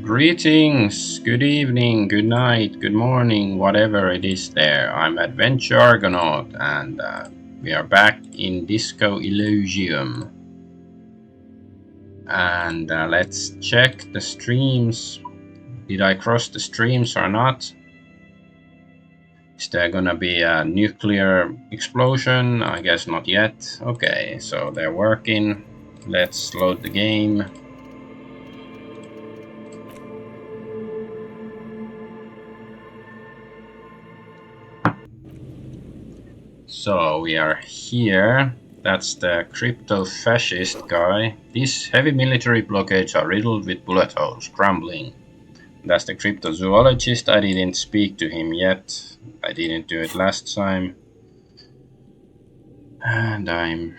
Greetings, good evening, good night, good morning, whatever it is there. I'm Adventure Argonaut and we are back in Disco Elysium. And let's check the streams. Did I cross the streams or not? Is there gonna be a nuclear explosion? I guess not yet. Okay, so they're working. Let's load the game. So we are here. That's the crypto-fascist guy. These heavy military blockades are riddled with bullet holes, crumbling. That's the cryptozoologist. I didn't speak to him yet. I didn't do it last time. And I'm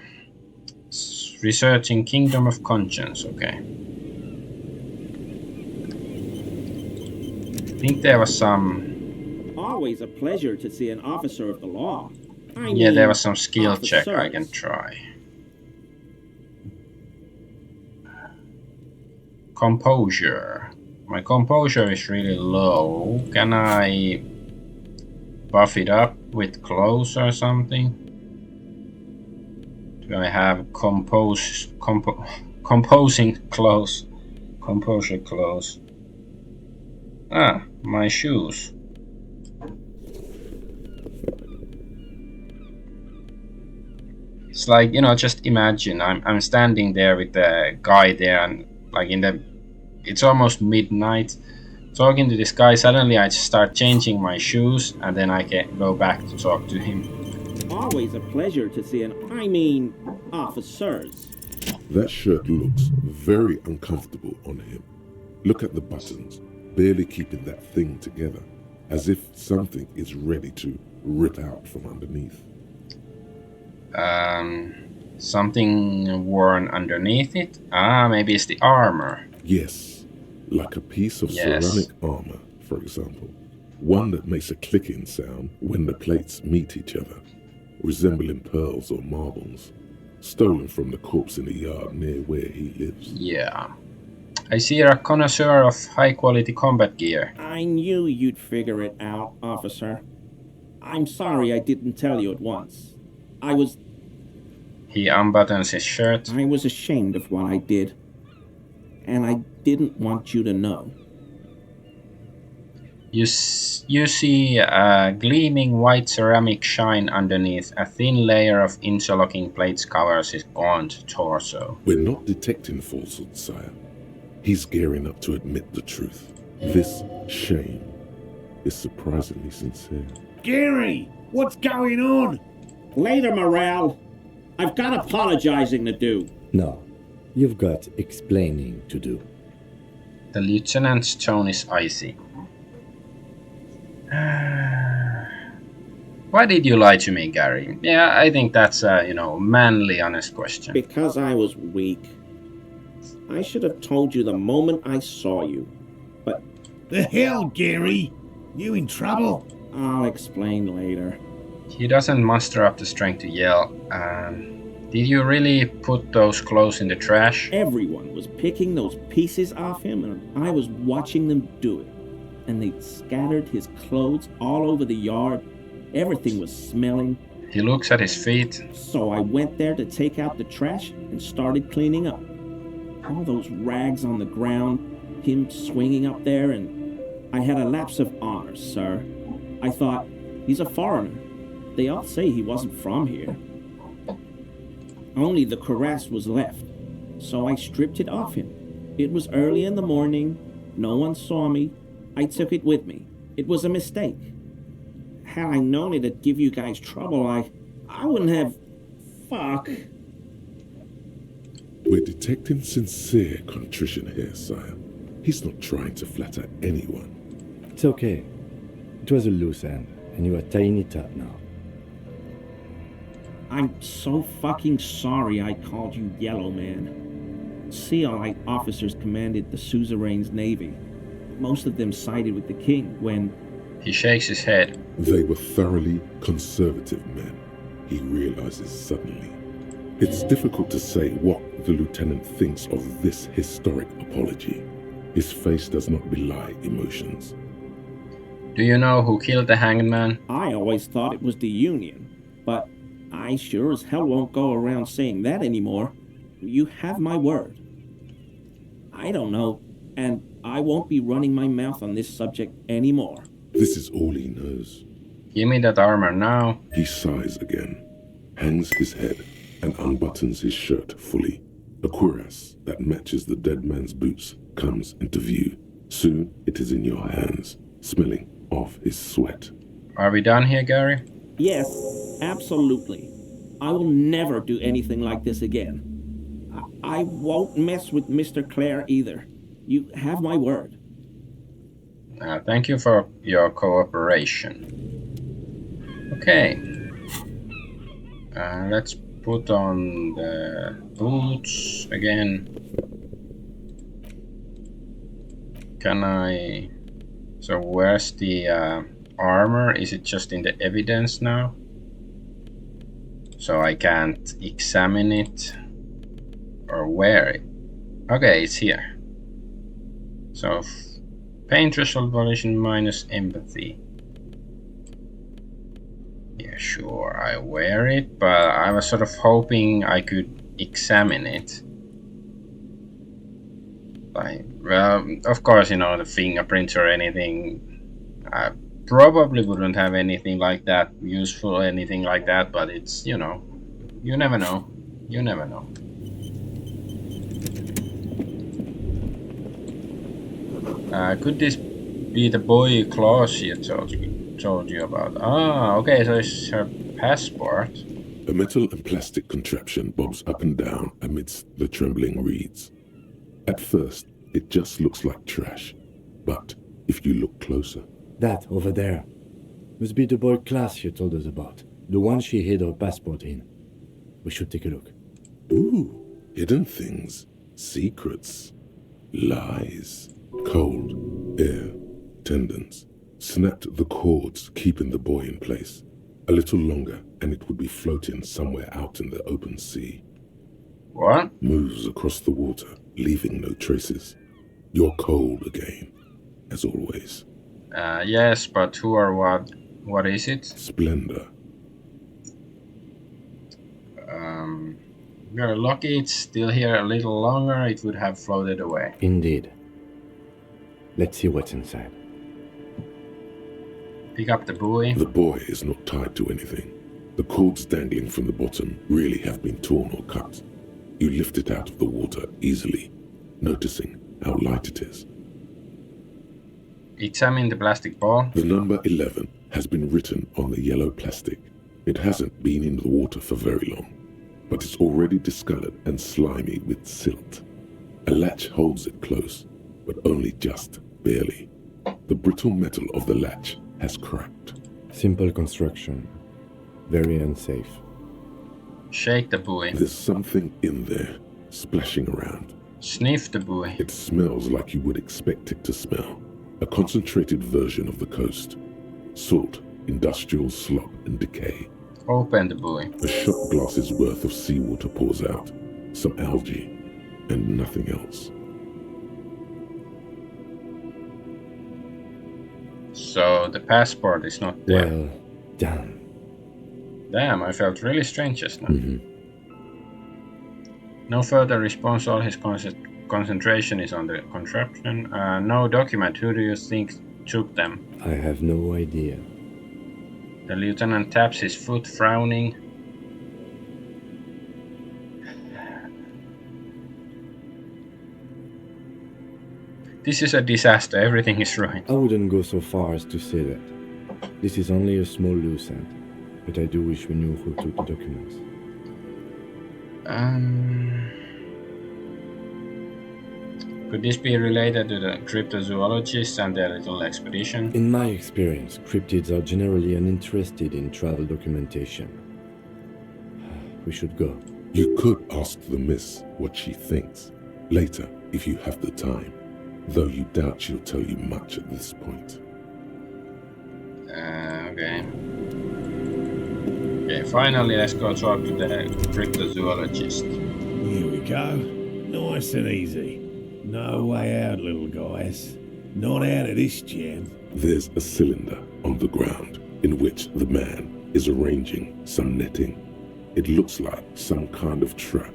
researching Kingdom of Conscience, okay. I think there was some... Always a pleasure to see an officer of the law. Yeah, there was some skill check I can try. Composure. My composure is really low. Can I buff it up with clothes or something? Do I have composing clothes? Composure clothes. Ah, my shoes. It's like, you know, just imagine I'm standing there with the guy there and like it's almost midnight, talking to this guy. Suddenly I just start changing my shoes and then I can go back to talk to him. Always a pleasure to see officers. That shirt looks very uncomfortable on him. Look at the buttons, barely keeping that thing together, as if something is ready to rip out from underneath. Something worn underneath it? Ah, maybe it's the armor. Yes, like a piece of ceramic armor, for example. One that makes a clicking sound when the plates meet each other, resembling pearls or marbles, stolen from the corpse in the yard near where he lives. Yeah. I see you're a connoisseur of high-quality combat gear. I knew you'd figure it out, officer. I'm sorry I didn't tell you at once. He unbuttons his shirt. I was ashamed of what I did, and I didn't want you to know. You see a gleaming white ceramic shine underneath. A thin layer of interlocking plates covers his gaunt torso. We're not detecting falsehood, sire. He's gearing up to admit the truth. This shame is surprisingly sincere. Gary, what's going on? Later, Morale. I've got apologizing to do. No, you've got explaining to do. The lieutenant's tone is icy. Why did you lie to me, Gary? Yeah, I think that's a, manly, honest question. Because I was weak. I should have told you the moment I saw you, but... The hell, Gary? You in trouble? I'll explain later. He doesn't muster up the strength to yell. Did you really put those clothes in the trash? Everyone was picking those pieces off him, and I was watching them do it. And they scattered his clothes all over the yard. Everything was smelling. He looks at his feet. So I went there to take out the trash and started cleaning up. All those rags on the ground, him swinging up there, and I had a lapse of honor, sir. I thought, he's a foreigner. They all say he wasn't from here. Only the cuirass was left, so I stripped it off him. It was early in the morning. No one saw me. I took it with me. It was a mistake. Had I known it'd give you guys trouble, I wouldn't have... Fuck. We're detecting sincere contrition here, sire. He's not trying to flatter anyone. It's okay. It was a loose end, and you are tying it up now. I'm so fucking sorry I called you Yellow Man. Sealite officers commanded the suzerain's navy. Most of them sided with the king when... He shakes his head. They were thoroughly conservative men, he realizes suddenly. It's difficult to say what the lieutenant thinks of this historic apology. His face does not belie emotions. Do you know who killed the hanged man? I always thought it was the Union, but I sure as hell won't go around saying that anymore. You have my word. I don't know, and I won't be running my mouth on this subject anymore. This is all he knows. Give me that armor now. He sighs again, hangs his head, and unbuttons his shirt fully. A cuirass that matches the dead man's boots comes into view. Soon it is in your hands, smelling of his sweat. Are we done here, Gary? Yes, absolutely. I will never do anything like this again. I won't mess with Mr. Clare either. You have my word. Thank you for your cooperation. Okay. Let's put on the boots again. Can I... So where's the armor? Is it just in the evidence now? So I can't examine it or wear it. Okay, it's here. So pain threshold volition minus empathy. Yeah, sure, I wear it, but I was sort of hoping I could examine it. Like, well, of course, you know, the fingerprints or anything. I probably wouldn't have anything like that useful, anything like that, but it's, you know, you never know. You never know. Could this be the boy Claus she told you about? Ah, okay, so it's her passport. A metal and plastic contraption bobs up and down amidst the trembling reeds. At first, it just looks like trash, but if you look closer... That over there must be the boy Klaas you told us about, the one she hid her passport in. We should take a look. Ooh, hidden things, secrets, lies, cold, air, tendons. Snapped the cords keeping the boy in place. A little longer and it would be floating somewhere out in the open sea. What? Moves across the water, leaving no traces. You're cold again, as always. Yes, but who or what? What is it? Splendor. We're lucky it's still here a little longer, it would have floated away. Indeed. Let's see what's inside. Pick up the buoy. The buoy is not tied to anything. The cords dangling from the bottom really have been torn or cut. You lift it out of the water easily, noticing how light it is. Examine the plastic ball. The number 11 has been written on the yellow plastic. It hasn't been in the water for very long, but it's already discolored and slimy with silt. A latch holds it close, but only just barely. The brittle metal of the latch has cracked. Simple construction. Very unsafe. Shake the buoy. There's something in there, splashing around. Sniff the buoy. It smells like you would expect it to smell. A concentrated version of the coast. Salt, industrial slop and decay. Open the buoy. A shot glass's worth of seawater pours out. Some algae, and nothing else. So the passport is not there. Well, damn. Damn, I felt really strange just now. Mm-hmm. No further response, all his concentration is on the contraption. No document, who do you think took them? I have no idea. The lieutenant taps his foot, frowning. This is a disaster, everything is ruined. I wouldn't go so far as to say that. This is only a small loose end, but I do wish we knew who took the documents. Could this be related to the cryptozoologists and their little expedition? In my experience, cryptids are generally uninterested in travel documentation. We should go. You could ask the miss what she thinks. Later, if you have the time. Though you doubt she'll tell you much at this point. Okay. Okay, finally let's go talk to the cryptozoologist. Here we go. Nice and easy. No way out, little guys. Not out of this jam. There's a cylinder on the ground in which the man is arranging some netting. It looks like some kind of trap.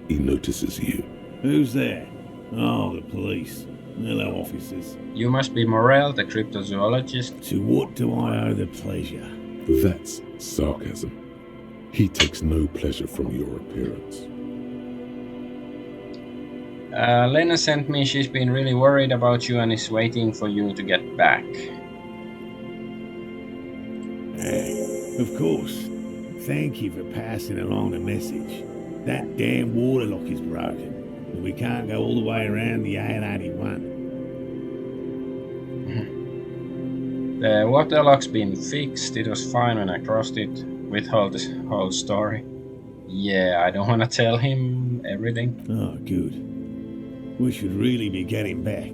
He notices you. Who's there? Oh, the police. Hello, officers. You must be Morel, the cryptozoologist. To what do I owe the pleasure? That's sarcasm. He takes no pleasure from your appearance. Lena sent me. She's been really worried about you and is waiting for you to get back. Of course. Thank you for passing along the message. That damn waterlock is broken, and we can't go all the way around the A81. The waterlock's been fixed. It was fine when I crossed it. Withhold this whole story. Yeah, I don't want to tell him everything. Oh, good. We should really be getting back.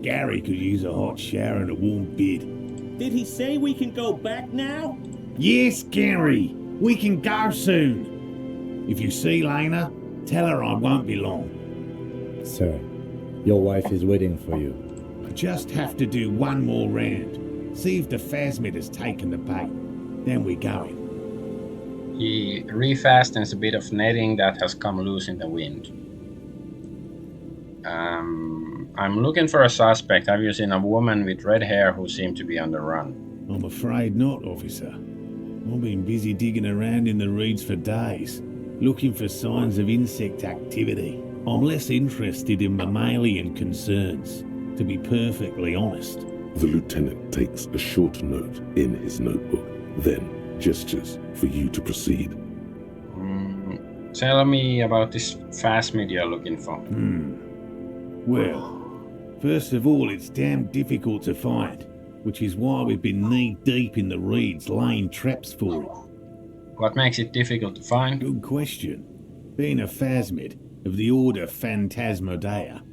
Gary could use a hot shower and a warm bed. Did he say we can go back now? Yes, Gary. We can go soon. If you see Lena, tell her I won't be long. Sir, your wife is waiting for you. I just have to do one more round. See if the phasmid has taken the bait. Then we're going. He refastens a bit of netting that has come loose in the wind. I'm looking for a suspect. Have you seen a woman with red hair who seemed to be on the run? I'm afraid not, officer. I've been busy digging around in the reeds for days, looking for signs of insect activity. I'm less interested in mammalian concerns, to be perfectly honest. The lieutenant takes a short note in his notebook, then gestures for you to proceed. Tell me about this phasmid you're looking for. Well, first of all, it's damn difficult to find, which is why we've been knee-deep in the reeds laying traps for it. What makes it difficult to find? Good question. Being a phasmid of the order Phantasmodea,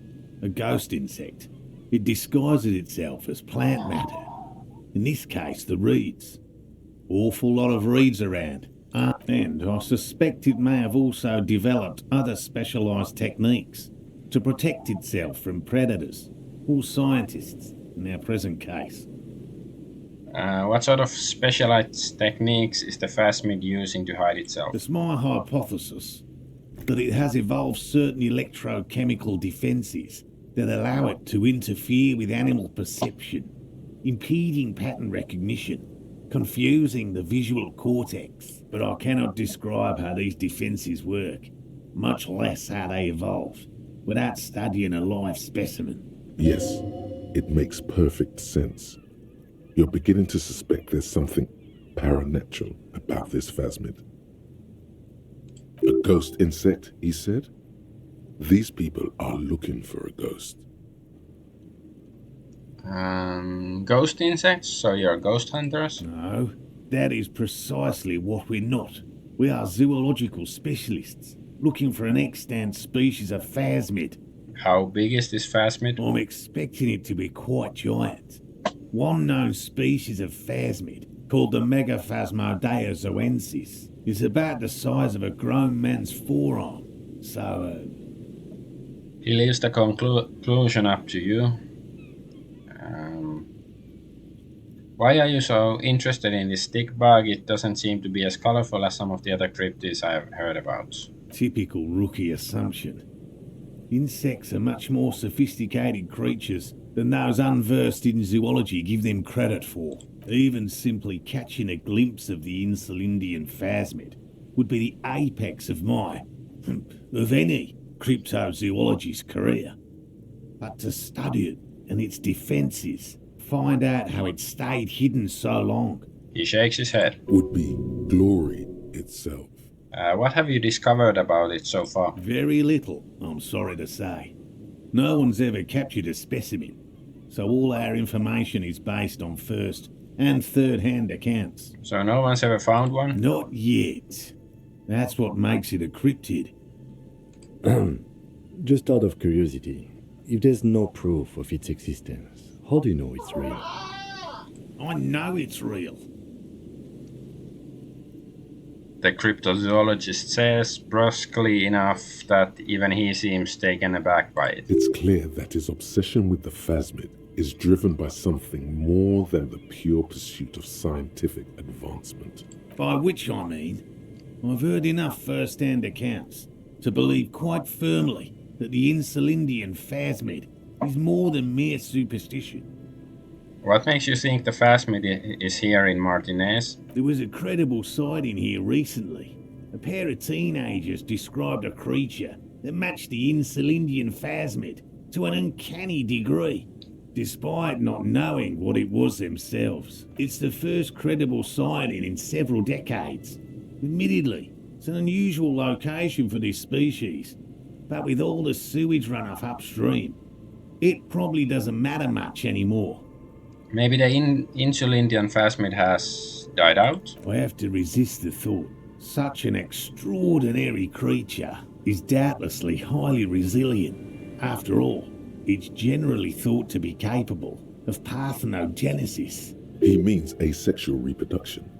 a ghost insect, it disguises itself as plant matter. In this case, the reeds. Awful lot of reeds around. And I suspect it may have also developed other specialised techniques to protect itself from predators or scientists in our present case. What sort of specialized techniques is the phasmid using to hide itself? It's my hypothesis that it has evolved certain electrochemical defences that allow it to interfere with animal perception, impeding pattern recognition, confusing the visual cortex. But I cannot describe how these defences work, much less how they evolved, without studying a live specimen. Yes, it makes perfect sense. You're beginning to suspect there's something paranatural about this phasmid. A ghost insect, he said? These people are looking for a ghost. Ghost insects? So you're ghost hunters? No, that is precisely what we're not. We are zoological specialists, looking for an extant species of phasmid. How big is this phasmid? I'm expecting it to be quite giant. One known species of phasmid, called the Megaphasmodea zoensis, is about the size of a grown man's forearm. So, He leaves the conclusion up to you. Why are you so interested in this stick bug? It doesn't seem to be as colorful as some of the other cryptids I've heard about. typical rookie assumption. Insects are much more sophisticated creatures than those unversed in zoology give them credit for. Even simply catching a glimpse of the Insulindian phasmid would be the apex of my, of any, cryptozoologist's career. But to study it and its defences, find out how it stayed hidden so long. He shakes his head. Would be glory itself. What have you discovered about it so far? Very little, I'm sorry to say. No one's ever captured a specimen, so all our information is based on first and third-hand accounts. So no one's ever found one? Not yet. That's what makes it a cryptid. Just out of curiosity, if there's no proof of its existence, how do you know it's real? I know it's real. the cryptozoologist says, brusquely enough that even he seems taken aback by it. It's clear that his obsession with the phasmid is driven by something more than the pure pursuit of scientific advancement. By which I mean, I've heard enough first-hand accounts to believe quite firmly that the Insulindian phasmid is more than mere superstition. What makes you think the phasmid is here in Martinez? There was a credible sighting here recently. A pair of teenagers described a creature that matched the Insulindian phasmid to an uncanny degree, despite not knowing what it was themselves. It's the first credible sighting in several decades. Admittedly, it's an unusual location for this species, but with all the sewage runoff upstream, it probably doesn't matter much anymore. Maybe the Insulindian phasmid has died out? I have to resist the thought. Such an extraordinary creature is doubtlessly highly resilient. After all, it's generally thought to be capable of parthenogenesis. He means asexual reproduction.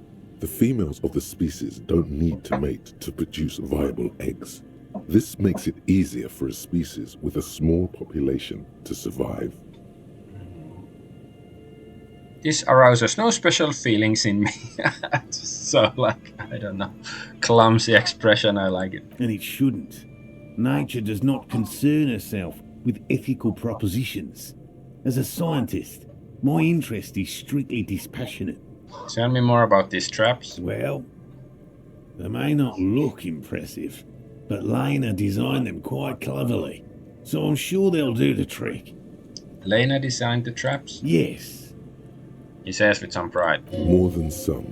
The females of the species don't need to mate to produce viable eggs. This makes it easier for a species with a small population to survive. This arouses no special feelings in me. So, I don't know, clumsy expression, I like it. And it shouldn't. Nature does not concern herself with ethical propositions. As a scientist, my interest is strictly dispassionate. Tell me more about these traps. Well, they may not look impressive, but Lena designed them quite cleverly, so I'm sure they'll do the trick. Lena designed the traps? Yes. He says with some pride. More than some,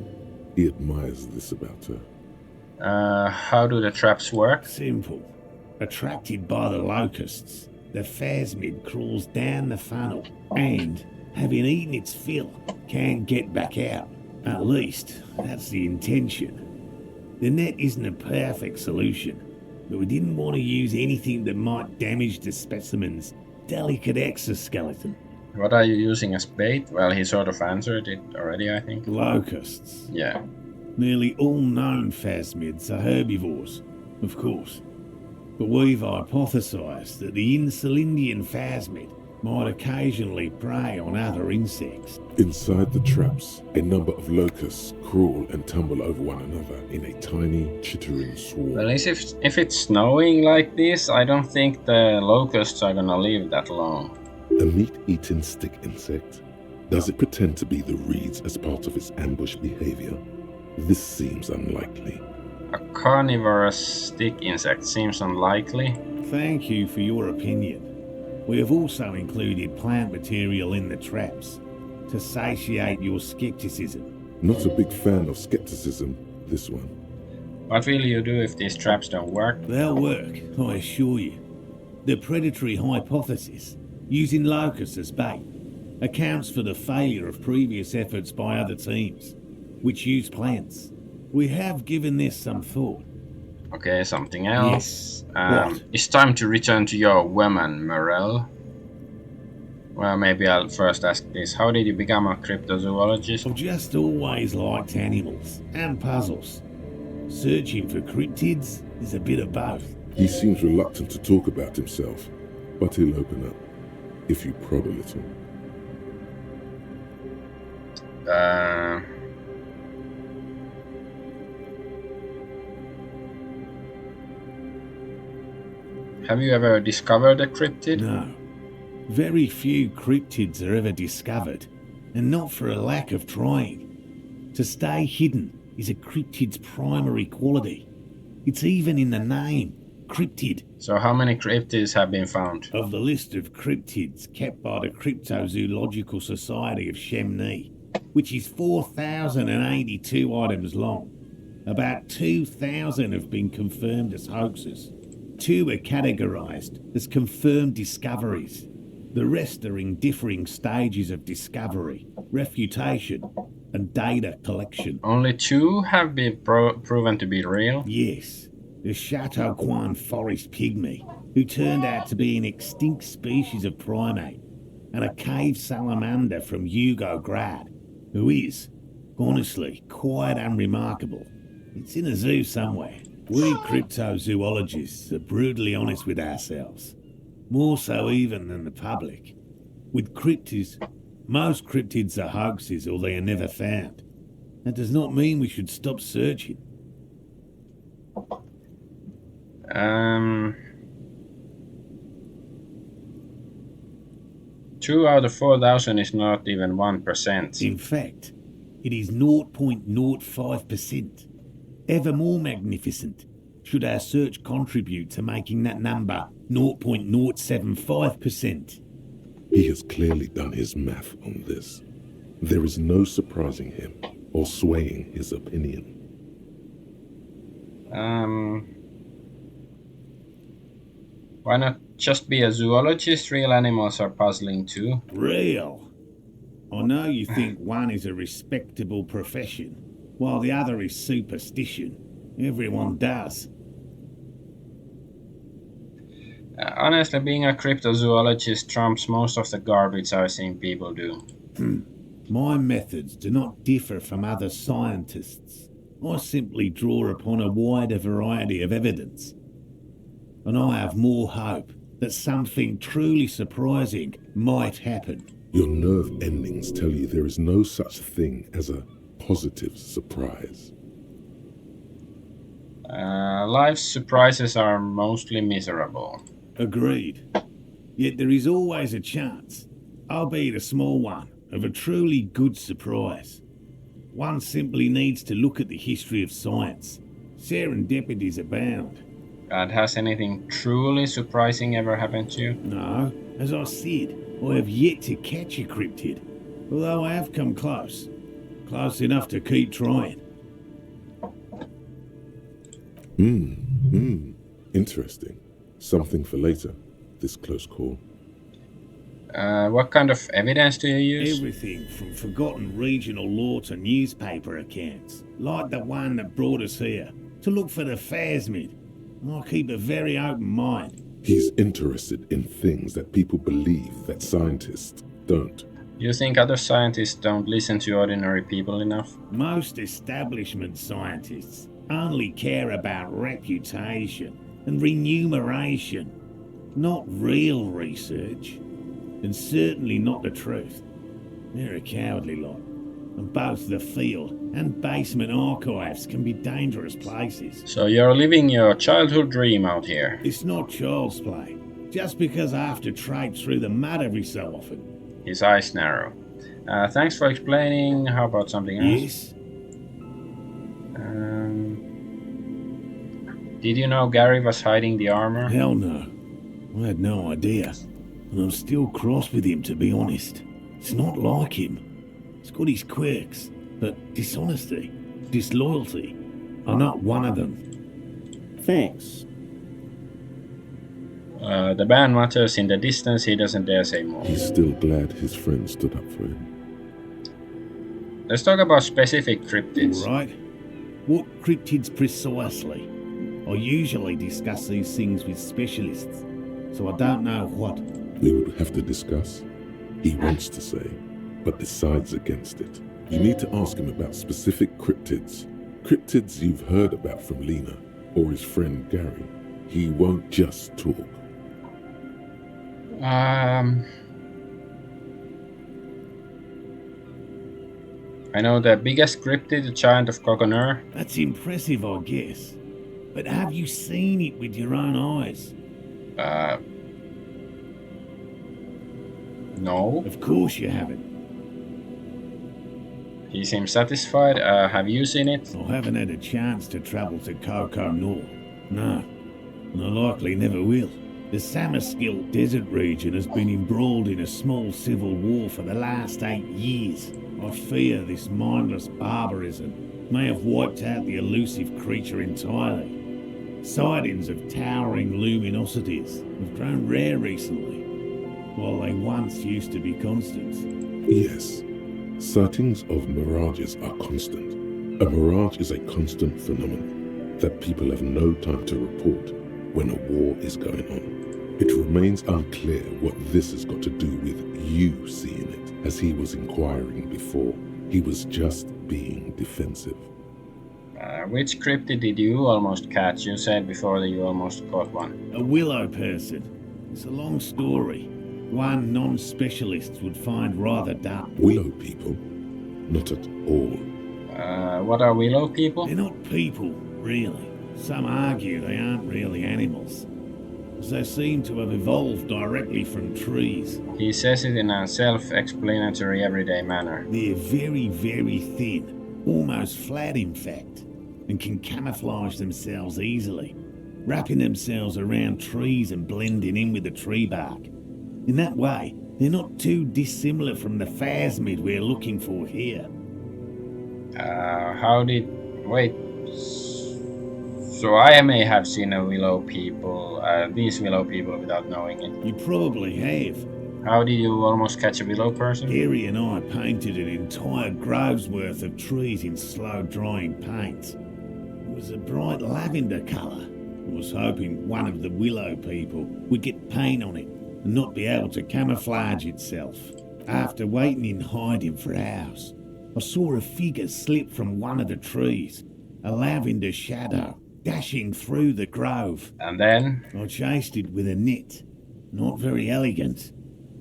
he admires this about her. How do the traps work? Simple. Attracted by the locusts, the phasmid crawls down the funnel and, having eaten its fill, can't get back out. At least, that's the intention. The net isn't a perfect solution, but we didn't want to use anything that might damage the specimen's delicate exoskeleton. What are you using as bait? Well, he sort of answered it already, I think. Locusts. Yeah. Nearly all known phasmids are herbivores, of course. But we've hypothesized that the Insulindian phasmid might occasionally prey on other insects. Inside the traps, a number of locusts crawl and tumble over one another in a tiny, chittering swarm. Well, if it's snowing like this, I don't think the locusts are gonna live that long. A meat-eating stick insect? Does it pretend to be the reeds as part of its ambush behavior? This seems unlikely. A carnivorous stick insect seems unlikely. Thank you for your opinion. We have also included plant material in the traps to satiate your skepticism. Not a big fan of skepticism, this one. What will you do if these traps don't work? They'll work, I assure you. The predatory hypothesis, using locusts as bait, accounts for the failure of previous efforts by other teams, which use plants. We have given this some thought. Okay, something else. What? It's time to return to your woman, Morel. Well, maybe I'll first ask this. How did you become a cryptozoologist? I've just always liked animals and puzzles. Searching for cryptids is a bit of both. He seems reluctant to talk about himself, but he'll open up, if you prod a little. Have you ever discovered a cryptid? No. Very few cryptids are ever discovered, and not for a lack of trying. To stay hidden is a cryptid's primary quality. It's even in the name, cryptid. So how many cryptids have been found? Of the list of cryptids kept by the Cryptozoological Society of Chemnee, which is 4,082 items long, about 2,000 have been confirmed as hoaxes. 2 are categorized as confirmed discoveries. The rest are in differing stages of discovery, refutation, and data collection. Only 2 have been proven to be real? Yes, the Chateauquan forest pygmy, who turned out to be an extinct species of primate, and a cave salamander from Yugograd, who is, honestly, quite unremarkable. It's in a zoo somewhere. We cryptozoologists are brutally honest with ourselves. More so even than the public. With cryptids, most cryptids are hoaxes or they are never found. That does not mean we should stop searching. 2 out of 4,000 is not even 1%. In fact, it is 0.05%. Ever more magnificent, should our search contribute to making that number 0.075%. He has clearly done his math on this. There is no surprising him or swaying his opinion. Why not just be a zoologist? Real animals are puzzling too. Real? I know you think one is a respectable profession, while the other is superstition. Everyone does. Honestly, being a cryptozoologist trumps most of the garbage I've seen people do. My methods do not differ from other scientists. I simply draw upon a wider variety of evidence. And I have more hope that something truly surprising might happen. Your nerve endings tell you there is no such thing as a positive surprise. Life's surprises are mostly miserable. Agreed. Yet there is always a chance, albeit a small one, of a truly good surprise. One simply needs to look at the history of science. Serendipities abound. And has anything truly surprising ever happened to you? No, as I said, I have yet to catch a cryptid, although I have come close. Close enough to keep trying. Interesting. Something for later, this close call. What kind of evidence do you use? Everything from forgotten regional lore to newspaper accounts, like the one that brought us here, to look for the phasmid. I keep a very open mind. He's interested in things that people believe that scientists don't. You think other scientists don't listen to ordinary people enough? Most establishment scientists only care about reputation and remuneration, not real research, and certainly not the truth. They're a cowardly lot, and both the field and basement archives can be dangerous places. So you're living your childhood dream out here. It's not child's play, just because I have to traipse through the mud every so often. His eyes narrow. Thanks for explaining. How about something else? Yes? Did you know Gary was hiding the armor? Hell no. I had no idea. And I'm still cross with him, to be honest. It's not like him. He's got his quirks, but dishonesty, disloyalty are not one of them. Thanks. The band mutters in the distance. He doesn't dare say more. He's still glad his friend stood up for him. Let's talk about specific cryptids. All right. What cryptids precisely? I usually discuss these things with specialists, so I don't know what. We would have to discuss. He wants to say, but decides against it. You need to ask him about specific cryptids. Cryptids you've heard about from Lena or his friend Gary. He won't just talk. I know the biggest cryptid, the giant of Coconut. That's impressive, I guess. But have you seen it with your own eyes? No. Of course you haven't. He seems satisfied. Have you seen it? I haven't had a chance to travel to Coconut. No. And I likely never will. The Samaskill desert region has been embroiled in a small civil war for the last 8 years. I fear this mindless barbarism may have wiped out the elusive creature entirely. Sightings of towering luminosities have grown rare recently, while they once used to be constant. Yes, sightings of mirages are constant. A mirage is a constant phenomenon that people have no time to report when a war is going on. It remains unclear what this has got to do with you seeing it, as he was inquiring before. He was just being defensive. Which cryptid did you almost catch? You said before that you almost caught one. A willow person. It's a long story. One non-specialist would find rather dull. Willow people? Not at all. What are willow people? They're not people, really. Some argue they aren't really animals, as they seem to have evolved directly from trees. He says it in a self-explanatory everyday manner. They're very, very thin, almost flat in fact, and can camouflage themselves easily, wrapping themselves around trees and blending in with the tree bark. In that way, they're not too dissimilar from the phasmid we're looking for here. Wait. So I may have seen these willow people without knowing it. You probably have. How did you almost catch a willow person? Gary and I painted an entire grove's worth of trees in slow-drying paints. It was a bright lavender colour. I was hoping one of the willow people would get paint on it and not be able to camouflage itself. After waiting in hiding for hours, I saw a figure slip from one of the trees, a lavender shadow, dashing through the grove. And then? I chased it with a net. Not very elegant.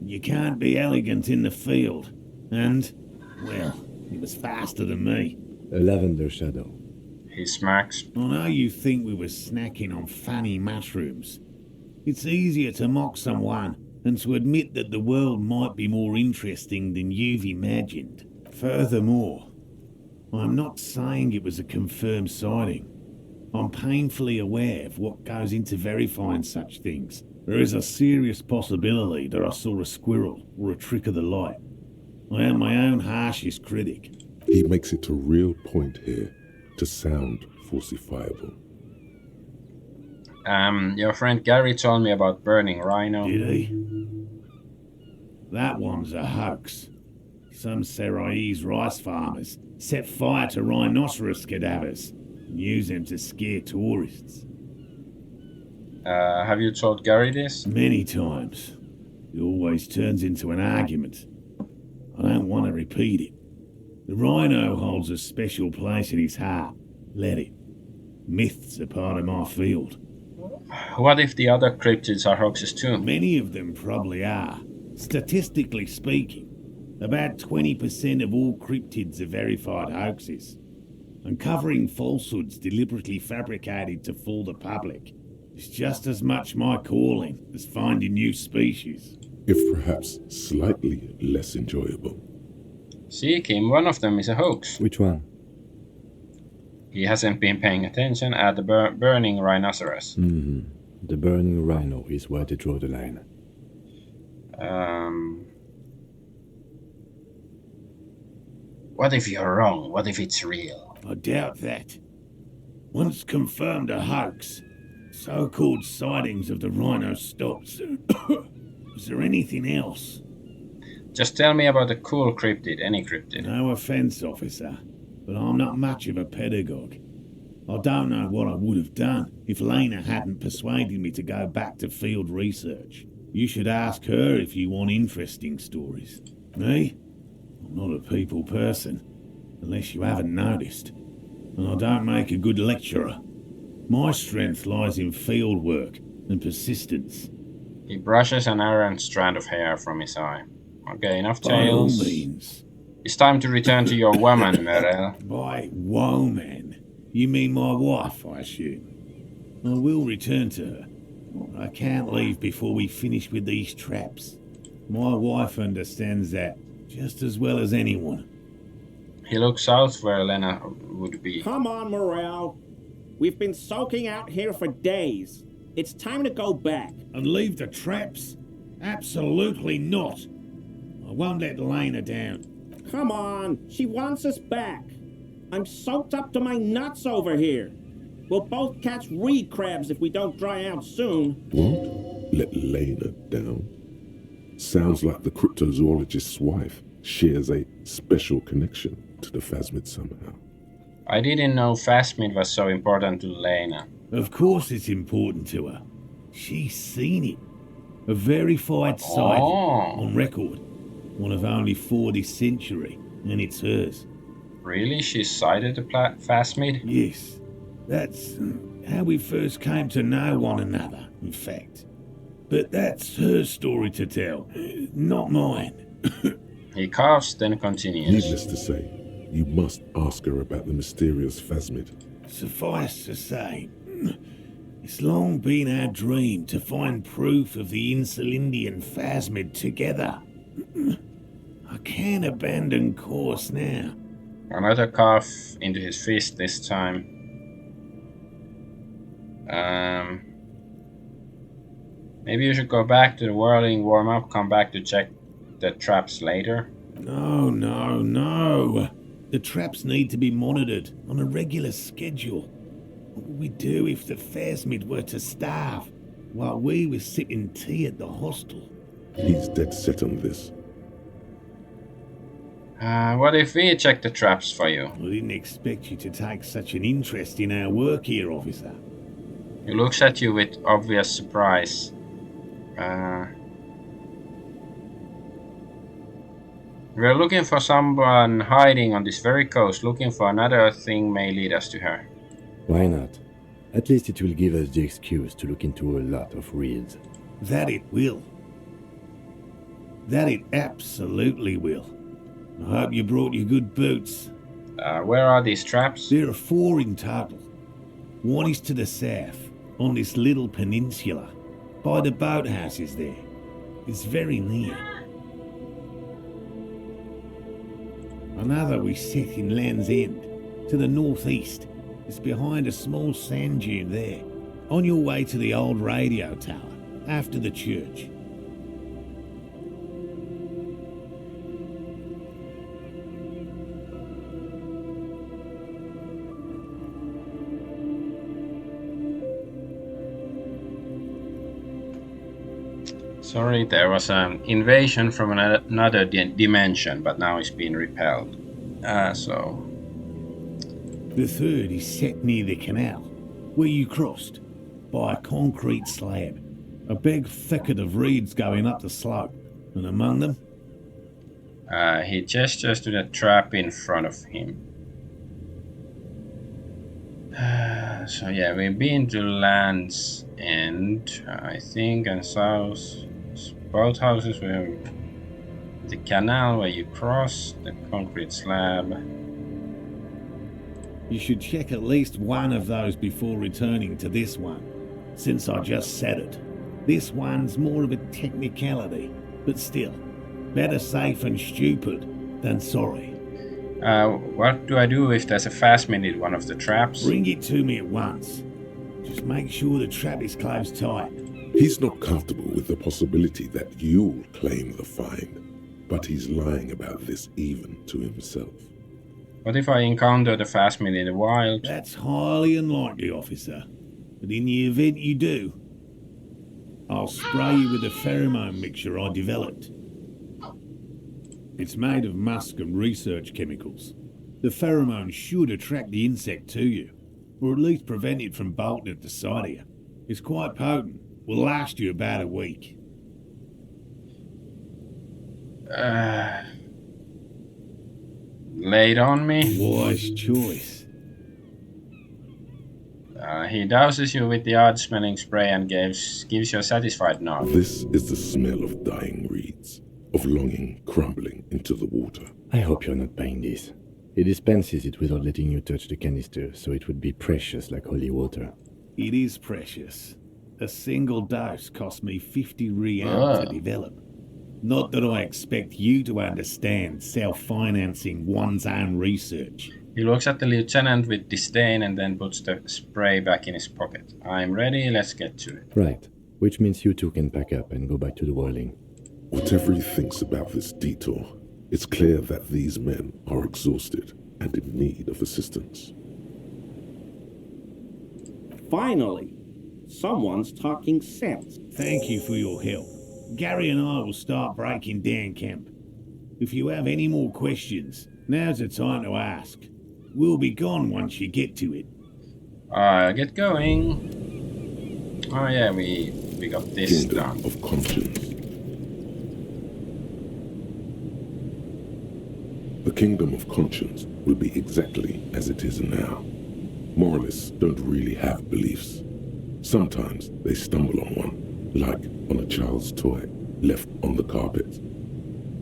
You can't be elegant in the field. And, well, it was faster than me. A lavender shadow. He smacks. I know you think we were snacking on funny mushrooms. It's easier to mock someone than to admit that the world might be more interesting than you've imagined. Furthermore, I'm not saying it was a confirmed sighting. I'm painfully aware of what goes into verifying such things. There is a serious possibility that I saw a squirrel or a trick of the light. I am my own harshest critic. He makes it a real point here to sound falsifiable. Your friend Gary told me about burning rhino. Did he? That one's a hoax. Some Seraise rice farmers set fire to rhinoceros cadavers and use them to scare tourists. Have you told Gary this? Many times. It always turns into an argument. I don't want to repeat it. The rhino holds a special place in his heart. Let it. Myths are part of my field. What if the other cryptids are hoaxes too? Many of them probably are. Statistically speaking, about 20% of all cryptids are verified hoaxes. Uncovering falsehoods deliberately fabricated to fool the public is just as much my calling as finding new species. If perhaps slightly less enjoyable. See, Kim, one of them is a hoax. Which one? He hasn't been paying attention at the burning rhinoceros. The burning rhino is where they draw the line. What if you're wrong? What if it's real? I doubt that. Once confirmed a hoax, so-called sightings of the rhino stopped. Was there anything else? Just tell me about a cool cryptid, any cryptid. No offence, officer, but I'm not much of a pedagogue. I don't know what I would have done if Lena hadn't persuaded me to go back to field research. You should ask her if you want interesting stories. Me? I'm not a people person, unless you haven't noticed. And I don't make a good lecturer. My strength lies in field work and persistence. He brushes an errant strand of hair from his eye. Okay, enough By all tales. means. It's time to return to your woman, Merel. By woman, you mean my wife, I assume. I will return to her. I can't leave before we finish with these traps. My wife understands that just as well as anyone. He looks south where Lena would be. Come on, Morale. We've been soaking out here for days. It's time to go back. And leave the traps? Absolutely not. I won't let Lena down. Come on, she wants us back. I'm soaked up to my nuts over here. We'll both catch reed crabs if we don't dry out soon. What? Let Lena down? Sounds like the cryptozoologist's wife shares a special connection to the phasmid somehow. I didn't know phasmid was so important to Lena. Of course it's important to her. She's seen it. A verified sighting on record. One of only 4 this century, and it's hers. Really? She sighted the phasmid? Yes, that's how we first came to know one another, in fact. But that's her story to tell, not mine. He coughs, then continues. Needless to say, you must ask her about the mysterious phasmid. Suffice to say, it's long been our dream to find proof of the Insulindian phasmid together. I can't abandon course now. Another cough into his fist this time. Maybe you should go back to the whirling, warm up, come back to check the traps later. No. The traps need to be monitored on a regular schedule. What would we do if the phasmid were to starve while we were sipping tea at the hostel? He's dead set on this. What if we check the traps for you? I didn't expect you to take such an interest in our work here, officer. He looks at you with obvious surprise. We're looking for someone hiding on this very coast. Looking for another thing may lead us to her. Why not? At least it will give us the excuse to look into a lot of reeds. That it will. That it absolutely will. I hope you brought your good boots. Where are these traps? There are 4 in total. One is to the south, on this little peninsula, by the boathouses there. It's very near. Another we set in Land's End, to the northeast. It's behind a small sand dune there, on your way to the old radio tower, after the church. Sorry, there was an invasion from another dimension, but now it's been repelled. The third is set near the canal, where you crossed, by a concrete slab. A big thicket of reeds going up the slope, and among them... He gestures to the trap in front of him. So yeah, we've been to Land's End, I think, and south. Both houses were the canal where you cross, the concrete slab. You should check at least one of those before returning to this one, since I just said it. This one's more of a technicality, but still, better safe and stupid than sorry. What do I do if there's a phasmid in one of the traps? Bring it to me at once. Just make sure the trap is closed tight. He's not comfortable with the possibility that you'll claim the find, but he's lying about this even to himself. What if I encounter the phasmid in the wild? That's highly unlikely, officer. But in the event you do, I'll spray you with a pheromone mixture I developed. It's made of musk and research chemicals. The pheromone should attract the insect to you, or at least prevent it from bolting at the sight of you. It's quite potent. Will last you about a week. Lay it on me. Wise choice. He douses you with the odd-smelling spray and gives you a satisfied nod. This is the smell of dying reeds, of longing crumbling into the water. I hope you're not buying this. He dispenses it without letting you touch the canister, so it would be precious like holy water. It is precious. A single dose cost me 50 real to develop. Not that I expect you to understand self-financing one's own research. He looks at the lieutenant with disdain and then puts the spray back in his pocket. I'm ready, let's get to it. Right, which means you two can pack up and go back to the whirling. Whatever he thinks about this detour, it's clear that these men are exhausted and in need of assistance. Finally, someone's talking sense. Thank you for your help. Gary and I will start breaking down camp. If you have any more questions, now's the time to ask. We'll be gone once you get to it. I'll get going. Oh yeah, we got this Kingdom done. of conscience. The kingdom of conscience will be exactly as it is now. Moralists don't really have beliefs. Sometimes they stumble on one, like on a child's toy left on the carpet.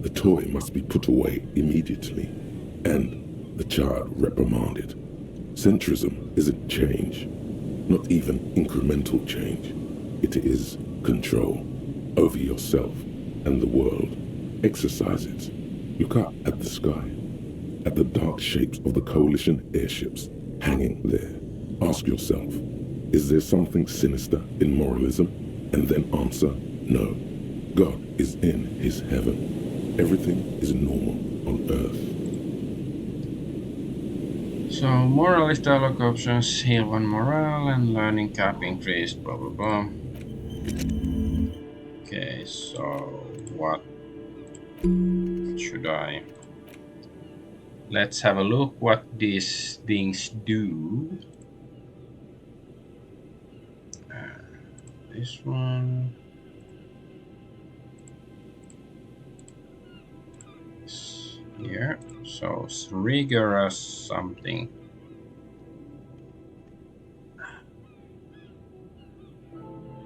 The toy must be put away immediately, and the child reprimanded. Centrism isn't change, not even incremental change. It is control over yourself and the world. Exercise it. Look up at the sky, at the dark shapes of the coalition airships hanging there. Ask yourself, is there something sinister in moralism? And then answer, no. God is in his heaven. Everything is normal on earth. So, moralist dialogue options, heal 1 morale and learning cap increased, blah blah blah. Okay, so what should I? Let's have a look what these things do. This one. Here, so rigorous something.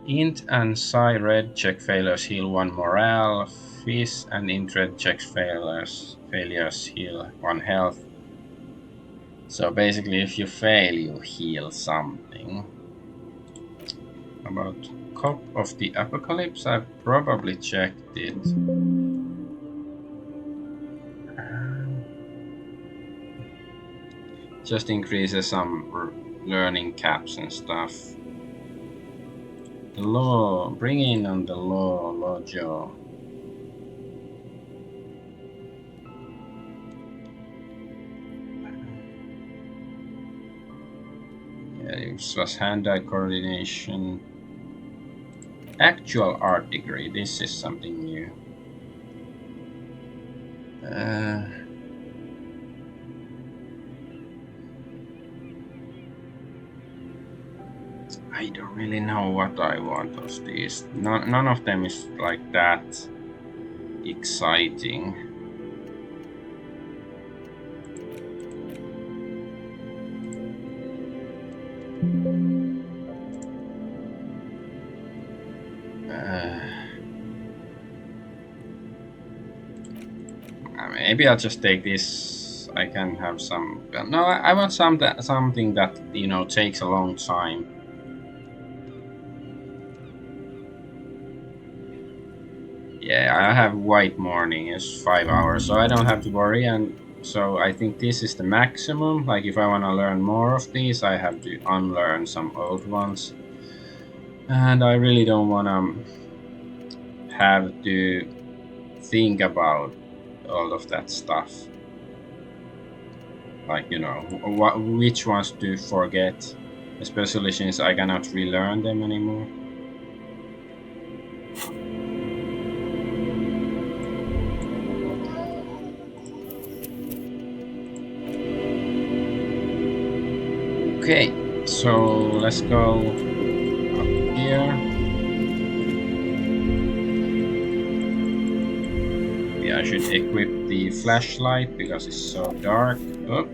Int and Psi red check failures heal 1 morale. Fish and int red check failures heal 1 health. So basically, if you fail, you heal something. About Cop of the Apocalypse, I've probably checked it. Just increases some learning caps and stuff. The law, bring in on the law Joe. Yeah, it was hand-eye coordination. Actual art degree, this is something new. I don't really know what I want of these. None of them is like that exciting. Maybe I'll just take this. I can have some. No, I want something that, you know, takes a long time. Yeah, I have white morning is 5 hours, so I don't have to worry. And so I think this is the maximum. Like if I want to learn more of these, I have to unlearn some old ones. And I really don't want to have to think about all of that stuff. Like, you know, which ones to forget, especially since I cannot relearn them anymore. Okay, so let's go up here. Maybe I should equip the flashlight because it's so dark. Oh.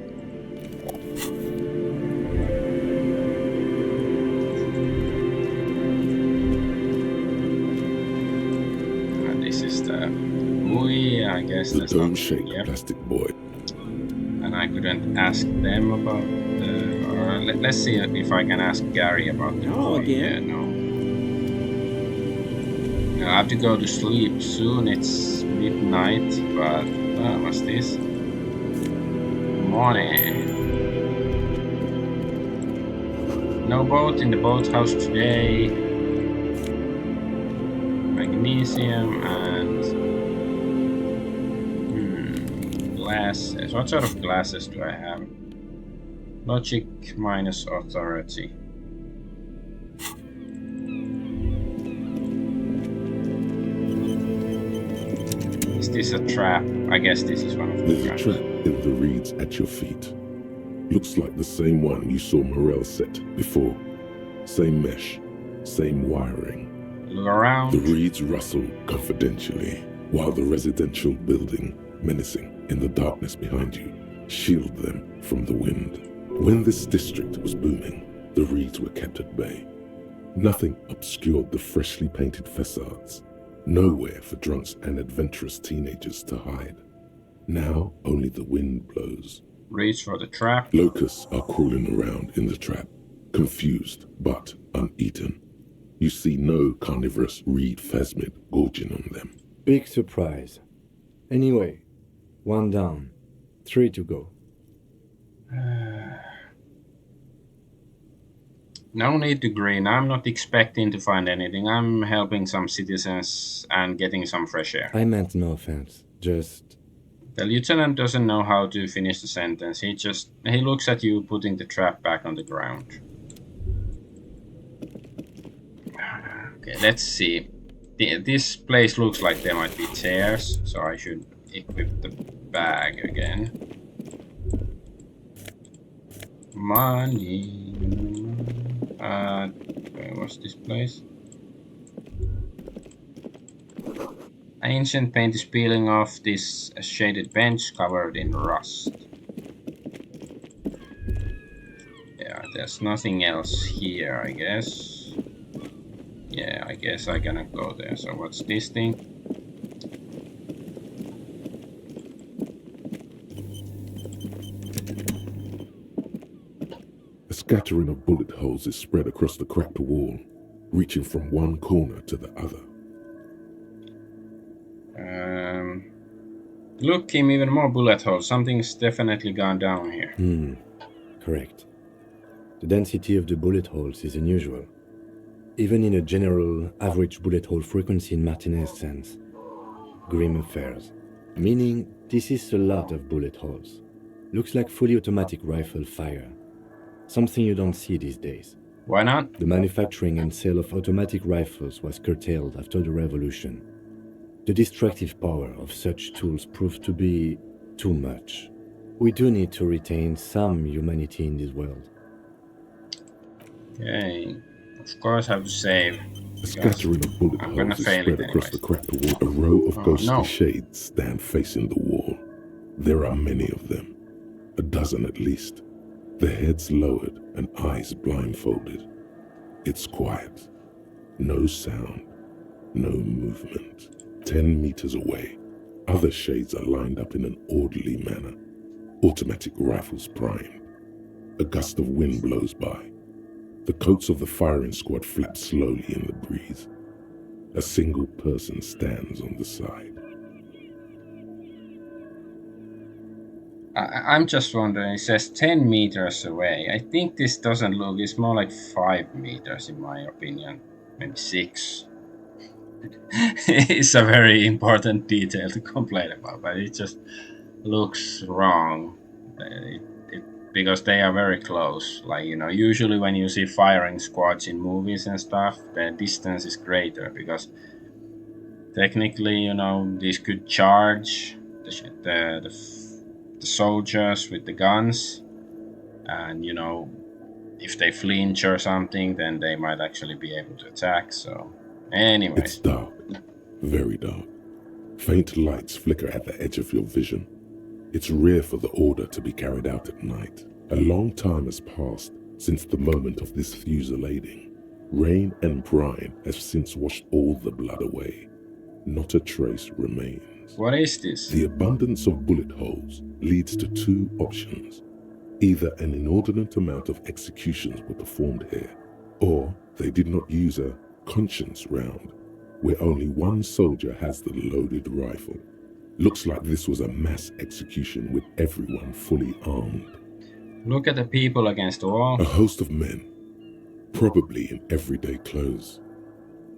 And this is the buoy, I guess. The dome-shaped plastic buoy. And I couldn't ask them about the... let's see if I can ask Gary about the Oh, again? Yeah, no. I have to go to sleep soon. It's midnight, but what's this? Morning. No boat in the boathouse today. Magnesium and glasses. What sort of glasses do I have? Logic minus authority. Is this a trap? I guess this is one of the There's traps. a trap in the reeds at your feet. Looks like the same one you saw Morel set before. Same mesh, same wiring. Look around. The reeds rustle confidentially, while the residential building menacing in the darkness behind you, shield them from the wind. When this district was booming, the reeds were kept at bay. Nothing obscured the freshly painted facades. Nowhere for drunks and adventurous teenagers to hide. Now only the wind blows. Reach for the trap. Locusts are crawling around in the trap, confused but uneaten. You see no carnivorous reed phasmid gorging on them. Big surprise. Anyway, 1 down, 3 to go. No need to grin. I'm not expecting to find anything. I'm helping some citizens and getting some fresh air. I meant no offense, just... The lieutenant doesn't know how to finish the sentence. He looks at you putting the trap back on the ground. Okay, let's see. This place looks like there might be chairs, so I should equip the bag again. Money. Where was this place? Ancient paint is peeling off this shaded bench covered in rust. Yeah, there's nothing else here, I guess. Yeah, I guess I cannot go there. So what's this thing? A scattering of bullet holes is spread across the cracked wall, reaching from one corner to the other. Look, Kim, even more bullet holes. Something's definitely gone down here. Correct. The density of the bullet holes is unusual. Even in a general average bullet hole frequency in Martinez sense. Grim affairs. Meaning, this is a lot of bullet holes. Looks like fully automatic rifle fire. Something you don't see these days. Why not? The manufacturing and sale of automatic rifles was curtailed after the revolution. The destructive power of such tools proved to be too much. We do need to retain some humanity in this world. Okay. Of course I have to save. A scattering of bullet I'm gonna holes is fail spread it across anyways. the cracked wall. A row of ghostly no. shades stand facing the wall. There are many of them, a dozen at least, their heads lowered and eyes blindfolded. It's quiet. No sound, no movement. 10 meters away, other shades are lined up in an orderly manner, automatic rifles primed. A gust of wind blows by. The coats of the firing squad flap slowly in the breeze. A single person stands on the side. I'm just wondering, it says 10 meters away. I think this doesn't look, it's more like 5 meters in my opinion. Maybe 6. It's a very important detail to complain about, but it just looks wrong. Because they are very close. Like, you know, usually when you see firing squads in movies and stuff, the distance is greater because technically, you know, these could charge the soldiers with the guns, and you know, if they flinch or something, then they might actually be able to attack. So, anyways, It's dark, very dark. Faint lights flicker at the edge of your vision. It's rare for the order to be carried out at night. A long time has passed since the moment of this fusillading. Rain and brine have since washed all the blood away. Not a trace remains. what is this? The abundance of bullet holes leads to two options. Either an inordinate amount of executions were performed here, or they did not use a conscience round, where only one soldier has the loaded rifle. Looks like this was a mass execution with everyone fully armed. Look at the people against the wall. A host of men, probably in everyday clothes,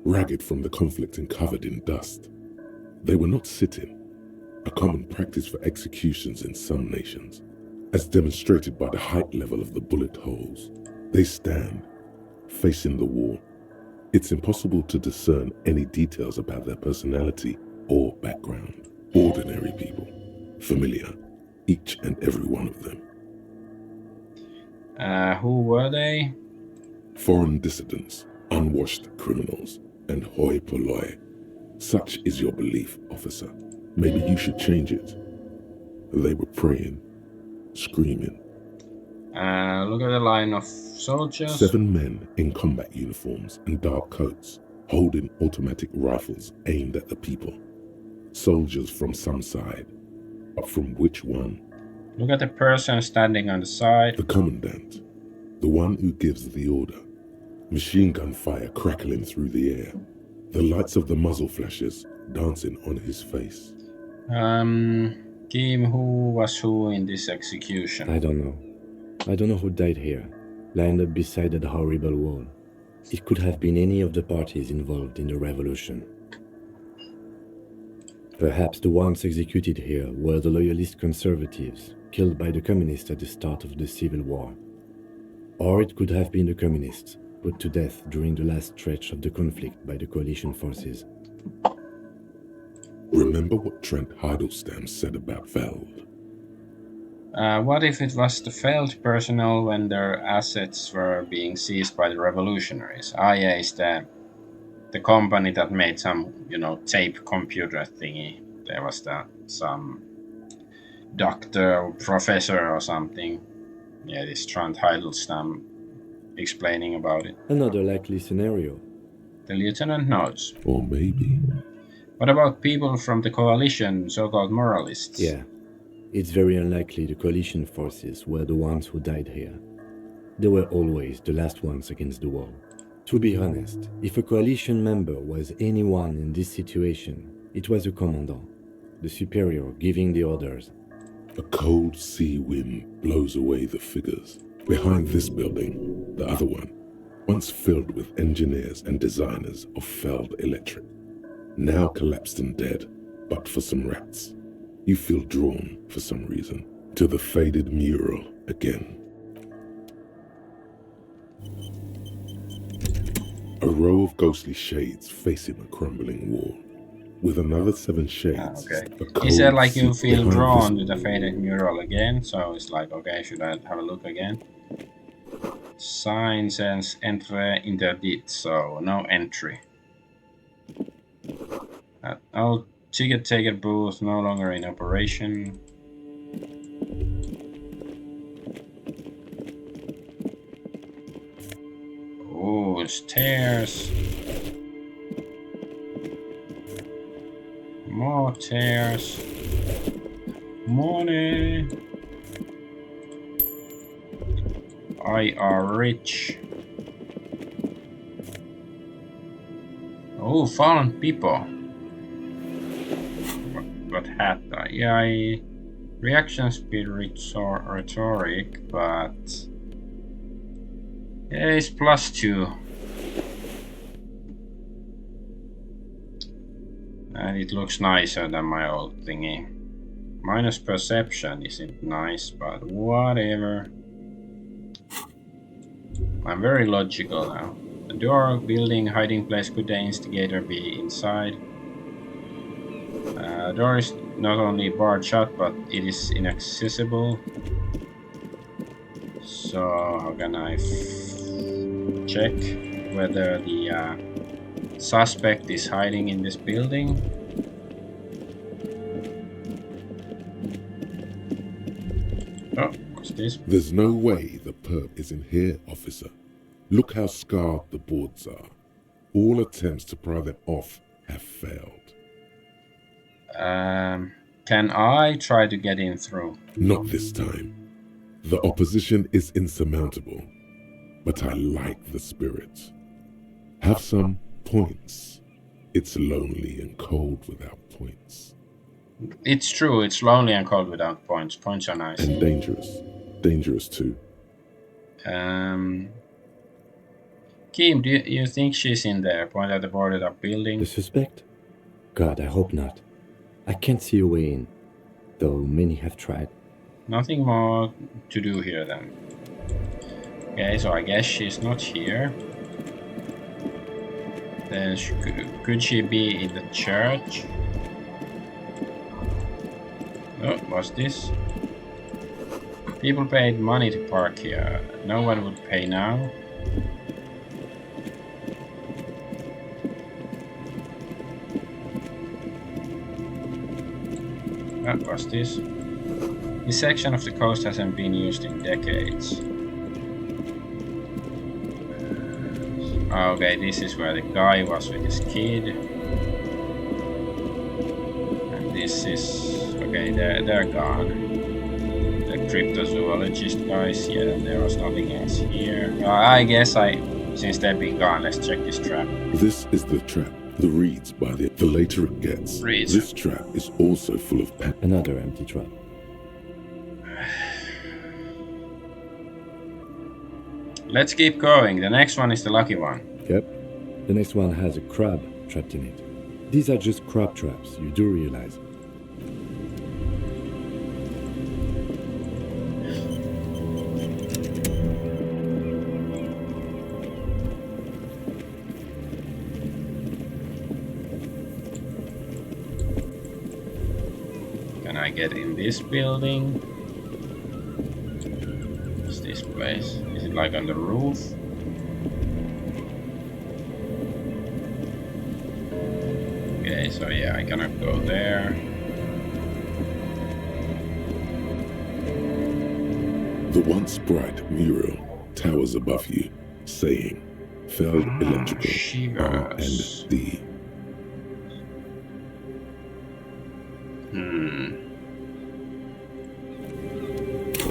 ragged from the conflict and covered in dust. They were not sitting, a common practice for executions in some nations, as demonstrated by the height level of the bullet holes. They stand, facing the wall. It's impossible to discern any details about their personality or background. Ordinary people, familiar, each and every one of them. Who were they? Foreign dissidents, unwashed criminals, and hoi polloi. Such is your belief, officer. Maybe you should change it. They were praying, screaming. Look at the line of soldiers. 7 men in combat uniforms and dark coats, holding automatic rifles aimed at the people. Soldiers from some side, but from which one? Look at the person standing on the side. The commandant, the one who gives the order. Machine gun fire crackling through the air, the lights of the muzzle flashes dancing on his face. Kim, who was who in this execution? I don't know. I don't know who died here, lined up beside that horrible wall. It could have been any of the parties involved in the revolution. Perhaps the ones executed here were the loyalist conservatives, killed by the communists at the start of the Civil War. Or it could have been the communists, put to death during the last stretch of the conflict by the coalition forces. Remember what Trent Heidelstein said about Veld? What if it was the failed personnel when their assets were being seized by the revolutionaries? IA is the company that made some, tape computer thingy. There was some doctor or professor or something. Yeah, this Trent Heidelstein explaining about it. Another likely scenario. The lieutenant knows. Or maybe. What about people from the coalition, so-called moralists? Yeah, it's very unlikely the coalition forces were the ones who died here. They were always the last ones against the wall. To be honest, if a coalition member was anyone in this situation, it was a commandant, the superior giving the orders. A cold sea wind blows away the figures. Behind this building, the other one, once filled with engineers and designers of Feld Electric, now collapsed and dead, but for some rats. You feel drawn, for some reason, to the faded mural again. A row of ghostly shades facing a crumbling wall, with another 7 shades. Okay. A He said like cold you sea feel behind drawn this- to the faded mural again, so it's like, okay, should I have a look again? Sign says entry interdit, so no entry. Oh, ticket taker booth no longer in operation. Oh, stairs. More stairs. Money. I are rich. Oh, fallen people. What hat? Yeah, reaction speed rhetoric, but yeah, it's +2. And it looks nicer than my old thingy. Minus perception isn't nice, but whatever. I'm very logical now. The door, building, hiding place, could the instigator be inside? The door is not only barred shut, but it is inaccessible. So how can I check whether the suspect is hiding in this building? Oh, what's this? There's no way the perp is in here, officer. Look how scarred the boards are. All attempts to pry them off have failed. Can I try to get in through? Not this time. The opposition is insurmountable, but I like the spirit. Have some points. It's lonely and cold without points. It's true, it's lonely and cold without points. Points are nice. And dangerous. Dangerous too. Kim, do you think she's in there? Point at the boarded up building. The suspect? God, I hope not. I can't see a way in, though many have tried. Nothing more to do here then. Okay, so I guess she's not here. Then could she be in the church? Oh, what's this? People paid money to park here. No one would pay now. What's this? This section of the coast hasn't been used in decades. Okay, this is where the guy was with his kid. And this is... okay, they're gone. The cryptozoologist guys, yeah, there was nothing else here. I guess since they've been gone, let's check this trap. This is the trap. The reeds by the later it gets. Reeds. This trap is also full of Another empty trap. Let's keep going. The next one is the lucky one. Yep. The next one has a crab trapped in it. These are just crab traps, you do realize. Can I get in this building? What's this place? Is it like on the roof? Okay, so yeah, I cannot go there. The once bright mural towers above you, saying, Feld Electrical Shivers. R&D.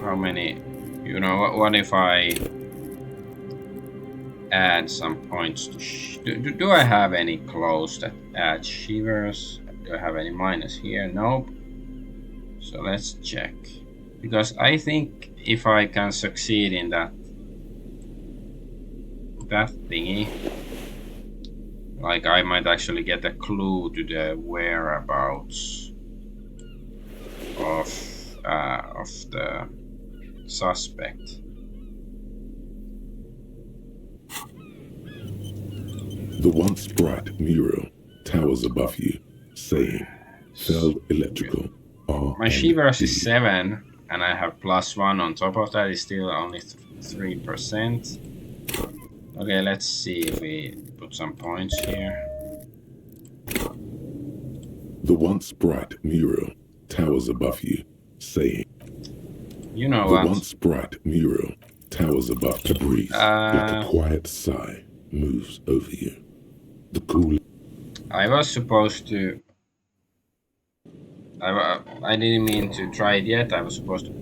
How many? You know, what if I add some points to do I have any close that add shivers? Do I have any minus here? Nope. So let's check. Because I think if I can succeed in that thingy, like I might actually get a clue to the whereabouts of the suspect. The once bright mural towers above you, saying, Feld Electrical R&D. My shivers is 7, and I have +1 on top of that. Is still only 3%. Okay, let's see if we put some points here. The once bright mural towers above you, saying, You know The what? once bright mural towers above the breeze, like a quiet sigh moves over you. The cool... I was supposed to... I didn't mean to try it yet. I was supposed to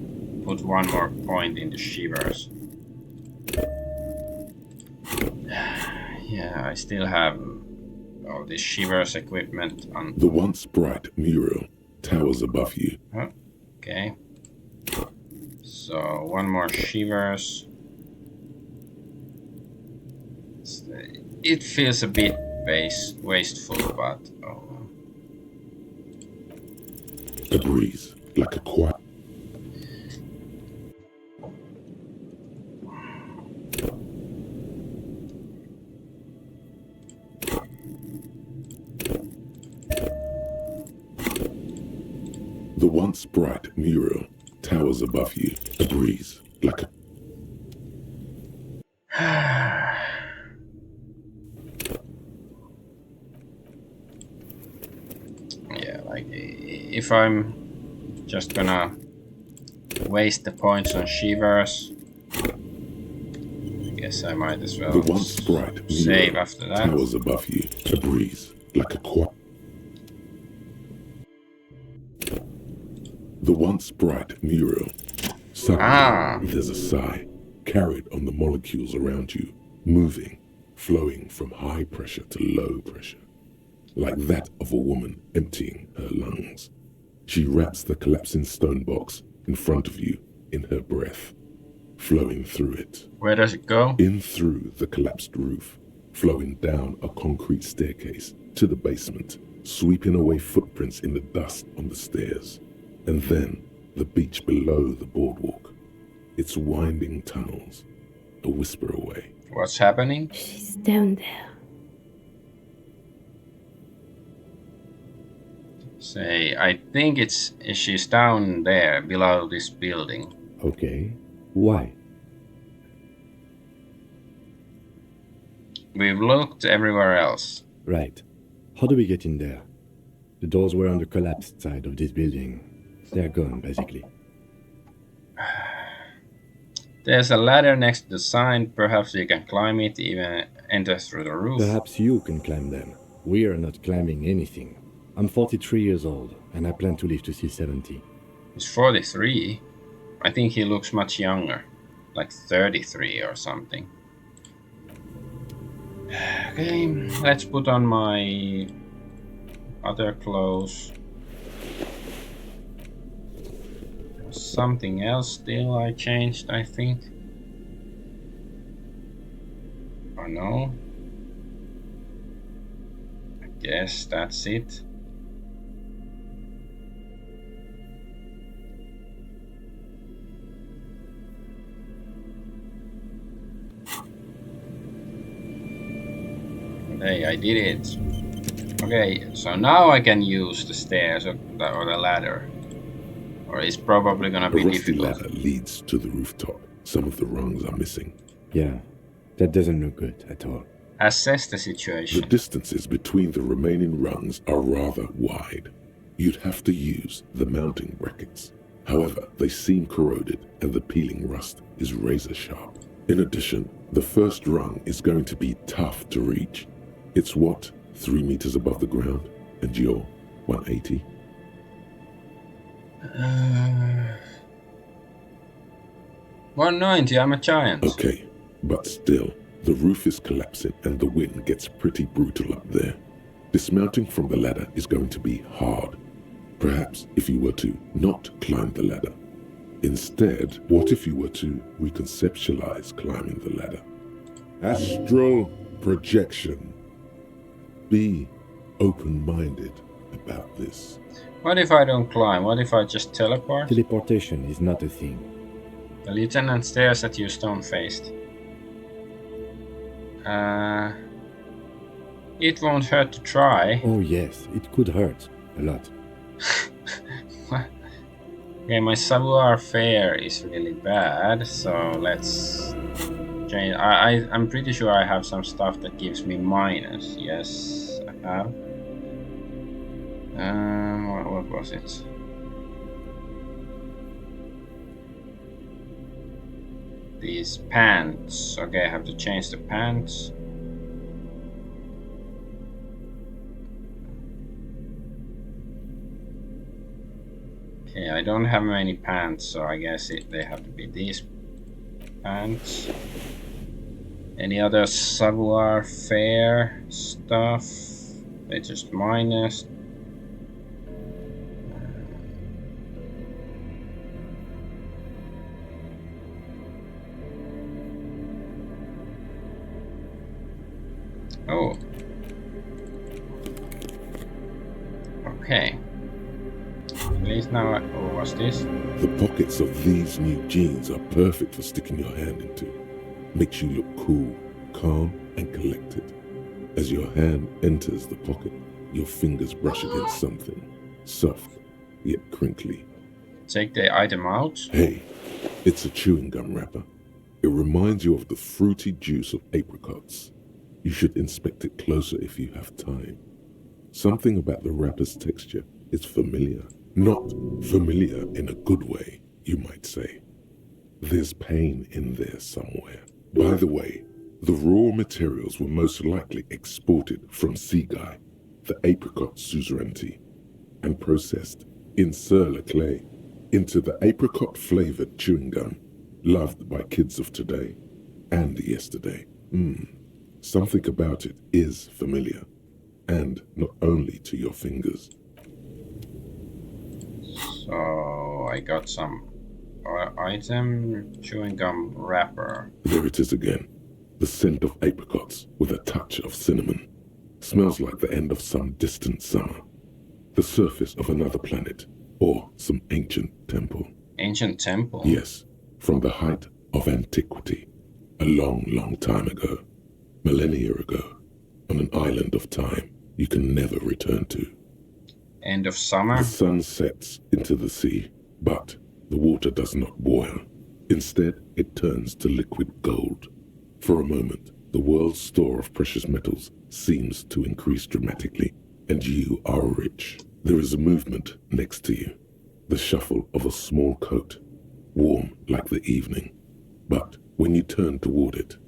put one more point in the shivers. Yeah, I still have all this shivers equipment on... The once bright mural towers above you. Huh? Okay. So, one more shivers. It feels a bit wasteful, but oh. The breeze, like a quiet... The once bright mural towers above you. A breeze, like a... Yeah, like if I'm just gonna waste the points on shivers, I guess I might as well The once bright save mural after that. towers above you. A breeze, like a quiet... The once bright mural. Suddenly, there's a sigh, carried on the molecules around you, moving, flowing from high pressure to low pressure, like that of a woman emptying her lungs. She wraps the collapsing stone box in front of you in her breath, flowing through it. Where does it go? In through the collapsed roof, flowing down a concrete staircase to the basement, sweeping away footprints in the dust on the stairs. And then the beach below the boardwalk, its winding tunnels, a whisper away. What's happening? She's down there. Say, I think she's down there below this building. Okay. Why? We've looked everywhere else. Right. How do we get in there? The doors were on the collapsed side of this building. They're gone, basically. There's a ladder next to the sign. Perhaps you can climb it, even enter through the roof. Perhaps you can climb them. We are not climbing anything. I'm 43 years old, and I plan to live to see 70. He's 43. I think he looks much younger. Like 33 or something. Okay, let's put on my other clothes. Something else still I changed, I think. Or no? I guess that's it. Hey, I did it. Okay, so now I can use the stairs or the ladder. Or it's probably gonna be rusty difficult. ladder leads to the rooftop. Some of the rungs are missing. Yeah, that doesn't look good at all. Assess the The situation. distances between the remaining rungs are rather wide. You'd have to use the mounting brackets. However, they seem corroded and the peeling rust is razor sharp. In addition, the first rung is going to be tough to reach. It's what, 3 meters above the ground? And you're 180? 190, I'm a giant. Okay, but still, the roof is collapsing and the wind gets pretty brutal up there. Dismounting from the ladder is going to be hard. Perhaps if you were to not climb the ladder. Instead, what if you were to reconceptualize climbing the ladder? Astral projection. Be open-minded about this. What if I don't climb? What if I just teleport? Teleportation is not a thing. The lieutenant stares at you stone-faced. It won't hurt to try. Oh yes, it could hurt. A lot. Okay, my savoir-faire is really bad, so let's change. I'm pretty sure I have some stuff that gives me minus. Yes, I have. What was it? These pants. Okay, I have to change the pants. Okay, I don't have many pants, so I guess they have to be these pants. Any other savoir-faire stuff? They just minus. Oh. Okay. At least now oh, what's this? The pockets of these new jeans are perfect for sticking your hand into. Makes you look cool, calm, and collected. As your hand enters the pocket, your fingers brush against something, soft, yet crinkly. Take the item out. Hey, it's a chewing gum wrapper. It reminds you of the fruity juice of apricots. You should inspect it closer if you have time. Something about the wrapper's texture is familiar. Not familiar in a good way, you might say. There's pain in there somewhere. By the way, the raw materials were most likely exported from Seaguy, the apricot suzerainty, and processed in Sur-le-Clay into the apricot-flavored chewing gum loved by kids of today and yesterday. Something about it is familiar, and not only to your fingers. So I got some item chewing gum wrapper. There it is again. The scent of apricots with a touch of cinnamon. Smells like the end of some distant summer. The surface of another planet, or some ancient temple. Ancient temple? Yes, from the height of antiquity. A long, long time ago. Millennia ago. On an island of time you can never return to. End of summer? The sun sets into the sea, but the water does not boil. Instead, it turns to liquid gold. For a moment, the world's store of precious metals seems to increase dramatically, and you are rich. There is a movement next to you, the shuffle of a small coat, warm like the evening, But when you turn toward it,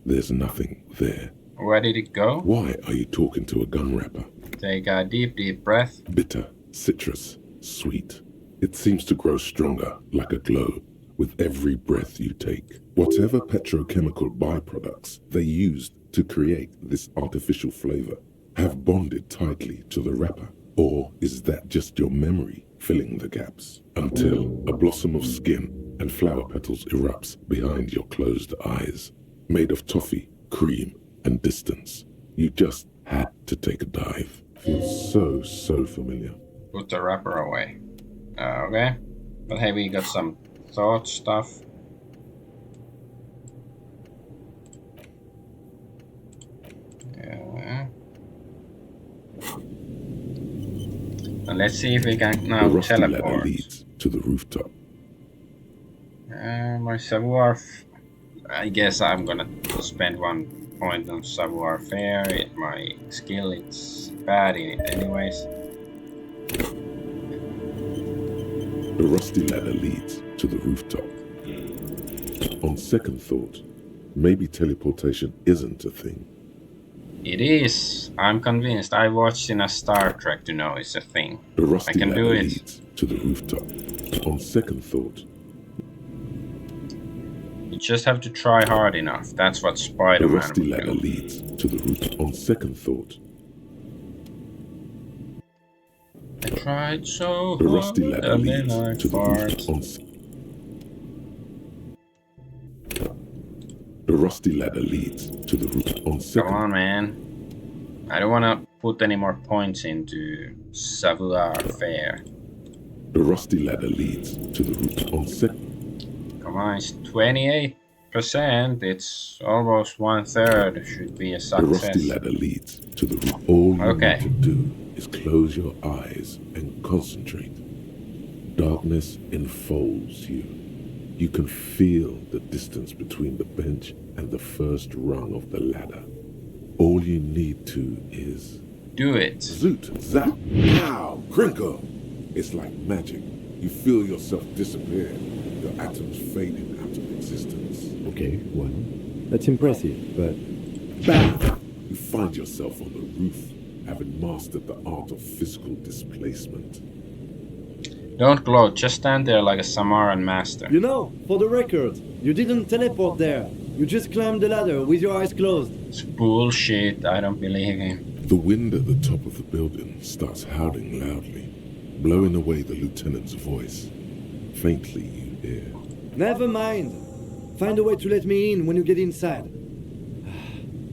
there's nothing there. Where did it go? Why are you talking to a gun wrapper? Take a deep, deep breath. Bitter, citrus, sweet. It seems to grow stronger, like a glow, with every breath you take. Whatever petrochemical byproducts they used to create this artificial flavor have bonded tightly to the wrapper. Or is that just your memory filling the gaps? Until a blossom of skin and flower petals erupts behind your closed eyes, made of toffee, cream, and distance. You just had to take a dive. Feels so familiar. Put the wrapper away. Okay. But hey, we got some thought stuff. Yeah. And let's see if we can now The rusty ladder teleport. leads to the rooftop. My savoir. I guess I'm gonna spend 1 point on savoir faire. My skill, it's bad in it anyways. The rusty ladder leads to the rooftop. On second thought, maybe teleportation isn't a thing. It is. I'm convinced. I watched in a Star Trek to know it's a thing. The rusty I can ladder do it. leads to the rooftop. On second thought, You just have to try hard enough. That's what the Spider-Man rusty would ladder do. leads to the rooftop. On second thought, I tried so the rusty hard ladder and then leads I to the farted. rooftop. The rusty ladder leads to the rooftop. On Come second, on, man. I don't want to put any more points into savoir faire. the rusty ladder leads to the rooftop. On second, Come on, it's 28%. It's almost 1/3. Should be a the rusty success. ladder leads to the roof. All you Okay. need to do is close your eyes and concentrate. Darkness enfolds you. You can feel the distance between the bench and the first rung of the ladder. All you need to is Do it. zoot, zap, pow, crinkle. It's like magic. You feel yourself disappear, your atoms fading out of existence. Okay, well, that's impressive, but Bam! You find yourself on the roof, having mastered the art of physical displacement. Don't gloat. Just stand there like a Samaran master. You know, for the record, you didn't teleport there. You just climbed the ladder with your eyes closed. It's bullshit. I don't believe him. The wind at the top of the building starts howling loudly, blowing away the lieutenant's voice. Faintly you hear. Never mind. Find a way to let me in when you get inside.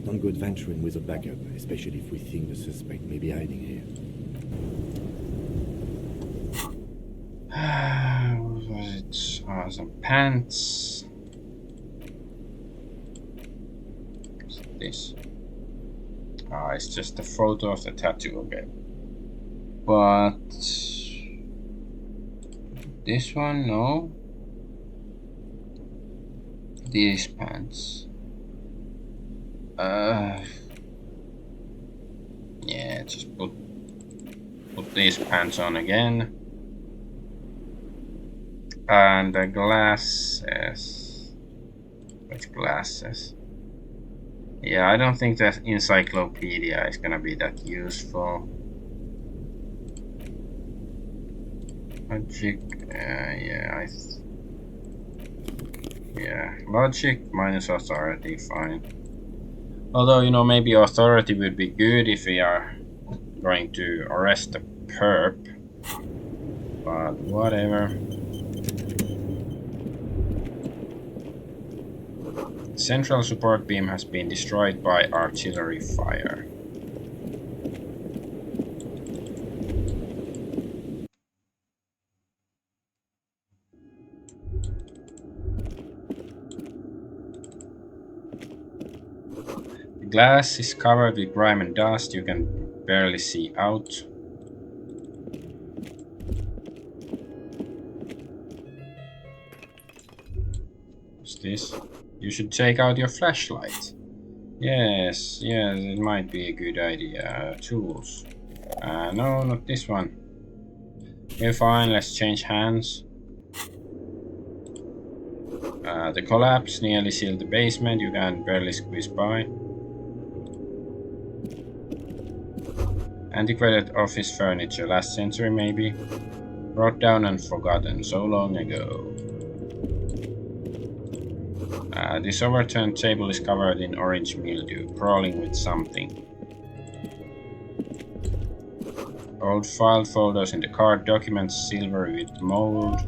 Don't go adventuring with a backup, especially if we think the suspect may be hiding here. What was it? Some pants. What's this? It's just a photo of the tattoo, okay. But this one, no. These pants. Yeah, just put these pants on again. And the glasses. Which glasses? Yeah, I don't think that encyclopedia is gonna be that useful. Logic, yeah, yeah, logic minus authority, fine. Although, you know, maybe authority would be good if we are going to arrest the perp. But whatever. Central support beam has been destroyed by artillery fire. The glass is covered with grime and dust. You can barely see out. What's this? You should take out your flashlight. Yes, it might be a good idea. Tools. No, not this one. Okay, fine, let's change hands. The collapse nearly sealed the basement. You can barely squeeze by. Antiquated office furniture, last century maybe. Brought down and forgotten so long ago. This overturned table is covered in orange mildew, crawling with something. Old file folders in the card, documents silvery with mold.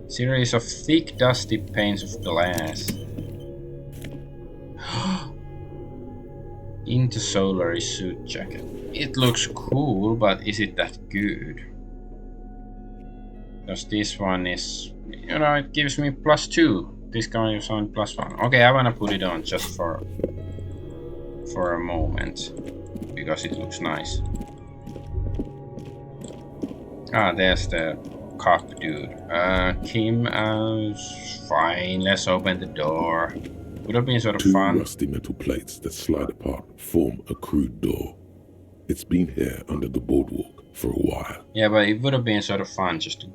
Series of thick, dusty panes of glass. Intersolary suit jacket. It looks cool, but is it that good? Because this one is, it gives me +2. This guy is on +1. Okay, I wanna put it on just for a moment, because it looks nice. There's the cop dude. Kim, fine, let's open the door. Would have been sort of Two fun. rusty metal plates that slide apart form a crude door. It's been here under the boardwalk for a while. Yeah, but it would have been sort of fun just to,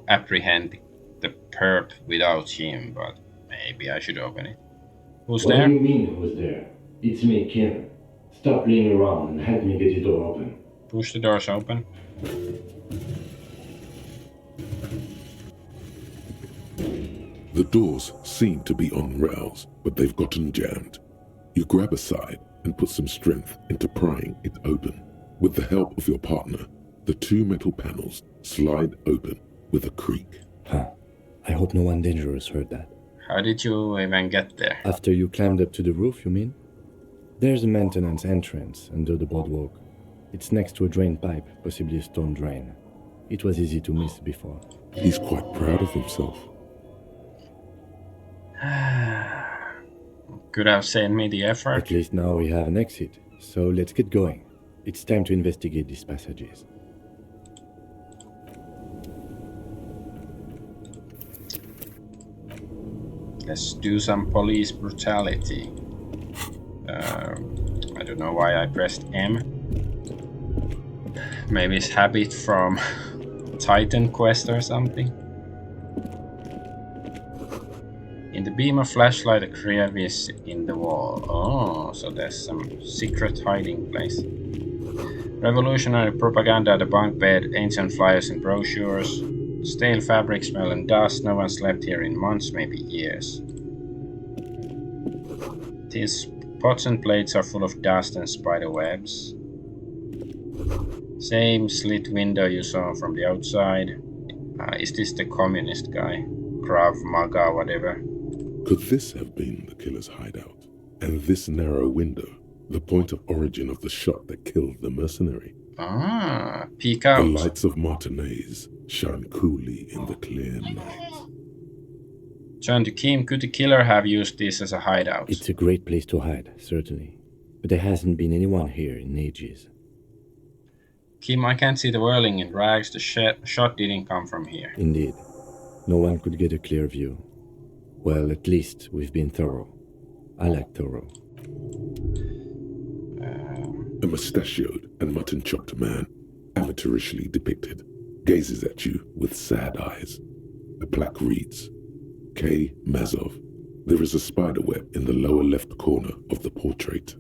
apprehend the perp without him, but maybe I should open it. Who's What there? do you mean who's there? It's me, Kim. Stop playing around and help me get the door open. Push the doors open. The doors seem to be on rails, but they've gotten jammed. You grab a side and put some strength into prying it open. With the help of your partner, the two metal panels slide open with a creak. Huh. I hope no one dangerous heard that. How did you even get there? After you climbed up to the roof, you mean? There's a maintenance entrance under the boardwalk. It's next to a drain pipe, possibly a storm drain. It was easy to miss before. He's quite proud of himself. Could have saved me the effort. At least now we have an exit, so let's get going. It's time to investigate these passages. Let's do some police brutality. I don't know why I pressed M. Maybe it's habit from Titan Quest or something. In the beam of flashlight, a crevice in the wall. Oh, so there's some secret hiding place. Revolutionary propaganda, the bunk bed, ancient flyers and brochures. Stale fabric smell and dust. No one slept here in months, maybe years. These pots and plates are full of dust and spider webs. Same slit window you saw from the outside. Is this the communist guy? Krav Maga, whatever. Could this have been the killer's hideout? And this narrow window, the point of origin of the shot that killed the mercenary? Peek out. The lights of Martinez shine coolly in the clear night. John to Kim, could the killer have used this as a hideout? It's a great place to hide, certainly. But there hasn't been anyone here in ages. Kim, I can't see the whirling in rags. The shot didn't come from here. Indeed. No one could get a clear view. Well, at least we've been thorough. I like thorough. A mustachioed and mutton-chopped man, amateurishly depicted, gazes at you with sad eyes. A plaque reads, K. Mazov. There is a spider web in the lower left corner of the portrait.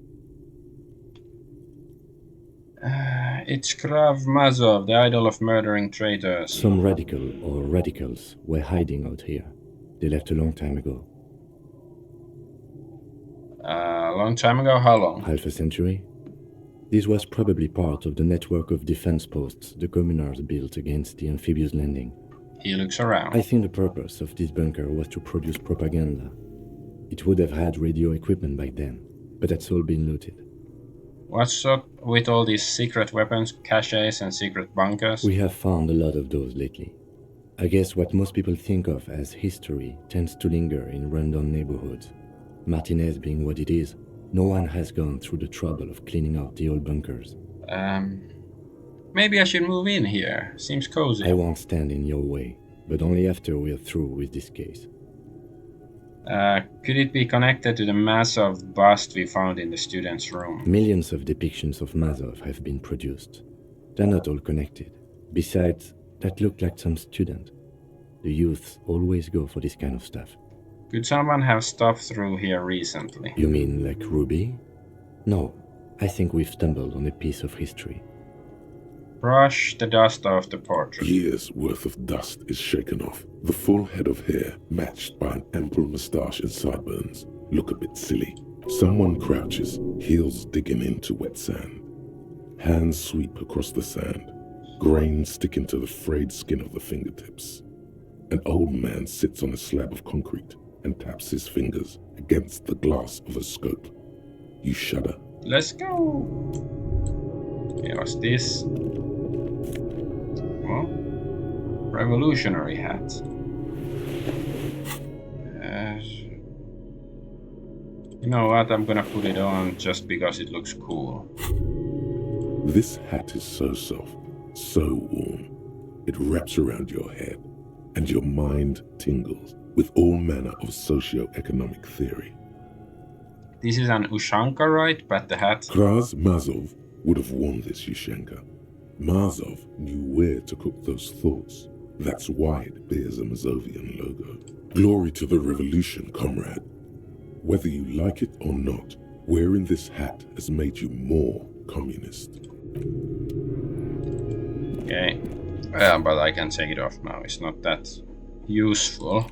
It's Krav Mazov, the idol of murdering traitors. Some radical or radicals were hiding out here. They left a long time ago. A long time ago? How long? Half a century? This was probably part of the network of defense posts the communards built against the amphibious landing. He looks around. I think the purpose of this bunker was to produce propaganda. It would have had radio equipment back then, but that's all been looted. What's up with all these secret weapons, caches, and secret bunkers? We have found a lot of those lately. I guess what most people think of as history tends to linger in rundown neighborhoods. Martinez being what it is, no one has gone through the trouble of cleaning out the old bunkers. Maybe I should move in here. Seems cozy. I won't stand in your way, but only after we're through with this case. Could it be connected to the massive bust we found in the student's room? Millions of depictions of Mazov have been produced. They're not all connected. Besides, That looked like some student. The youths always go for this kind of stuff. Could someone have stopped through here recently? You mean like Ruby? No, I think we've stumbled on a piece of history. Brush the dust off the portrait. Years worth of dust is shaken off. The full head of hair, matched by an ample moustache and sideburns, look a bit silly. Someone crouches, heels digging into wet sand. Hands sweep across the sand. Grains sticking to the frayed skin of the fingertips. An old man sits on a slab of concrete and taps his fingers against the glass of a scope. You shudder. Let's go! Okay, what's this? Oh, revolutionary hat. You know what? I'm gonna put it on just because it looks cool. This hat is so soft, so warm. It wraps around your head, and your mind tingles with all manner of socio-economic theory. This is an Ushanka, right? But the hat. Kraz Mazov would have worn this Ushanka. Mazov knew where to cook those thoughts. That's why it bears a Mazovian logo. Glory to the revolution, comrade. Whether you like it or not, wearing this hat has made you more communist. Okay. But I can take it off now. It's not that useful.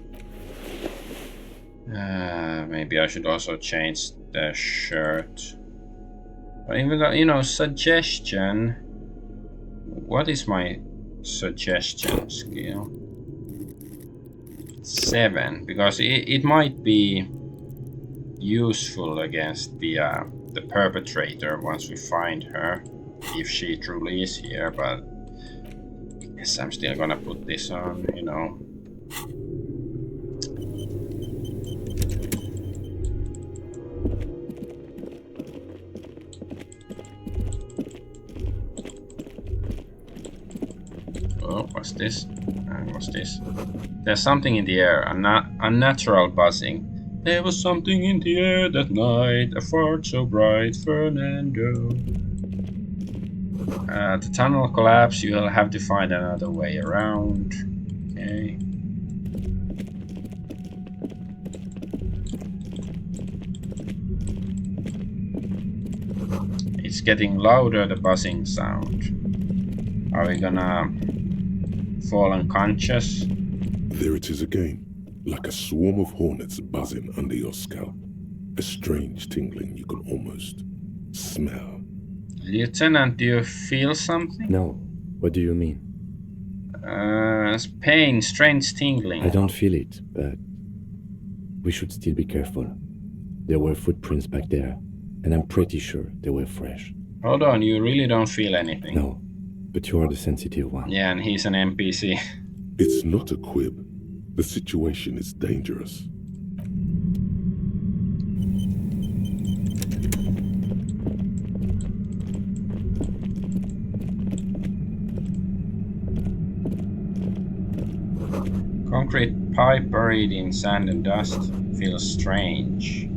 Maybe I should also change the shirt. But even though, you know, suggestion. What is my suggestion skill? 7, because it might be useful against the perpetrator once we find her, if she truly is here. But I guess I'm still gonna put this on, you know. Oh, what's this? What's this? There's something in the air, unnatural buzzing. There was something in the air that night, a fart so bright, Fernando. The tunnel collapsed, you'll have to find another way around. Okay. It's getting louder, the buzzing sound. Are we gonna fall unconscious? There it is again, like a swarm of hornets buzzing under your scalp. A strange tingling you can almost smell. Lieutenant, do you feel something? No. What do you mean? Pain, strange tingling. I don't feel it, but we should still be careful. There were footprints back there, and I'm pretty sure they were fresh. Hold on, you really don't feel anything? No, but you are the sensitive one. Yeah, and he's an NPC. It's not a quib. The situation is dangerous. Concrete pipe buried in sand and dust feels strange.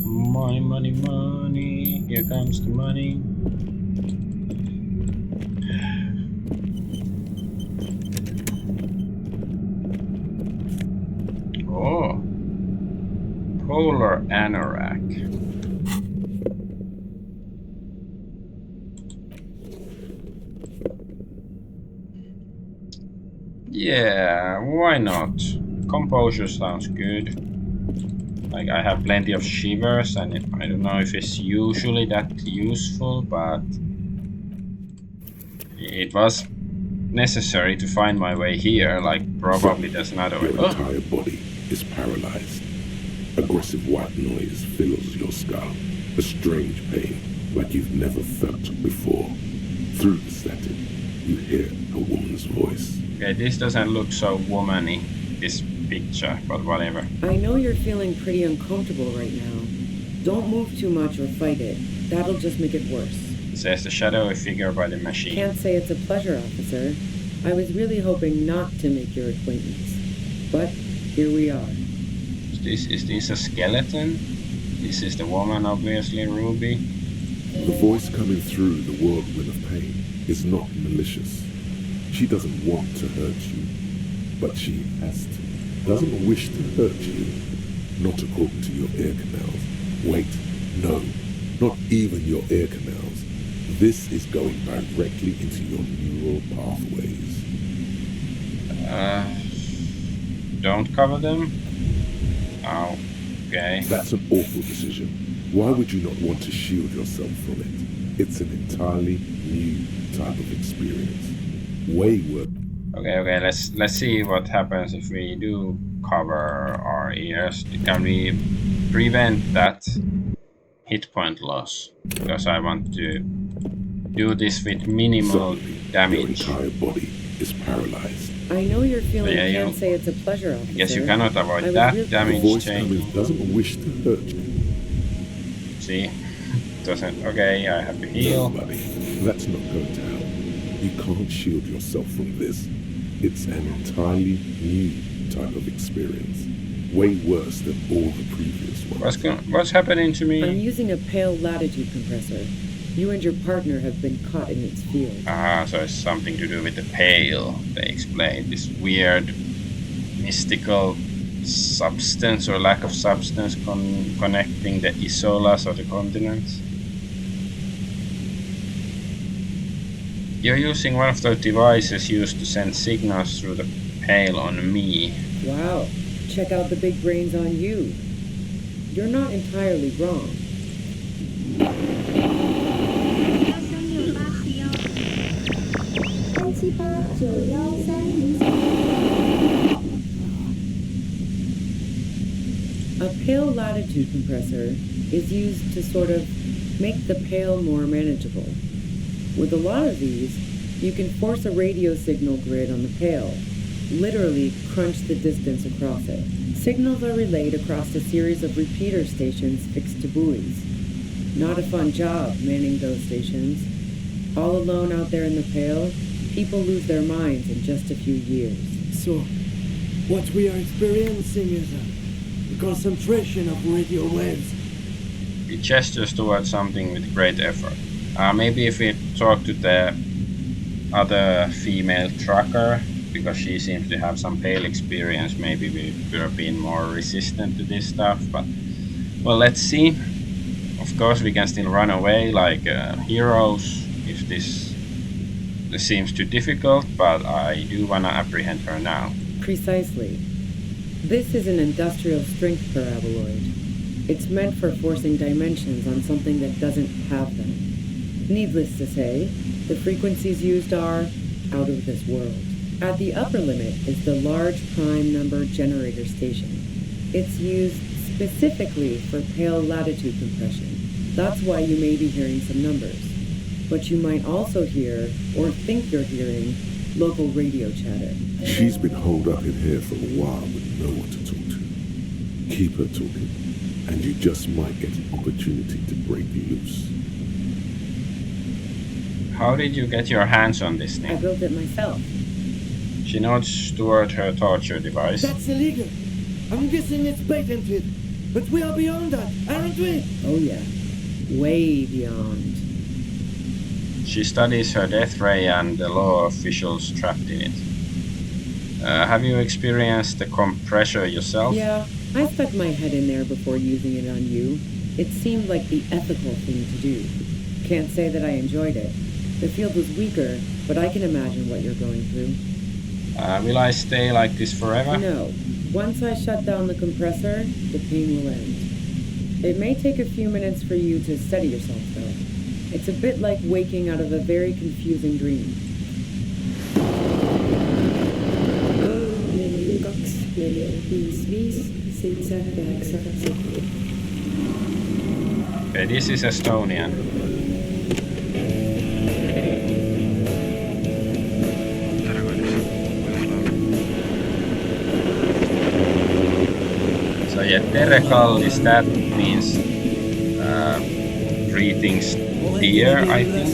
Money, money, money. Here comes the money. Oh. Polar anorak. Yeah, why not? Composure sounds good. Like, I have plenty of shivers, and I don't know if it's usually that useful, but it was necessary to find my way here. Like, probably there's another way. Your entire body is paralyzed. Aggressive white noise fills your skull. A strange pain, like you've never felt before. Through the static, you hear a woman's voice. Okay, this doesn't look so womany, this picture, but whatever. I know you're feeling pretty uncomfortable right now. Don't move too much or fight it. That'll just make it worse. It says the shadowy figure by the machine. Can't say it's a pleasure, officer. I was really hoping not to make your acquaintance. But here we are. Is this a skeleton? This is the woman, obviously, Ruby. The voice coming through the whirlwind of pain is not malicious. She doesn't want to hurt you, but she has to. Doesn't wish to hurt you, not according to your ear canals. Wait, no, not even your ear canals. This is going directly into your neural pathways. Don't cover them? Oh, okay. That's an awful decision. Why would you not want to shield yourself from it? It's an entirely new type of experience. Way worse. Okay, let's see what happens if we do cover our ears. Can we prevent that hit point loss? Because I want to do this with minimal damage. Your entire body is paralyzed. I know your feeling Yeah, can't say it's a pleasure, officer. I guess you cannot avoid I was that really- The damage voice change. coming doesn't wish to hurt you. See? Doesn't. Okay, I have to heal. Buddy, that's not going to help. You can't shield yourself from this. It's an entirely new type of experience. Way worse than all the previous ones. What's happening to I'm me? using a pale latitude compressor. You and your partner have been caught in its field. So it's something to do with the pale. They explained this weird, mystical substance or lack of substance connecting the isolas or the continents. You're using one of those devices used to send signals through the pale on me. Wow. Check out the big brains on you. You're not entirely wrong. A pale latitude compressor is used to sort of make the pale more manageable. With a lot of these, you can force a radio signal grid on the pale, literally crunch the distance across it. Signals are relayed across a series of repeater stations fixed to buoys. Not a fun job manning those stations. All alone out there in the pale, people lose their minds in just a few years. So, what we are experiencing is a concentration of radio waves. He gestures towards something with great effort. Maybe if we talk to the other female trucker, because she seems to have some pale experience, maybe we could have been more resistant to this stuff. But, well, let's see. Of course, we can still run away like heroes if this seems too difficult, but I do want to apprehend her now. Precisely. This is an industrial strength paraboloid. It's meant for forcing dimensions on something that doesn't have them. Needless to say, the frequencies used are out of this world. At the upper limit is the large prime number generator station. It's used specifically for pale latitude compression. That's why you may be hearing some numbers. But you might also hear, or think you're hearing, local radio chatter. She's been holed up in here for a while with no one to talk to. Keep her talking, and you just might get an opportunity to break loose. How did you get your hands on this I thing? built it myself. She nods toward her torture device. That's illegal. I'm guessing it's patented. But we are beyond that, aren't we? Oh yeah. Way beyond. She studies her death ray and the law officials trapped in it. Have you experienced the compressor yourself? Yeah, I stuck my head in there before using it on you. It seemed like the ethical thing to do. Can't say that I enjoyed it. The field was weaker, but I can imagine what you're going through. Will I stay like this forever? No. Once I shut down the compressor, the pain will end. It may take a few minutes for you to steady yourself, though. It's a bit like waking out of a very confusing dream. Okay, this is Estonian. So yeah, tere kallis, that means greetings dear, I think.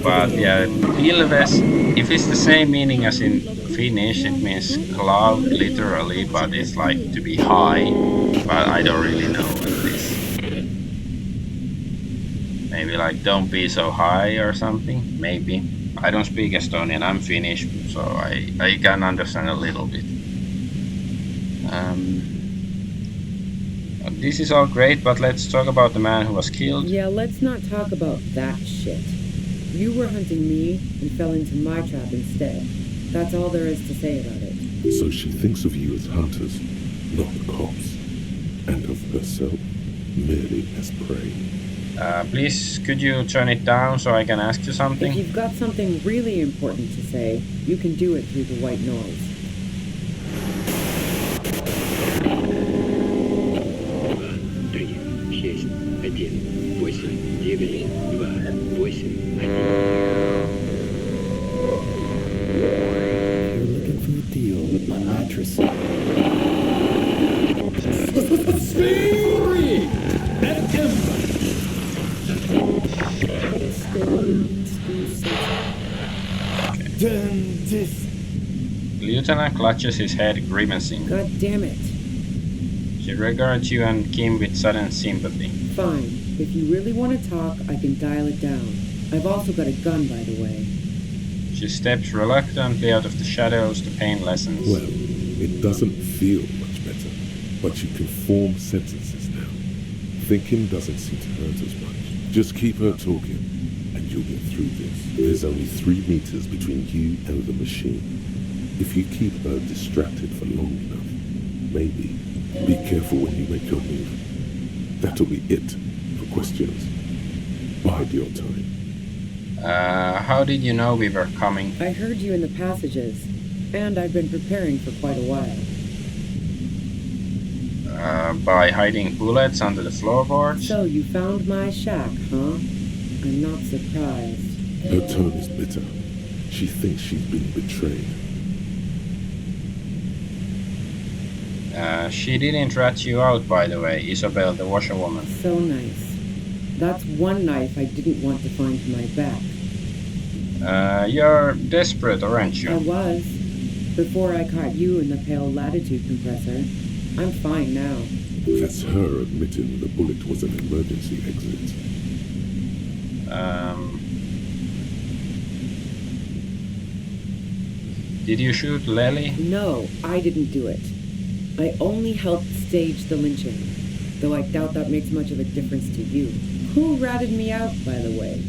But yeah, pilves, if it's the same meaning as in Finnish, it means cloud literally, but it's like to be high. But I don't really know what it is. Maybe like don't be so high or something. Maybe. I don't speak Estonian, I'm Finnish, so I can understand a little bit. This is all great, but let's talk about the man who was killed. Yeah, let's not talk about that shit. You were hunting me and fell into my trap instead. That's all there is to say about it. So she thinks of you as hunters, not the cops, and of herself merely as prey. Please, could you turn it down so I can ask you something? If you've got something really important to say, you can do it through the white noise. You're looking for a deal with my mattress. Lieutenant clutches his head, grimacing. God damn it. She regards you and Kim with sudden sympathy. Fine. If you really want to talk, I can dial it down. I've also got a gun, by the way. She steps reluctantly out of the shadows. The pain lessens. Well, it doesn't feel much better, but you can form sentences now. Thinking doesn't seem to hurt as much. Just keep her talking, and you'll get through this. There's only 3 meters between you and the machine. If you keep her distracted for long enough, maybe. Be careful when you make your move. That'll be it for questions. Bide your time. How did you know we were coming? I heard you in the passages, and I've been preparing for quite a while. By hiding bullets under the floorboards? So you found my shack, huh? I'm not surprised. Her tone is bitter. She thinks she's been betrayed. She didn't rat you out, by the way, Isabel, the washerwoman. So nice. That's one knife I didn't want to find my back. You're desperate, aren't I you? was. Before I caught you in the pale latitude compressor. I'm fine now. That's her admitting the bullet was an emergency exit. Did you shoot Lely? No, I didn't do it. I only helped stage the lynching, though I doubt that makes much of a difference to you. Who ratted me out, by the way?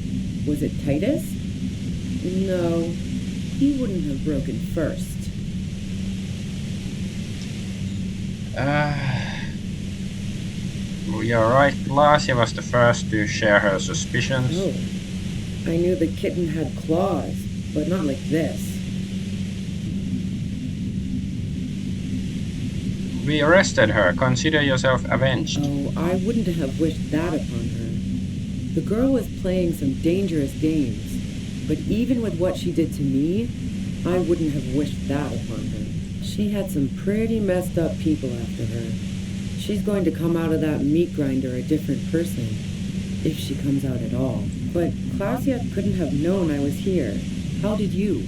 Was it Titus? No, he wouldn't have broken first. You're right, Glacia was the first to share her suspicions. Oh, I knew the kitten had claws, but not like this. We arrested her. Consider yourself avenged. Oh, I wouldn't have wished that upon her. The girl was playing some dangerous games, but even with what she did to me, I wouldn't have wished that upon her. She had some pretty messed up people after her. She's going to come out of that meat grinder a different person, if she comes out at all. But Klausia couldn't have known I was here. How did you?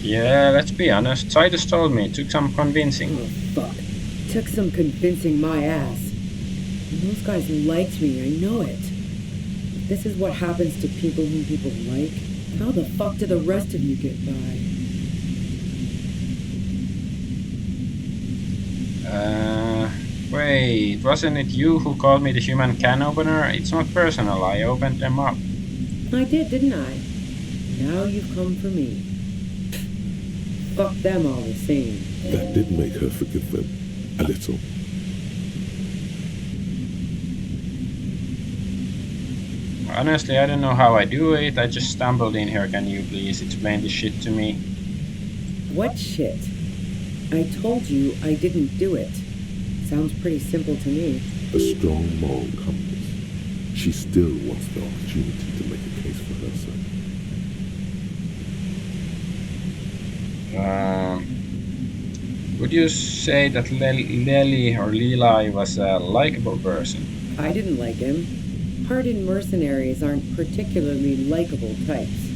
Yeah, let's be honest. Titus told me. It took some convincing. Oh, fuck. Took some convincing my ass. And those guys liked me, I know it. If this is what happens to people whom people like, how the fuck do the rest of you get by? Wait, wasn't it you who called me the human can opener? It's not personal, I opened them up. I did, didn't I? Now you've come for me. Fuck them all the same. That did make her forgive them. A little. Honestly, I don't know how I do it. I just stumbled in here. Can you please explain this shit to me? What shit? I told you I didn't do it. Sounds pretty simple to me. A strong moral compass. She still wants the opportunity to make a case for herself. Would you say that Lely or Leeli was a likable person? I didn't like him. Hardened mercenaries aren't particularly likable types.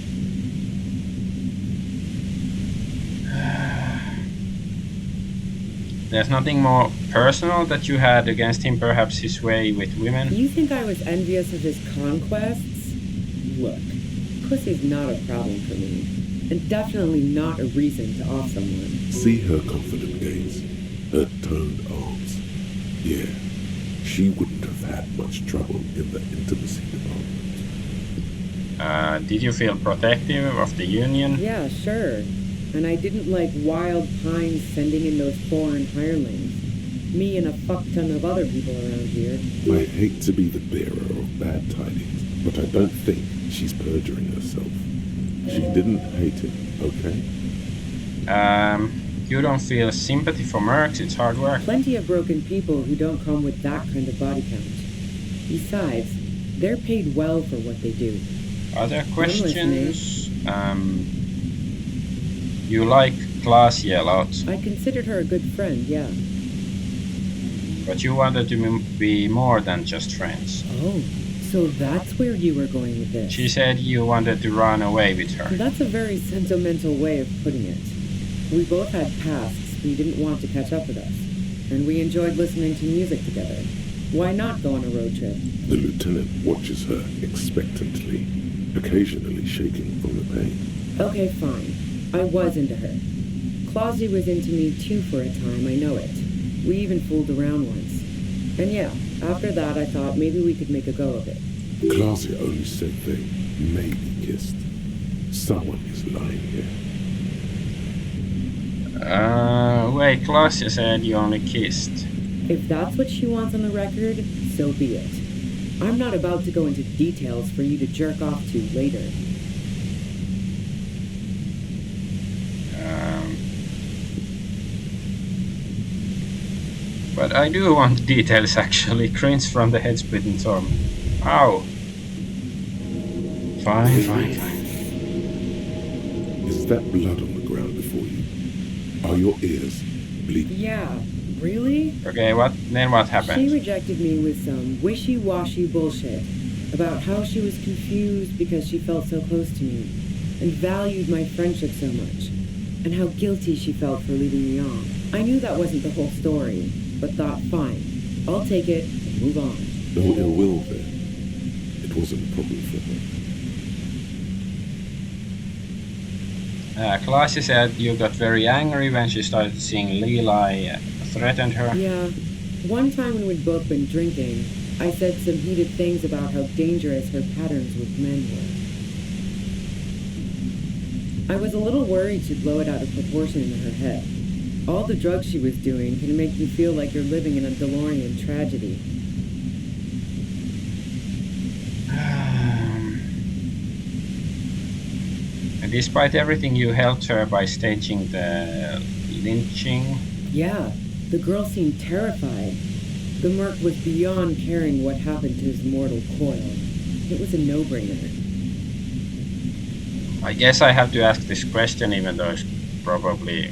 There's nothing more personal that you had against him, perhaps his way with women? You think I was envious of his conquests? Look, pussy's not a problem for me, and definitely not a reason to off someone. See her confident gaze, her toned arms. Yeah, she wouldn't have had much trouble in the intimacy department. Did you feel protective of the Union? Yeah, sure. And I didn't like Wild Pines sending in those foreign hirelings. Me and a fuck ton of other people around here. I hate to be the bearer of bad tidings, but I don't think she's perjuring herself. She didn't hate him, okay? You don't feel sympathy for mercs, it's hard work. Plenty of broken people who don't come with that kind of body count. Besides, they're paid well for what they do. Other questions? You like Glacia a lot, I considered her a good friend, yeah. but you wanted to be more than just friends. Oh, so that's where you were going with this. She said you wanted to run away with her. That's a very sentimental way of putting it. We both had pasts we didn't want to catch up with us, and we enjoyed listening to music together. Why not go on a road trip? The lieutenant watches her expectantly, occasionally shaking from the pain. Okay, fine. I was into her. Clausy was into me too for a time, I know it. We even fooled around once. And yeah, after that I thought maybe we could make a go of it. Glacia only said they maybe kissed. Someone is lying here. Wait, Glacia said you only kissed. If that's what she wants on the record, so be it. I'm not about to go into details for you to jerk off to later. But I do want details actually. Cringe from the head splitting storm. Ow. Fine. Is that blood on the ground before you? Are your ears bleeding? Yeah, really? Okay, what She happened? rejected me with some wishy-washy bullshit about how she was confused because she felt so close to me and valued my friendship so much, and how guilty she felt for leaving me on. I knew that wasn't the whole story, but thought, fine, I'll take it and move on. No ill will there. It wasn't a problem for her. Glacia said you got very angry when she started seeing Leeli threatened her. Yeah, one time when we'd both been drinking, I said some heated things about how dangerous her patterns with men were. I was a little worried she'd blow it out of proportion in her head. All the drugs she was doing can make you feel like you're living in a DeLorean tragedy. Despite everything, you helped her by staging the lynching. Yeah, the girl seemed terrified. The merc was beyond caring what happened to his mortal coil. It was a no-brainer. I guess I have to ask this question, even though it probably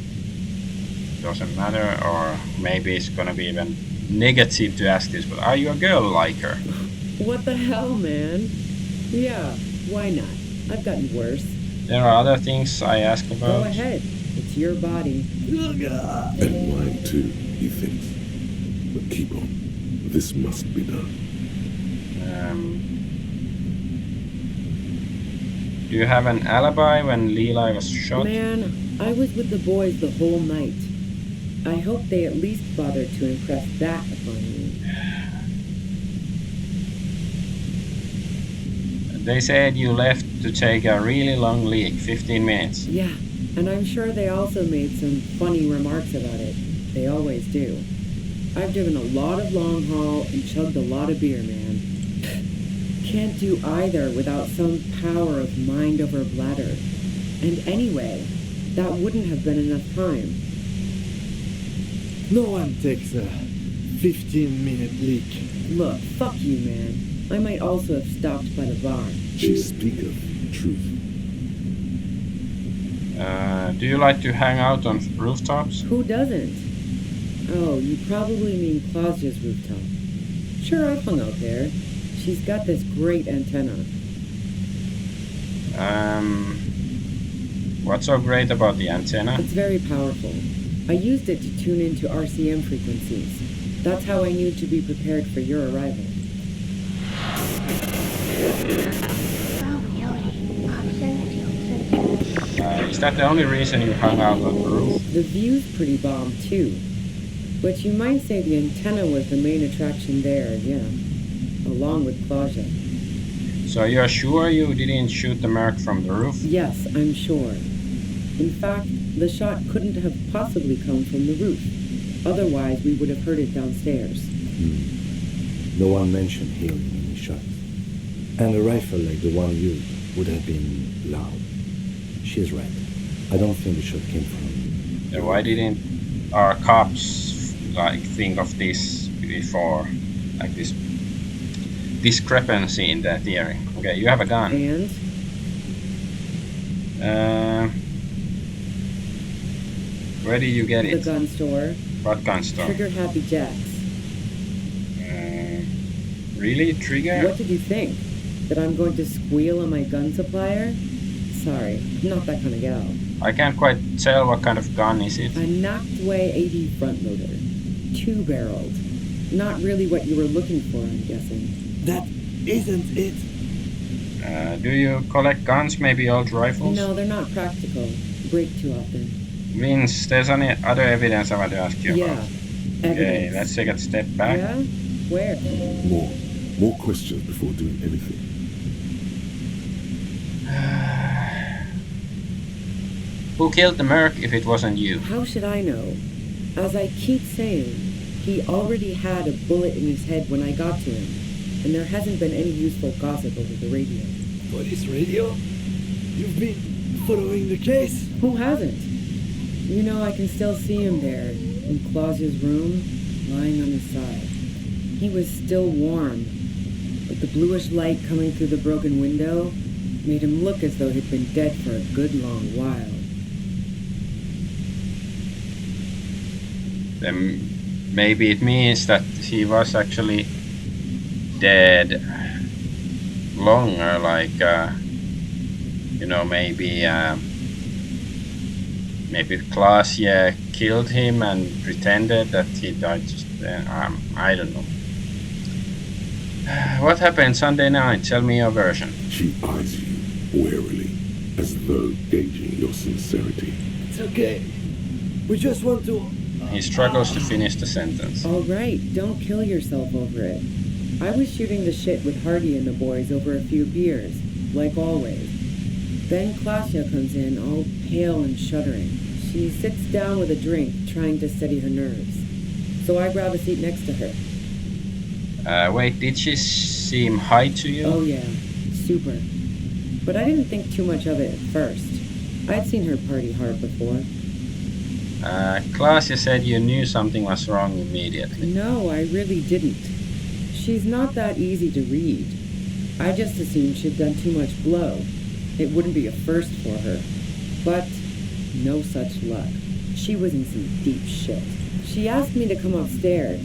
doesn't matter, or maybe it's gonna be even negative to ask this, but are you a girl liker? What the hell, man? Yeah, why not? I've gotten worse. There are other things I ask about. Go ahead. It's your body. And mine too, he thinks. But keep on. This must be done. Do you have an alibi when Leeli was shot? Man, I was with the boys the whole night. I hope they at least bothered to impress that upon me. They said you left to take a really long leak, 15 minutes. Yeah, and I'm sure they also made some funny remarks about it. They always do. I've driven a lot of long haul and chugged a lot of beer, man. Can't do either without some power of mind over bladder. And anyway, that wouldn't have been enough time. No one takes a 15-minute leak. Look, fuck you, man. I might also have stopped by the bar. She speaketh truth. Do you like to hang out on rooftops? Who doesn't? Oh, you probably mean Clausia's rooftop. Sure, I've hung out there. She's got this great antenna. What's so great about the antenna? It's very powerful. I used it to tune into RCM frequencies. That's how I knew to be prepared for your arrival. Is that the only reason you hung out on the roof? The view's pretty bomb too. But you might say the antenna was the main attraction there, yeah. Along with Claudia. So you're sure you didn't shoot the Merc from the roof? Yes, I'm sure. In fact, the shot couldn't have possibly come from the roof. Otherwise, we would have heard it downstairs. No one mentioned hearing any shots. And a rifle like the one used would have been loud. She's right. I don't think the shot came from... Then why didn't our cops think of this before? Like this discrepancy in the theory. Okay, you have a gun. And? Where did you get The it? gun store. What gun store? Trigger Happy Jacks. Really? Trigger? What did you think? That I'm going to squeal on my gun supplier? Sorry, I'm not that kind of gal. I can't quite tell what kind of gun is it. A knocked-away 80 front loader. 2-barreled. Not really what you were looking for, I'm guessing. That isn't it. Do you collect guns, maybe old rifles? No, they're not practical. Break too often. Vince, there's any other evidence I want to ask you Yeah. about. Okay, Evidence. let's take a step back. Yeah? Where? More questions before doing anything. Who killed the Merc if it wasn't you? How should I know? As I keep saying, he already had a bullet in his head when I got to him, and there hasn't been any useful gossip over the radio. Police radio? You've been following the case? Who hasn't? You know, I can still see him there, in Clausia's room, lying on his side. He was still warm, but the bluish light coming through the broken window made him look as though he'd been dead for a good long while. Then maybe it means that he was actually dead longer, like, maybe Clausia killed him and pretended that he died just then. I don't know. What happened Sunday night? Tell me your version. She eyes you warily, as though gauging your sincerity. It's okay. We just want to... He struggles to finish the sentence. All right, don't kill yourself over it. I was shooting the shit with Hardy and the boys over a few beers, like always. Then Clausia comes in, all pale and shuddering. She sits down with a drink, trying to steady her nerves. So I grab a seat next to her. Wait, did she seem high to you? Oh yeah, super. But I didn't think too much of it at first. I'd seen her party hard before. Clausia said you knew something was wrong immediately. No, I really didn't. She's not that easy to read. I just assumed she'd done too much blow. It wouldn't be a first for her. But no such luck. She was in some deep shit. She asked me to come upstairs.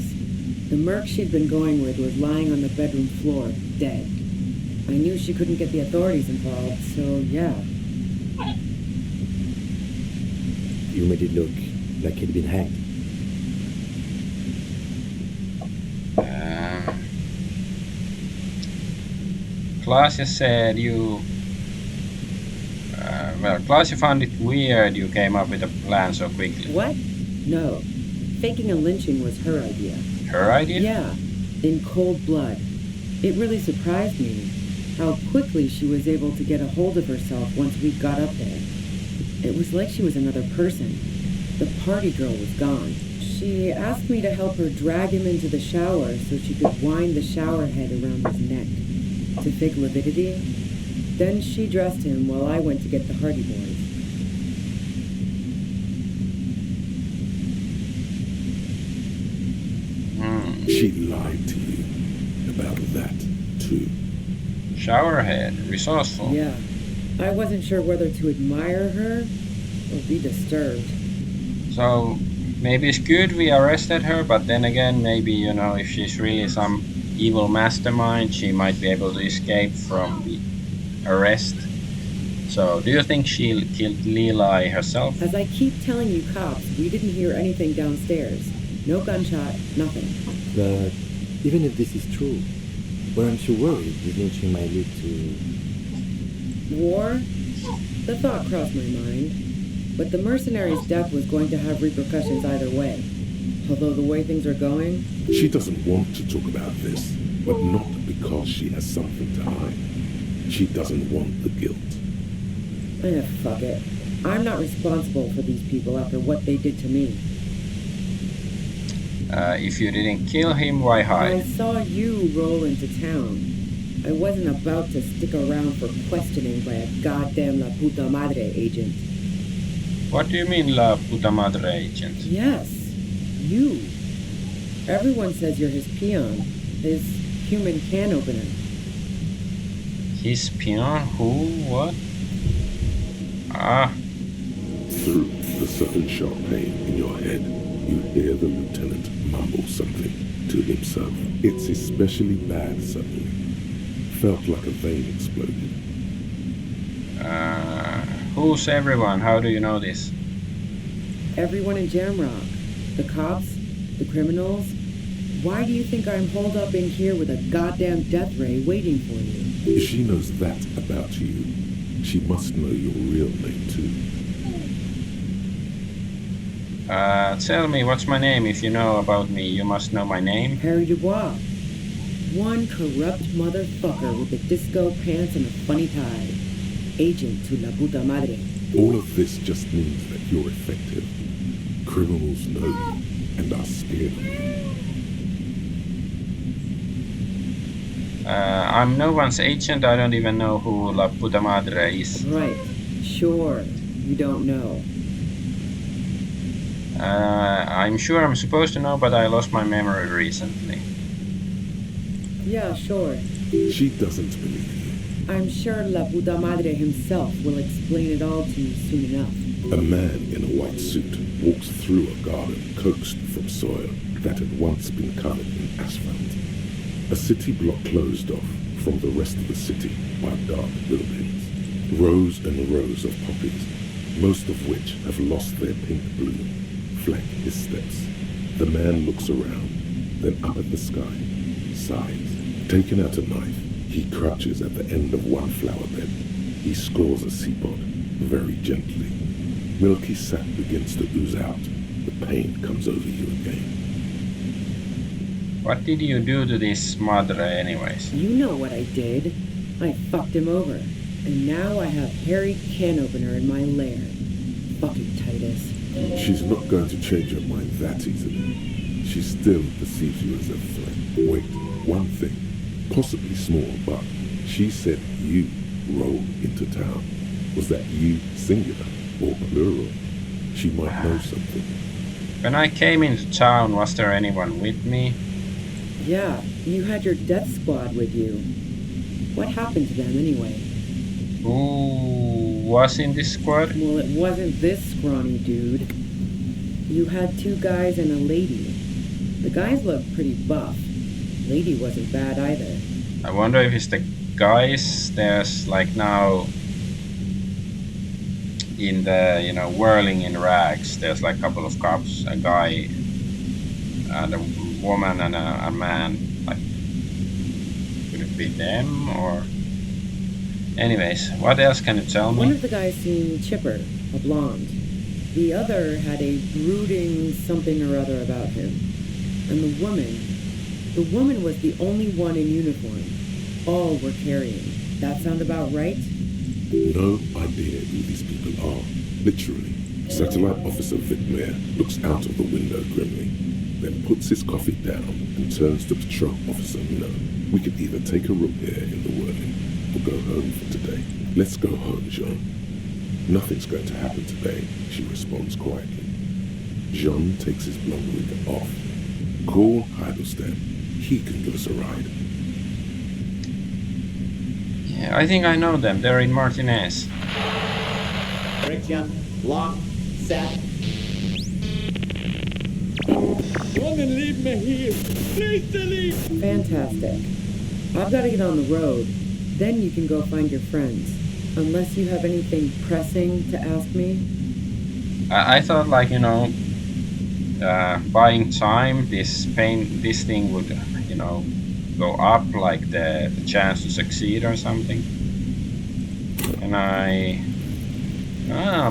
The Merc she'd been going with was lying on the bedroom floor, dead. I knew she couldn't get the authorities involved, so yeah. You made it look like he'd been hanged. Clausia said you... Clausia found it weird you came up with a plan so quickly. What? No. Faking a lynching was her idea. Her idea? Yeah, in cold blood. It really surprised me how quickly she was able to get a hold of herself once we got up there. It was like she was another person. The party girl was gone. She asked me to help her drag him into the shower so she could wind the shower head around his neck to fake lividity. Then she dressed him while I went to get the Hardy Boys. She lied to you about that, too. Showerhead, resourceful. Yeah. I wasn't sure whether to admire her or be disturbed. So maybe it's good we arrested her, but then again, maybe, if she's really some evil mastermind, she might be able to escape from the arrest. So, do you think she killed Leela herself? As I keep telling you cops, we didn't hear anything downstairs. No gunshot, nothing. But even if this is true, weren't you worried this lynching might lead to... War? The thought crossed my mind. But the mercenary's death was going to have repercussions either way. Although the way things are going... She doesn't want to talk about this, but not because she has something to hide. She doesn't want the guilt. Fuck it. I'm not responsible for these people after what they did to me. If you didn't kill him, why I hide? saw you roll into town. I wasn't about to stick around for questioning by a goddamn La Puta Madre agent. What do you mean, La Puta Madre agent? Yes, you. Everyone says you're his peon, his human can opener. His peon? Who? What? Ah, Through the sudden sharp pain in your head, you hear the lieutenant mumble something to himself. It's especially bad suddenly. Felt like a vein exploded. who's everyone? How do you know this? Everyone in Jamrock. The cops, the criminals. Why do you think I'm holed up in here with a goddamn death ray waiting for you? If she knows that about you, she must know your real name too. Tell me, what's my name? If you know about me, you must know my name. Harry Dubois. One corrupt motherfucker with the disco pants and a funny tie. Agent to La Puta Madre. All of this just means that you're effective. Criminals know you and are scared of you. I'm no one's agent. I don't even know who La Puta Madre is. Right. Sure. You don't know. I'm sure I'm supposed to know, but I lost my memory recently. Yeah, sure. She doesn't believe you. I'm sure La Puta Madre himself will explain it all to you soon enough. A man in a white suit walks through a garden coaxed from soil that had once been covered in asphalt. A city block closed off from the rest of the city by dark buildings. Rows and rows of poppies, most of which have lost their pink bloom, flank his steps. The man looks around, then up at the sky, sighs. Taking out a knife, he crouches at the end of one flower bed. He scores a seapod, very gently. Milky sap begins to ooze out. The pain comes over you again. What did you do to this Madre anyways? You know what I did. I fucked him over. And now I have Harry Can Opener in my lair. Fucking Titus. She's not going to change her mind that easily. She still perceives you as a threat. Wait, one thing, possibly small, but she said you rolled into town. Was that you singular or plural? She might know something. When I came into town, was there anyone with me? Yeah, you had your death squad with you. What happened to them anyway? Who was in this squad? Well, it wasn't this scrawny dude. You had 2 guys and a lady. The guys looked pretty buff. Lady wasn't bad either. I wonder if it's the guys there's like now in the, whirling in rags. There's like a couple of cops, a guy and a woman and a man. Like, could it be them or... Anyways, what else can you tell me? One of the guys seemed chipper, a blonde. The other had a brooding something or other about him. And the woman was the only one in uniform. All were carrying. That sound about right? No idea who these people are, literally. Satellite Officer Vidmere looks out of the window grimly, then puts his coffee down and turns to Patrol Officer Minnow. We could either take a room here in the whirling or go home for today. Let's go home, Jean. Nothing's going to happen today, she responds quietly. Jean takes his blonde wig off. Call Heidelstein. He can give us a ride. Yeah, I think I know them. They're in Martinez. Correction. Lock. Set. Don't leave me here. Please don't leave. Fantastic. I've got to get on the road. Then you can go find your friends. Unless you have anything pressing to ask me. I thought, like, buying time, this thing would, go up, like the chance to succeed or something. Can I...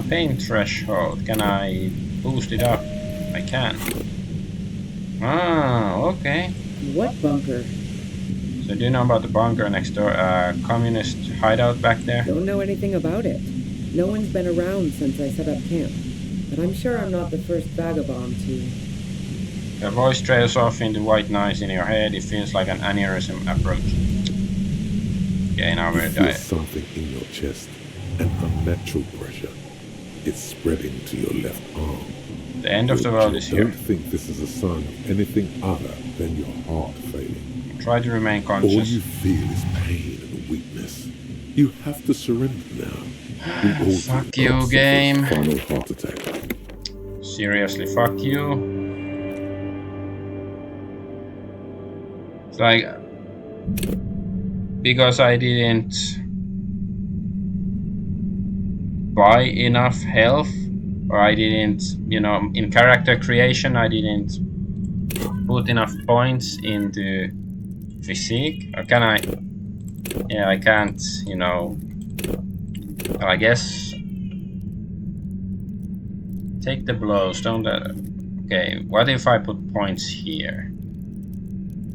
pain threshold. Can I boost it up? I can. Okay. What bunker? So do you know about the bunker next door? Communist hideout back there? Don't know anything about it. No one's been around since I set up camp. But I'm sure I'm not the first vagabond to... Your voice trails off into white noise in your head. It feels like an aneurysm approaching. Okay, now we're You feel dying. something in your chest, an unnatural pressure. It's spreading to your left arm. The end of the world is here. Don't think this is a sign of anything other than your heart failing. Try to remain All conscious. you feel is pain and weakness. You have to surrender now. We all Fuck do. you, God suffers game. Final heart attack. Seriously, fuck you. It's like... Because I didn't buy enough health, or I didn't, in character creation, I didn't put enough points into physique. Or can I? Yeah, I can't, I guess. Take the blows, don't. Okay, what if I put points here?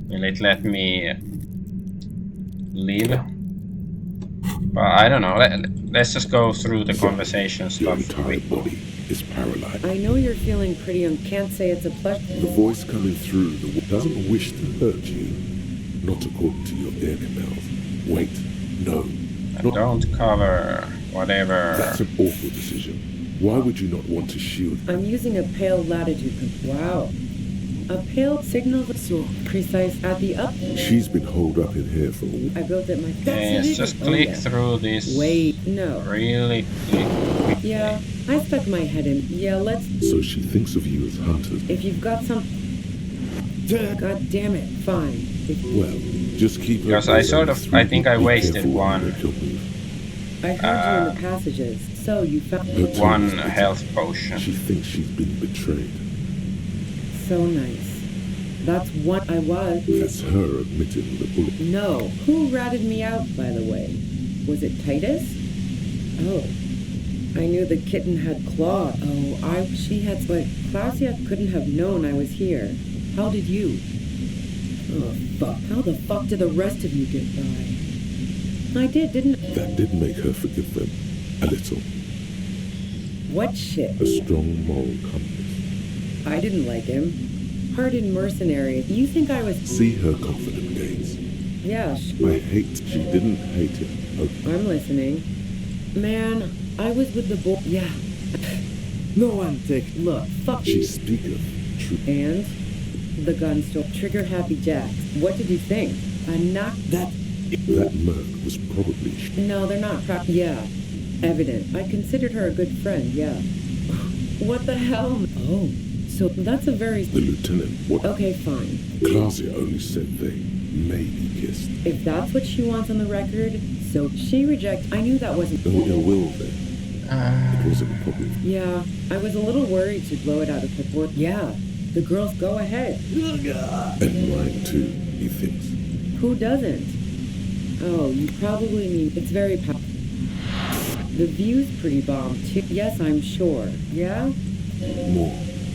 Will it let me live? Well, I don't know. Let's just go through the conversation Your stuff. entire body is paralyzed. I know you're feeling pretty can't say it's a pleasure. The voice coming through doesn't wish to hurt you. Not according to your ear canals. Wait, no. And don't cover whatever. That's an awful decision. Why would you not want to shield? I'm using a pale latitude. Wow. A pale signal so precise at the up. She's been holed up in here for a week. I built it my... Yes, just click through this. Wait, no. Really quick. Yeah, I stuck my head in. Yeah, let's... So she thinks of you as hunters. If you've got some... God damn it, fine. Well, just keep her Because I think I wasted one. I heard you in the passages, so you found... One health potion. She thinks she's been betrayed. So nice. That's what I was. That's her admitting the bullet. No. Who ratted me out, by the way? Was it Titus? Oh. I knew the kitten had claws. Oh, she had... But Klausia couldn't have known I was here. How did you? Oh, fuck. How the fuck did the rest of you get by? I did, didn't I? That did make her forgive them. A little. What shit? A strong moral compass. I didn't like him. Hardened mercenary. You think I was... See her confident gaze. Yeah, I hate... She didn't hate him. Okay. I'm listening. Man, I was with the boy... Yeah. No one take... Look, fuck... She speaketh truth. And? The gun stole... Trigger Happy Jacks. What did you think? I knocked... That... That merc was probably... No, they're not Yeah. Evident. I considered her a good friend, yeah. What the hell? Oh. So that's a very... The lieutenant... What? Okay, fine. Klausia only said they maybe kissed. If that's what she wants on the record, so she rejected... I knew that wasn't... No ill will then. It wasn't a problem. Yeah, I was a little worried she'd blow it out of proportion. Yeah, the girls go ahead. And mine too, he thinks. Who doesn't? Oh, you probably mean it's very powerful. The view's pretty bomb too. Yes, I'm sure. Yeah?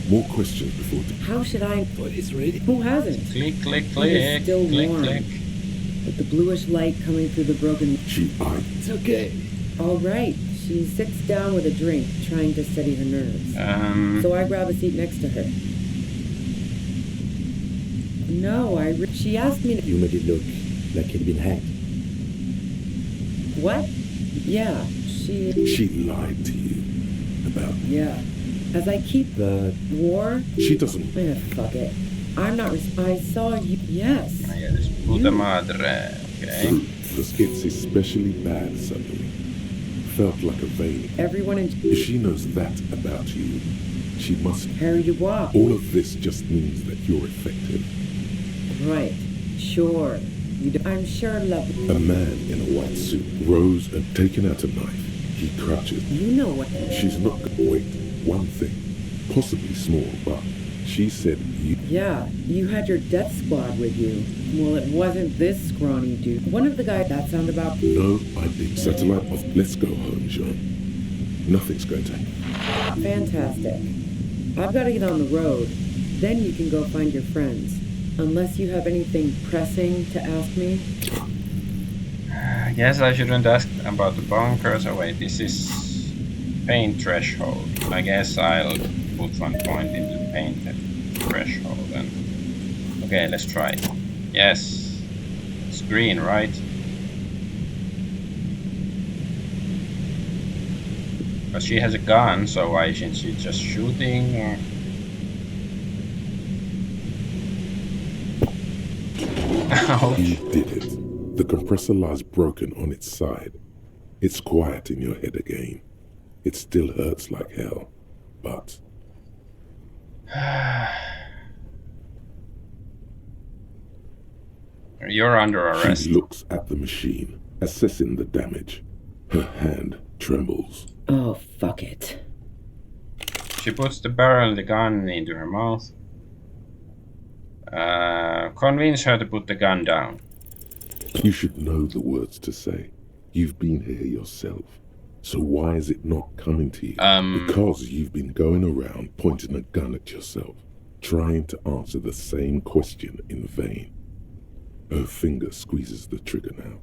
More questions before... How should I... What is ready? Who hasn't? Click, click, It click. is still Click, warm. click. With the bluish light coming through the broken... She eyed. It's okay. All right. She sits down with a drink, trying to steady her nerves. So I grab a seat next to her. No, she asked me to... You made it look like he'd been hacked. What? Yeah, She lied to you about... Yeah. As I keep... But... War? She doesn't... Fuck it. I'm not... I saw you... Yes. Yes, puta madre. Okay. It's especially bad suddenly. Felt like a vein. Everyone in... If she knows that about you, she must... Harry Dubois. All of this just means that you're effective. Right. Sure. I'm sure love. A man in a white suit rose and taken out a knife. He crouches. You know what? She's not going to wait. One thing, possibly small, but she said you. Yeah, you had your death squad with you. Well, it wasn't this scrawny dude. One of the guys that sound about. No, I did. Satellite off. Let's go home, Jean. Nothing's going to happen. Fantastic. I've got to get on the road. Then you can go find your friends. Unless you have anything pressing to ask me. I guess I shouldn't ask about the bunkers. Oh wait, this is pain threshold. I guess I'll put one point into the pain threshold and okay, let's try it. Yes, it's green, right? But she has a gun, so why isn't she just shooting? Or... You did it. The compressor lies broken on its side. It's quiet in your head again. It still hurts like hell, but... You're under arrest. She looks at the machine, assessing the damage. Her hand trembles. Oh, fuck it. She puts the barrel of the gun into her mouth. Convince her to put the gun down. You should know the words to say. You've been here yourself. So why is it not coming to you? Because you've been going around pointing a gun at yourself, trying to answer the same question in vain. Her finger squeezes the trigger now.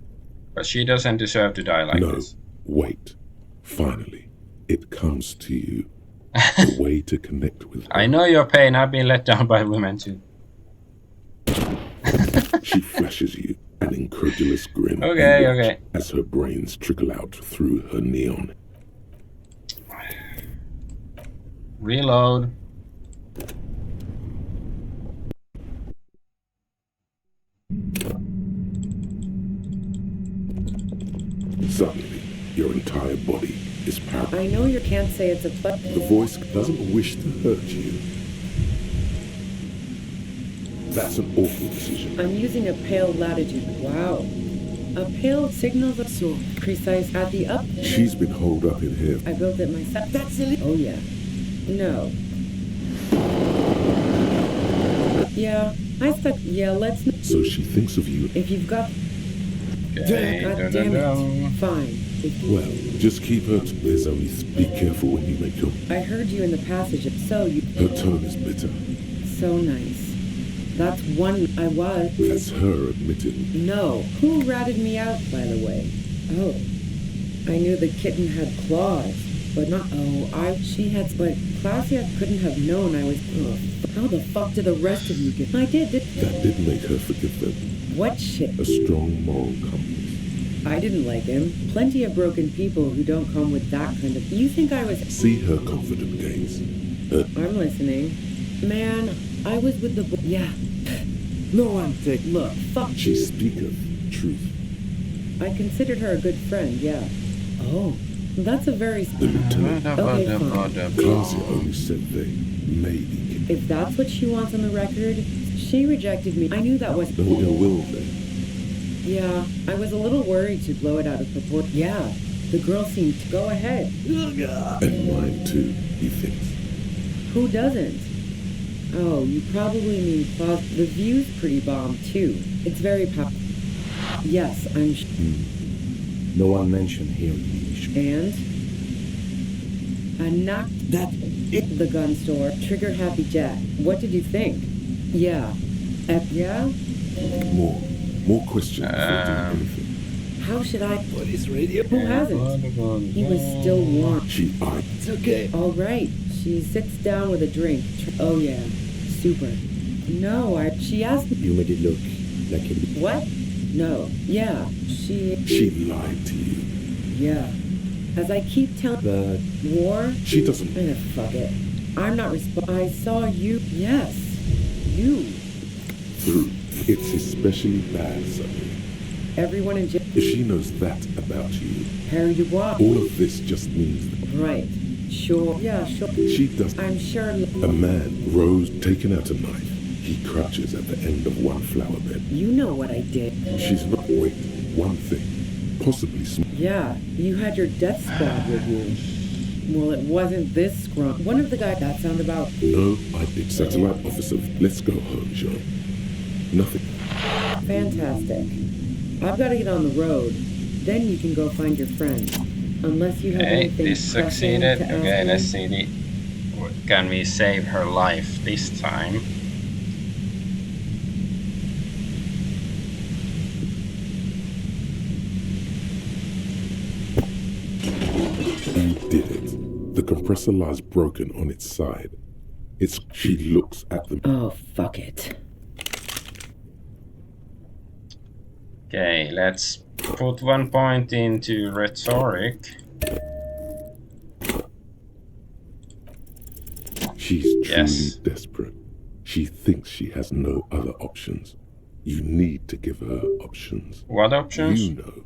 But she doesn't deserve to die like this. No, wait. Finally, it comes to you. A way to connect with her. I know your pain. I've been let down by women too. She flashes you an incredulous grin. Okay. As her brains trickle out through her neon. Reload. Suddenly, your entire body is paralyzed. I know you can't say it's a The voice doesn't wish to hurt you. That's an awful decision. I'm using a pale latitude. Wow. A pale signals are so precise at the up. She's been holed up in here. I built it myself. That's silly. Oh yeah. No. Yeah, I stuck. Yeah, let's. So she thinks of you. If you've got. Okay. God damn it. Fine. Well, just keep her. There's only. Be careful when you make your. I heard you in the passage. So you. Her tone is bitter. So nice. That's one I was. That's her admitting. No. Who ratted me out, by the way? Oh. I knew the kitten had claws, but not. Oh, she had. But Claudia couldn't have known I was. Oh, how the fuck did the rest of you get? I did. That did make her forgive them. What shit? A strong moral compass. I didn't like him. Plenty of broken people who don't come with that kind of. You think I was. See her confident gaze. I'm listening. Man, I was with the. Yeah. No one take. Look, fuck. She speaketh truth. I considered her a good friend, yeah. Oh, that's a very. The lieutenant. Okay, fine. Claudia only said they may be. If that's what she wants on the record, she rejected me. I knew that was. No ill will then. Yeah, I was a little worried to blow it out of proportion. Yeah, the girl seemed to go ahead. And mine too, he thinks. Who doesn't? Oh, you probably mean the view's pretty bomb too. It's very Yes, I'm No one mentioned here. And? I knocked the gun store. Trigger Happy Jack. What did you think? Yeah. Yeah? More questions before doing anything. How should I? Police radio. Who hasn't? He was still warm. She eyed. It's okay. All right. She sits down with a drink. Oh yeah. Super. No, she asked me. You made it look like it. What? No. Yeah. She lied to you. Yeah. As I keep telling. But War? She doesn't. Fuck it. I'm not I saw you. Yes. You. Through. It's especially bad, Sunny. Everyone in jail. If she knows that about you, Harry Dubois. all of this just means that Right. Sure. Yeah, sure. she doesn't. I'm sure. A man rose, taking out a knife. He crouches at the end of one flower bed. You know what I did. She's not. Wait, one thing. Possibly Yeah, you had your death squad with you. Well, it wasn't this scrum. One of the guys that sound about. No, I did. Satellite officer. Let's go home, Jean. Nothing. Fantastic. I've got to get on the road. Then you can go find your friends. Unless you have anything this pressing succeeded. to ask Okay, me. let's see. Can we save her life this time? You did it. The compressor lies broken on its side. She looks at them. Oh, fuck it. Okay, let's put 1 point into rhetoric. She's truly desperate. She thinks she has no other options. You need to give her options. What options? You know.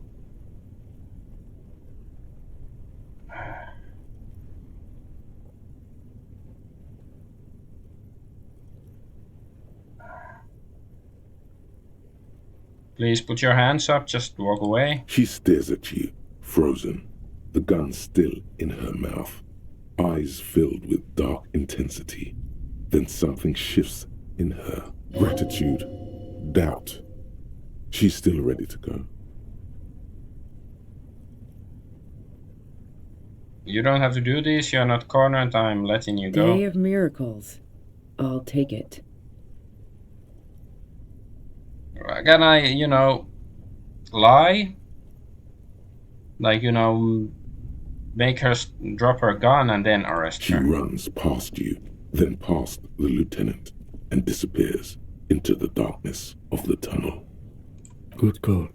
Please put your hands up, just walk away. She stares at you, frozen, the gun still in her mouth, eyes filled with dark intensity. Then something shifts in her. Gratitude, doubt. She's still ready to go. You don't have to do this, you're not cornered, I'm letting you go. Day of miracles. I'll take it. Can I, lie? Like, make her drop her gun and then arrest She her. runs past you, then past the lieutenant, and disappears into the darkness of the tunnel. Good call.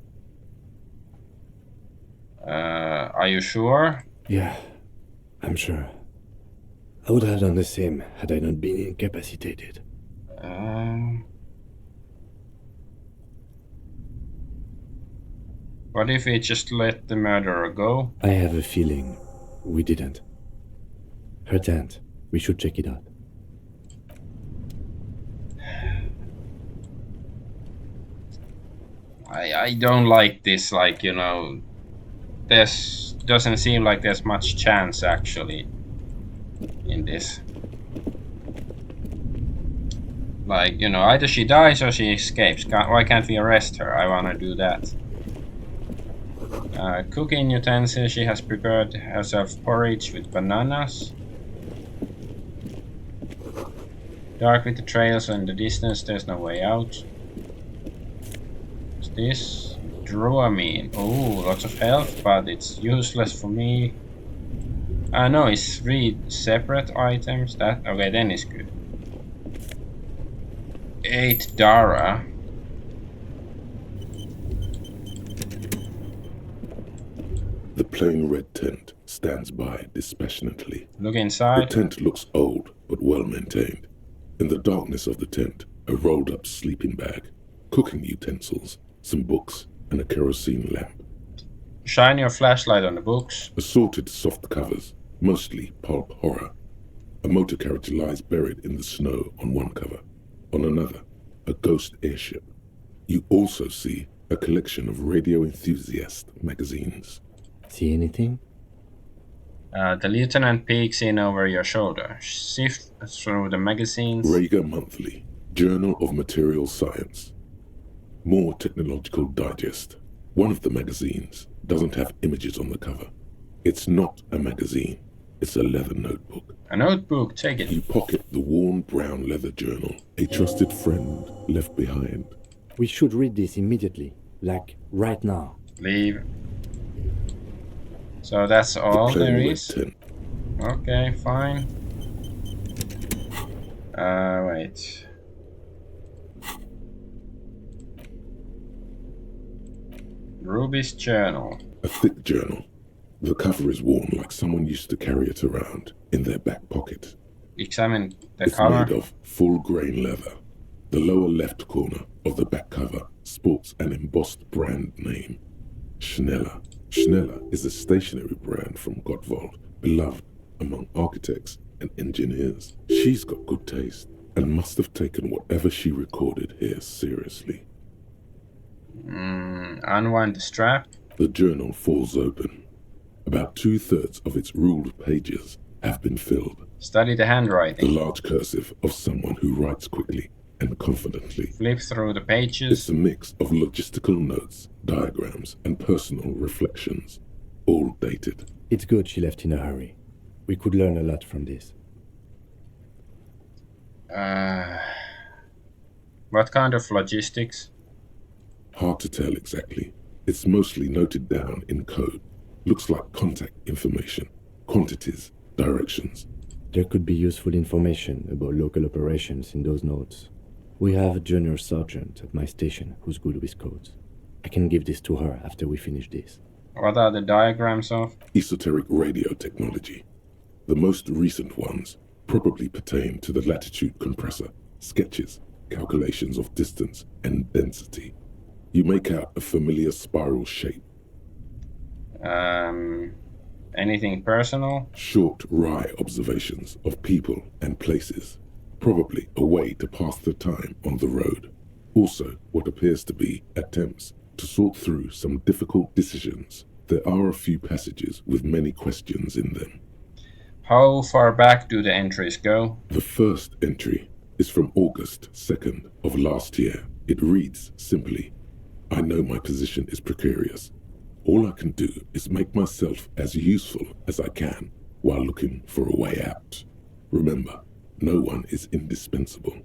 Are you sure? Yeah, I'm sure. I would have done the same had I not been incapacitated. What if we just let the murderer go? I have a feeling we didn't. Her tent. We should check it out. I don't like this, there's doesn't seem like there's much chance actually in this. Either she dies or she escapes. Why can't we arrest her? I wanna do that. Cooking utensils. She has prepared herself porridge with bananas. Dark with the trails in the distance, there's no way out. What's this? Dramamine. Oh, lots of health, but it's useless for me. No, it's 3 separate items. Okay, then it's good. 8 Dara. The plain red tent stands by dispassionately. Look The inside. tent looks old, but well maintained. In the darkness of the tent, a rolled up sleeping bag, cooking utensils, some books, and a kerosene lamp. Shine your flashlight on the books. Assorted soft covers, mostly pulp horror. A motor character lies buried in the snow on one cover. On another, a ghost airship. You also see a collection of radio enthusiast magazines. See anything? The lieutenant peeks in over your shoulder. Sift through the magazines. Rager Monthly, Journal of Material Science. More Technological Digest. One of the magazines doesn't have images on the cover. It's not a magazine. It's a leather notebook. A notebook, take it. You pocket the worn brown leather journal a trusted friend left behind. We should read this immediately. Like, right now. Leave. So that's all Plain there red is? tent. Okay, fine. Wait. Ruby's journal. A thick journal. The cover is worn like someone used to carry it around in their back pocket. Examine the It's cover. made of full grain leather. The lower left corner of the back cover sports an embossed brand name, Schneller. Schneller is a stationery brand from Gottwald, beloved among architects and engineers. She's got good taste. and must have taken whatever she recorded here seriously. Unwind the strap. The journal falls open. About 2/3 of its ruled pages have been filled. Study the The handwriting. large cursive of someone who writes quickly and confidently. Flip through the It's pages. a mix of logistical notes, diagrams, and personal reflections, all dated. It's good she left in a hurry. We could learn a lot from this. What kind of logistics? Hard to tell exactly. It's mostly noted down in code. Looks like contact information, quantities, directions. There could be useful information about local operations in those notes. We have a junior sergeant at my station who's good with codes. I can give this to her after we finish this. What are the diagrams of? Esoteric radio technology. The most recent ones probably pertain to the latitude compressor, sketches, calculations of distance and density. You make out a familiar spiral shape. Anything personal? Short, wry observations of people and places. Probably a way to pass the time on the road. Also, what appears to be attempts to sort through some difficult decisions. There are a few passages with many questions in them. How far back do the entries go? The first entry is from August 2nd of last year. It reads simply, I know my position is precarious. All I can do is make myself as useful as I can while looking for a way out. Remember, no one is indispensable.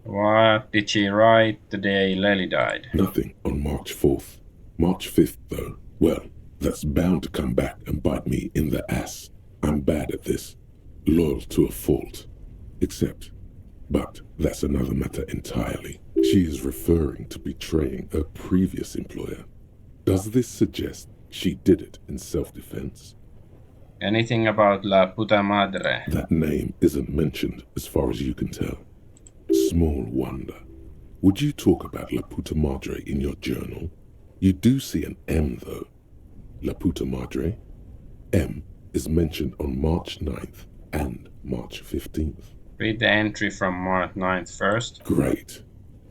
What did she write the day Lely died? Nothing on March 4th. March 5th, though, well, that's bound to come back and bite me in the ass. I'm bad at this. Loyal to a fault. But that's another matter entirely. She is referring to betraying her previous employer. Does this suggest she did it in self-defense? Anything about La Puta Madre? That name isn't mentioned as far as you can tell. Small wonder. Would you talk about La Puta Madre in your journal? You do see an M, though. La Puta Madre. M is mentioned on March 9th and March 15th. Read the entry from March 9th first. Great.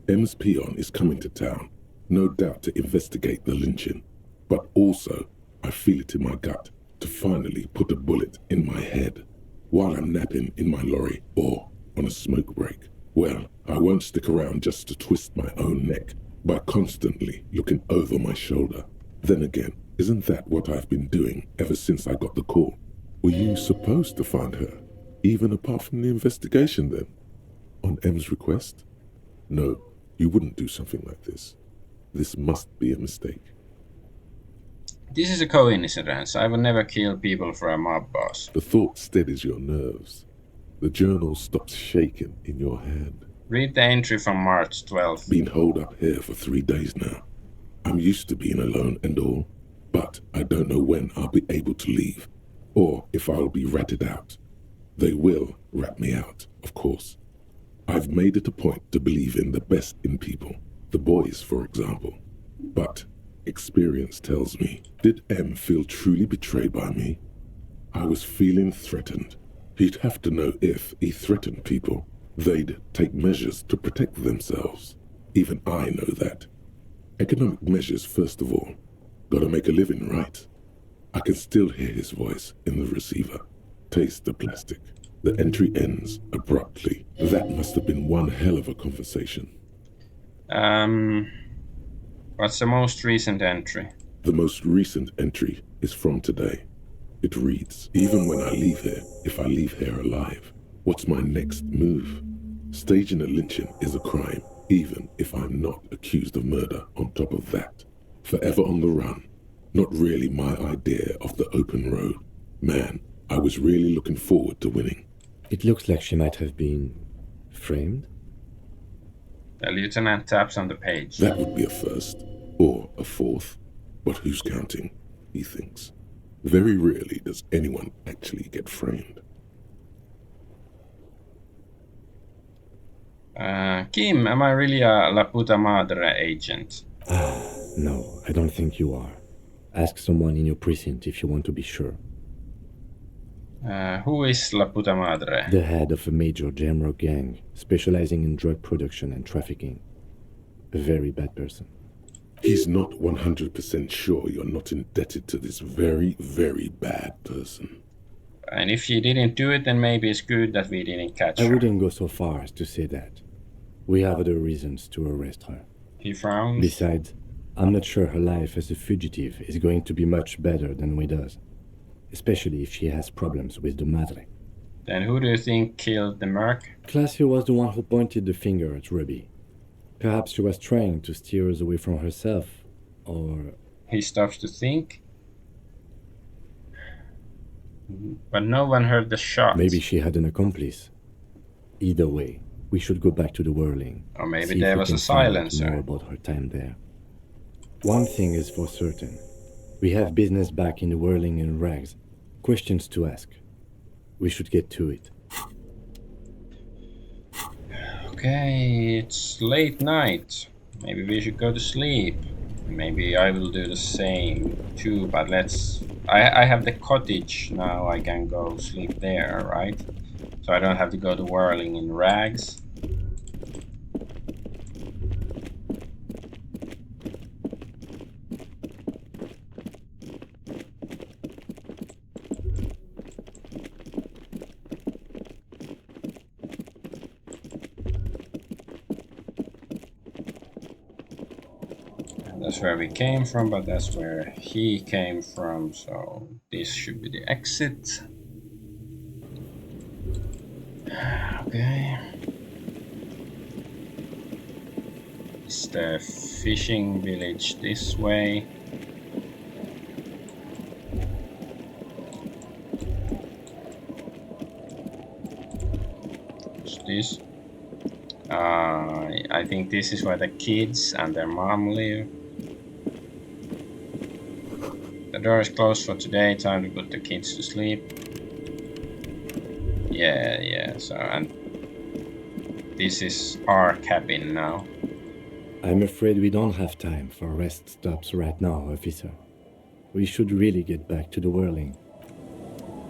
M's peon is coming to town, no doubt to investigate the lynching. But also, I feel it in my gut to finally put a bullet in my head while I'm napping in my lorry or on a smoke break. Well, I won't stick around just to twist my own neck by constantly looking over my shoulder. Then again, isn't that what I've been doing ever since I got the call? Were you supposed to find her, even apart from the investigation then? On M's request? No, you wouldn't do something like this. This must be a mistake. This is a coincidence. I would never kill people for a mob boss. The thought steadies your nerves. The journal stops shaking in your hand. Read the entry from March 12th. Been holed up here for 3 days now. I'm used to being alone and all, but I don't know when I'll be able to leave, or if I'll be ratted out. They will rat me out, of course. I've made it a point to believe in the best in people, the boys, for example. But experience tells me, did M feel truly betrayed by me? I was feeling threatened. He'd have to know if he threatened people, they'd take measures to protect themselves. Even I know that. Economic measures, first of all. Gotta make a living, right? I can still hear his voice in the receiver. Taste the plastic. The entry ends abruptly. That must have been one hell of a conversation. What's the most recent entry? The most recent entry is from today. It reads, even when I leave here, if I leave here alive, what's my next move? Staging a lynching is a crime, even if I'm not accused of murder on top of that. Forever on the run. Not really my idea of the open road. Man, I was really looking forward to winning. It looks like she might have been framed. The lieutenant taps on the page. That would be a first, or a fourth. But who's counting, he thinks. Very rarely does anyone actually get framed. Kim, am I really a La Puta Madre agent? No, I don't think you are. Ask someone in your precinct if you want to be sure. Who is La Puta Madre? The head of a major Jamrock gang specializing in drug production and trafficking. A very bad person. He's not 100% sure you're not indebted to this very, very bad person. And if she didn't do it, then maybe it's good that we didn't catch her. I wouldn't go so far as to say that. We have other reasons to arrest her. He frowns. Besides, I'm not sure her life as a fugitive is going to be much better than Ouida's. Especially if she has problems with the Madre. Then who do you think killed the merc? Classio was the one who pointed the finger at Ruby. Perhaps she was trying to steer us away from herself, or... He stops to think. But no one heard the shot. Maybe she had an accomplice. Either way, we should go back to the Whirling. Or maybe there was a silencer. More about her time there. One thing is for certain. We have business back in the Whirling and Rags. Questions to ask. We should get to it. Okay, it's late night. Maybe we should go to sleep. Maybe I will do the same too, but let's... I have the cottage now, I can go sleep there, right? So I don't have to go to Whirling in Rags. That's where we came from, but that's where he came from, so this should be the exit. Okay. It's the fishing village this way. What's this? I think this is where the kids and their mom live. The door is closed for today, time to put the kids to sleep. Yeah, so, and this is our cabin now. I'm afraid we don't have time for rest stops right now, officer. We should really get back to the Whirling.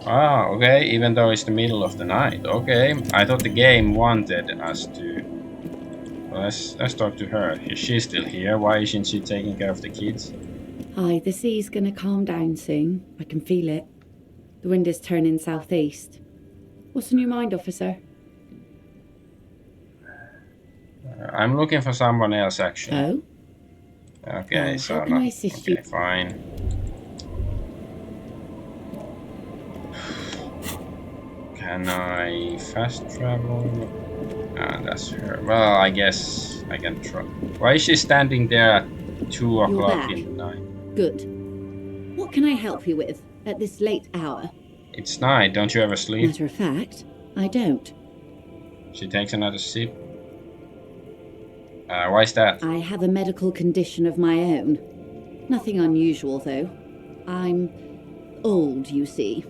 Ah, okay, even though it's the middle of the night. Okay, I thought the game wanted us to... Well, let's talk to her. She's still here, why isn't she taking care of the kids? Hi, the sea's gonna calm down soon. I can feel it. The wind is turning southeast. What's on your mind, officer? I'm looking for someone else, actually. Oh? Okay, so how can I assist you? Fine. Can I fast travel? Ah, that's her. Well, I guess I can try. Why is she standing there at 2 o'clock in the night? Good. What can I help you with at this late hour? It's night, don't you ever sleep? Matter of fact, I don't. She takes another sip. Why is that? I have a medical condition of my own. Nothing unusual, though. I'm old, you see.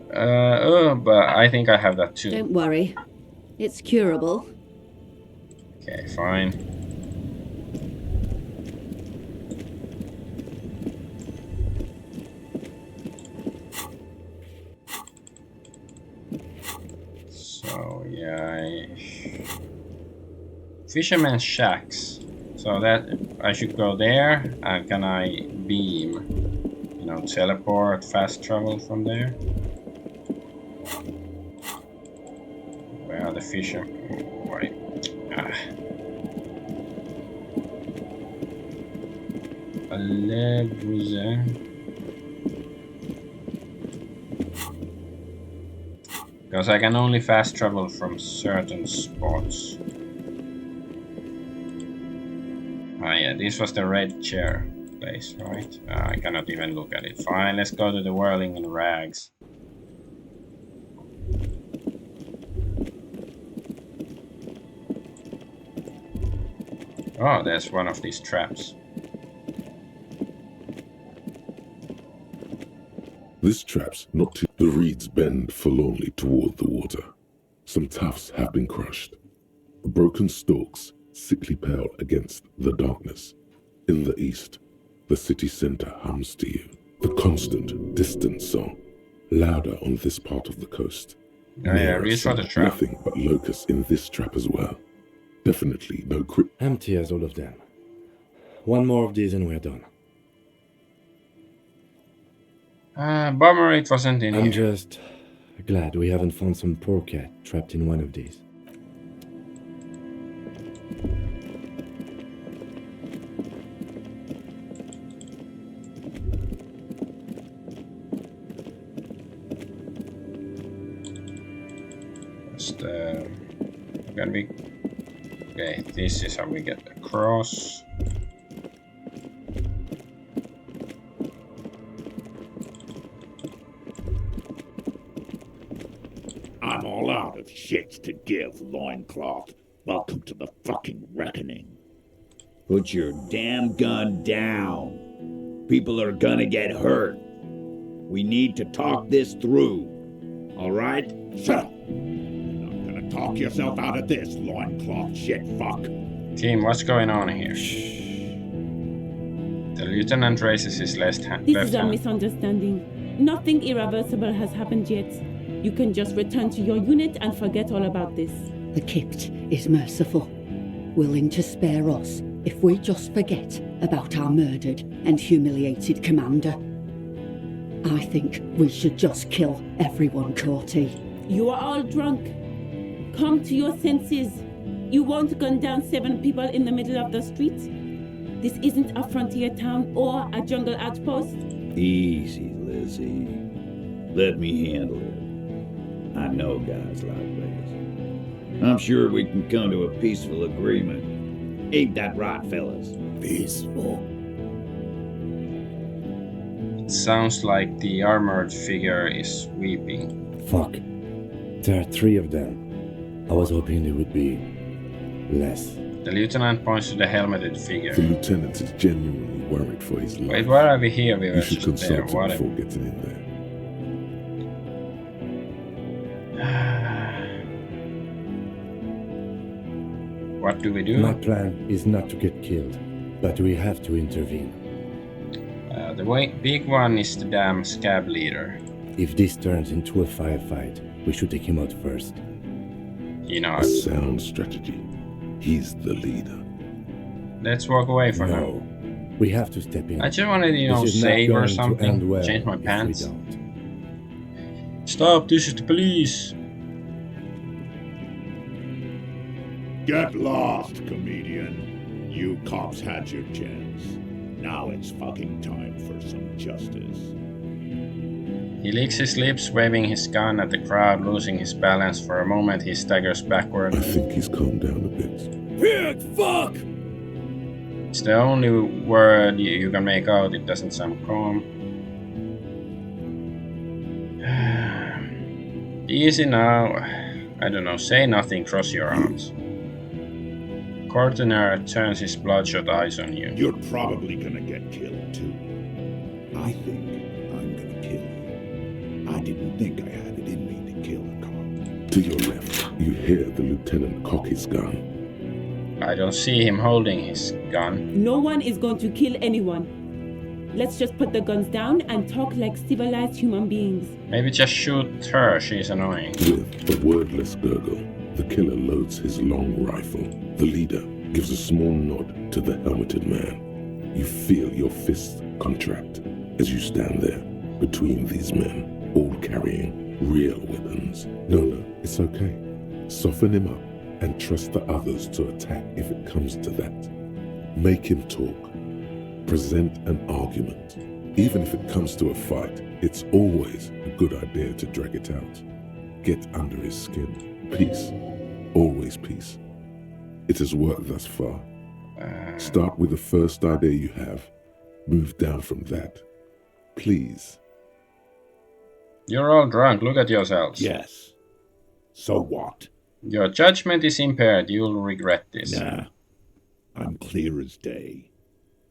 But I think I have that too. Don't worry. It's curable. Okay, fine. So, yeah, Fisherman's Shacks. So that I should go there, and can I beam? You know, teleport, fast travel from there? Where are the fisher? Oh, wait. Because I can only fast travel from certain spots. Ah, yeah, this was the red chair place, right? I cannot even look at it. Fine, let's go to the Whirling in Rags. Oh, there's one of these traps. This trap's not too... The reeds bend forlornly toward the water. Some tufts have been crushed. Broken stalks, sickly pale against the darkness. In the east, the city center hums to you. The constant, distant song. Louder on this part of the coast. Yeah, Nearer we saw the some, trap. Nothing but locusts in this trap as well. Definitely no Empty as all of them. One more of these and we're done. Bummer it wasn't in I'm here. just glad we haven't found some poor cat trapped in one of these. Just, can we... Okay, this is how we get across. I'm all out of shits to give, loincloth. Welcome to the fucking reckoning. Put your damn gun down. People are gonna get hurt. We need to talk this through. All right? Shut up! You're not gonna talk yourself out of this, loincloth shit fuck. Team, what's going on here? The lieutenant raises his left hand. This is a misunderstanding. Nothing irreversible has happened yet. You can just return to your unit and forget all about this. The Kypt is merciful, willing to spare us if we just forget about our murdered and humiliated commander. I think we should just kill everyone, Corty. You are all drunk. Come to your senses. You won't gun down 7 people in the middle of the street. This isn't a frontier town or a jungle outpost. Easy, Lizzie. Let me handle it. I know guys like this. I'm sure we can come to a peaceful agreement. Ain't that right, fellas? Peaceful. It sounds like the armored figure is weeping. Fuck. There are 3 of them. I was hoping there would be less. The lieutenant points to the helmeted figure. The lieutenant is genuinely worried for his life. Wait, why are we here? We were You should just there. consult him What? before getting in there. What do we do? My plan is not to get killed, but we have to intervene. The big one is the damn scab leader. If this turns into a firefight, we should take him out first. He A knows. sound strategy. He's the leader. Let's walk away from him. No, we have to step in. I just wanted, This is not save or going to something. end well Change my if we pants. don't. Stop, this is the police. Get lost, comedian. You cops had your chance. Now it's fucking time for some justice. He licks his lips, waving his gun at the crowd, losing his balance. For a moment, he staggers backward. I think he's calmed down a bit. Pig fuck! It's the only word you can make out. It doesn't sound calm. Easy now. I don't know. Say nothing. Cross your arms. Cortiner turns his bloodshot eyes on you. You're probably gonna get killed too. I think I'm gonna kill you. I didn't think I had it in me to kill a cop. To your left, you hear the lieutenant cock his gun. I don't see him holding his gun. No one is going to kill anyone. Let's just put the guns down and talk like civilized human beings. Maybe just shoot her. She's annoying. With a wordless gurgle, the killer loads his long rifle. The leader gives a small nod to the helmeted man. You feel your fists contract as you stand there between these men, all carrying real weapons. No, it's okay. Soften him up and trust the others to attack if it comes to that. Make him talk. Present an argument. Even if it comes to a fight, it's always a good idea to drag it out. Get under his skin. Peace. Always peace. It has worked thus far. Start with the first idea you have. Move down from that. Please. You're all drunk. Look at yourselves. Yes. So what? Your judgment is impaired. You'll regret this. Nah. I'm clear as day.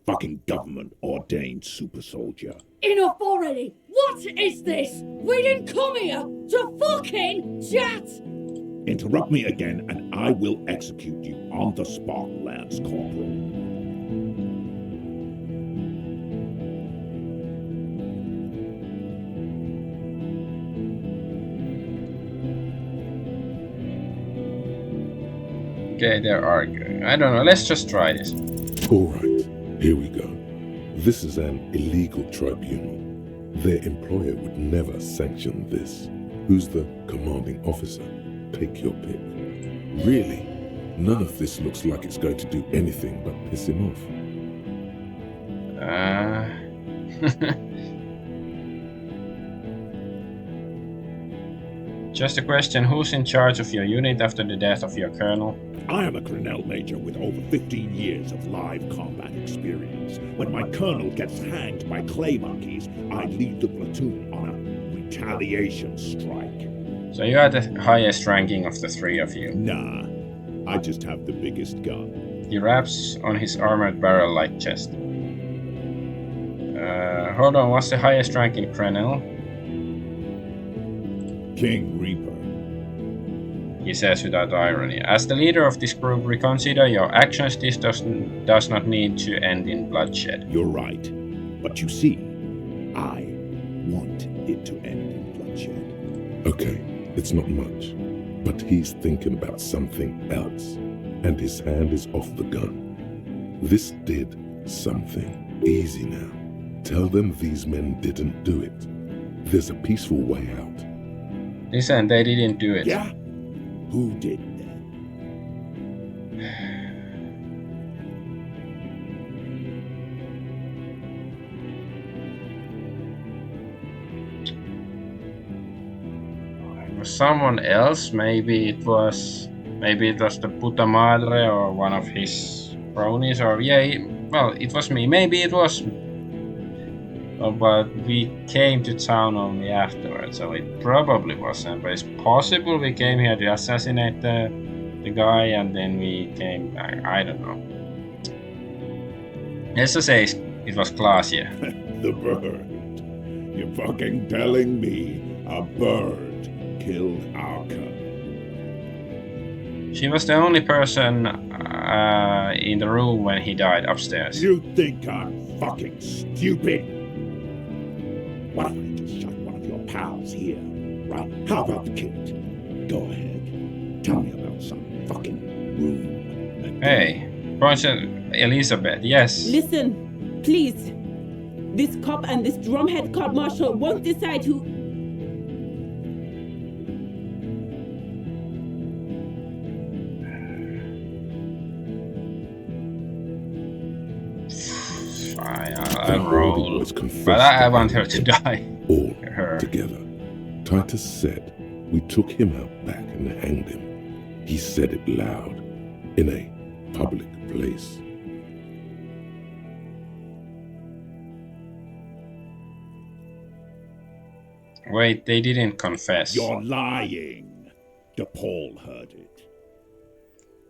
Fucking government ordained super soldier. Enough already! What is this? We didn't come here to fucking chat! Interrupt me again and I will execute you on the spot, Lance Corporal. Okay, they're arguing. I don't know, let's just try this. Alright, here we go. This is an illegal tribunal. Their employer would never sanction this. Who's the commanding officer? Take your pick. Really? None of this looks like it's going to do anything but piss him off. Just a question, who's in charge of your unit after the death of your colonel? I am a Grinnell Major with over 15 years of live combat experience. When my colonel gets hanged by clay monkeys, I lead the platoon on a retaliation strike. So you are the highest ranking of the three of you. Nah, I just have the biggest gun. He raps on his armored barrel-like chest. Hold on, what's the highest rank in Grinnell? King Reaper. He says without irony. As the leader of this group, reconsider your actions. This does not need to end in bloodshed. You're right. But you see, I want it to end in bloodshed. Okay, it's not much, but he's thinking about something else, and his hand is off the gun. This did something. Easy now. Tell them these men didn't do it. There's a peaceful way out. Listen, they didn't do it. Yeah? Who did then? It was someone else. Maybe it was the Puta Madre or one of his cronies, or well, it was me. Maybe it was. Oh, but we came to town only afterwards, so it probably wasn't. But it's possible we came here to assassinate the guy, and then we came back. I don't know. Let's just say it was Glacier. The bird. You're fucking telling me a bird killed our colonel? She was the only person in the room when he died upstairs. You think I'm fucking stupid? What if I just shot one of your pals here, right? How about the kid? Go ahead. Tell me about some fucking room. Hey, Project Elizabeth, yes. Listen, please. This cop and this drumhead cop marshal won't decide who... I'll roll. But I want her to die. All together. Titus said we took him out back and hanged him. He said it loud, in a public place. Wait, they didn't confess. You're lying. DePaul heard it.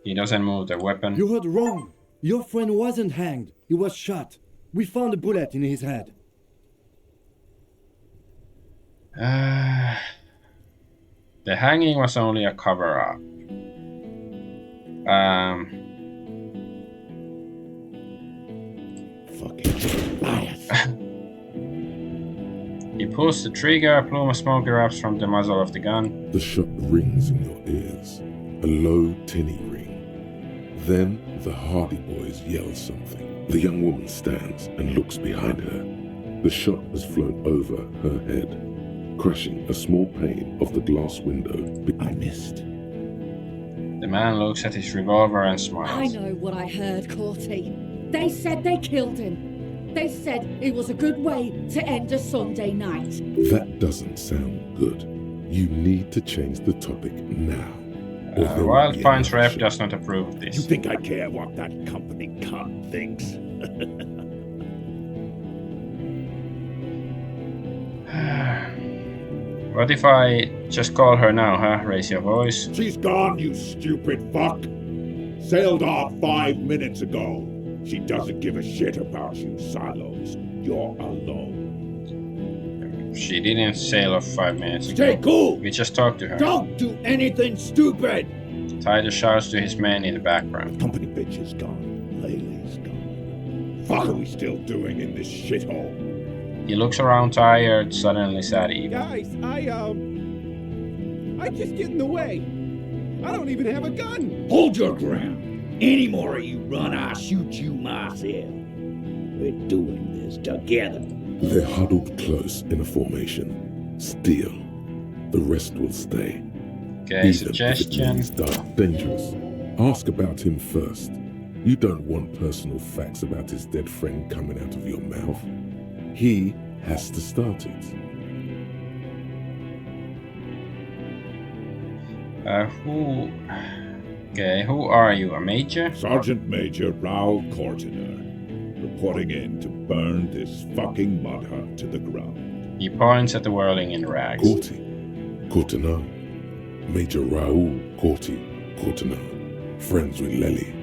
He doesn't move the weapon. You heard wrong. Your friend wasn't hanged. He was shot. We found a bullet in his head. The hanging was only a cover-up. Fucking liars. He pulls the trigger, a plume of smoke erupts from the muzzle of the gun. The shot rings in your ears, a low, tinny ring. Then the Hardy Boys yell something. The young woman stands and looks behind her. The shot has flown over her head, crushing a small pane of the glass window. I missed. The man looks at his revolver and smiles. I know what I heard, Corty. They said they killed him. They said it was a good way to end a Sunday night. That doesn't sound good. You need to change the topic now. Wild Pines Rep does not approve of this. You think I care what that company cunt thinks? What if I just call her now, huh? Raise your voice. She's gone, you stupid fuck. Sailed off 5 minutes ago. She doesn't give a shit about you, Silos. You're alone. She didn't sail off 5 minutes ago. Stay cool! We just talked to her. Don't do anything stupid! Titus shouts to his men in the background. Company bitch is gone. Laylee's gone. Fuck are we still doing in this shithole? He looks around tired, suddenly sad even. Guys, I just get in the way. I don't even have a gun! Hold your ground! Any more of you run, I'll shoot you myself. We're doing this together. They're huddled close in a formation. Still, the rest will stay. Okay, Even suggestion. if it means dark, dangerous. Ask about him first. You don't want personal facts about his dead friend coming out of your mouth. He has to start it. Who... Okay, who are you? A major? Sergeant Major Raoul Cortiner, reporting in to burn this fucking mud hut to the ground. He points at the whirling in rags. Cortiner. Major Raoul Cortiner. Friends with Lely.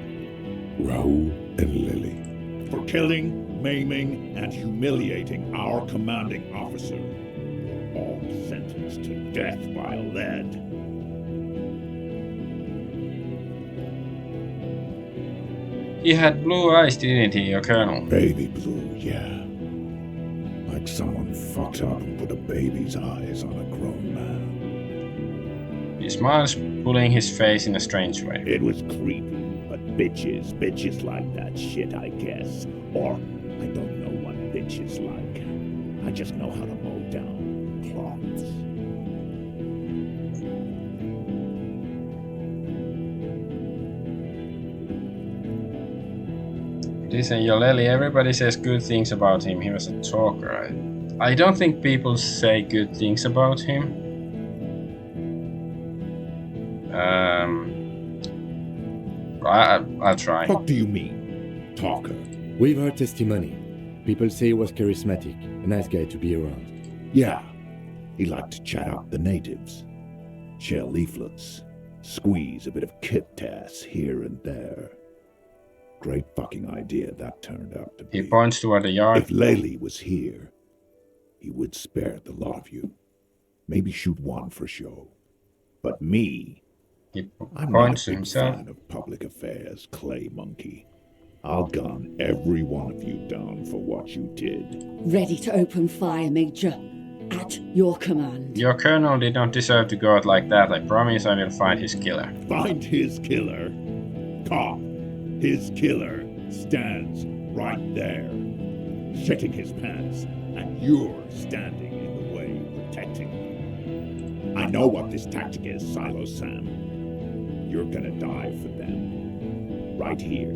Raoul and Lely. For killing, maiming, and humiliating our commanding officer. All sentenced to death by lead. He had blue eyes, didn't he, your colonel? Baby blue, yeah. Like someone fucked up and put a baby's eyes on a grown man. He smiles, pulling his face in a strange way. It was creepy, but bitches like that shit, I guess. Or, I don't know what bitches like. I just know how to mow down cloths. Listen, Yoleli, everybody says good things about him. He was a talker. I don't think people say good things about him. I'll try. What do you mean, talker? We've heard testimony. People say he was charismatic, a nice guy to be around. Yeah, he liked to chat up the natives. Share leaflets. Squeeze a bit of kit-tass here and there. Great fucking idea that turned out to be. He points toward the yard. If Lely was here, he would spare the lot of you. Maybe shoot one for show. But me, I'm not a big fan of public affairs, clay monkey. I'll gun every one of you down for what you did. Ready to open fire, Major. At your command. Your colonel did not deserve to go out like that. I promise I will find his killer. Find his killer? Cop. His killer stands right there, shitting his pants, and you're standing in the way, protecting him. I know what this tactic is, Silo Sam. You're gonna die for them. Right here.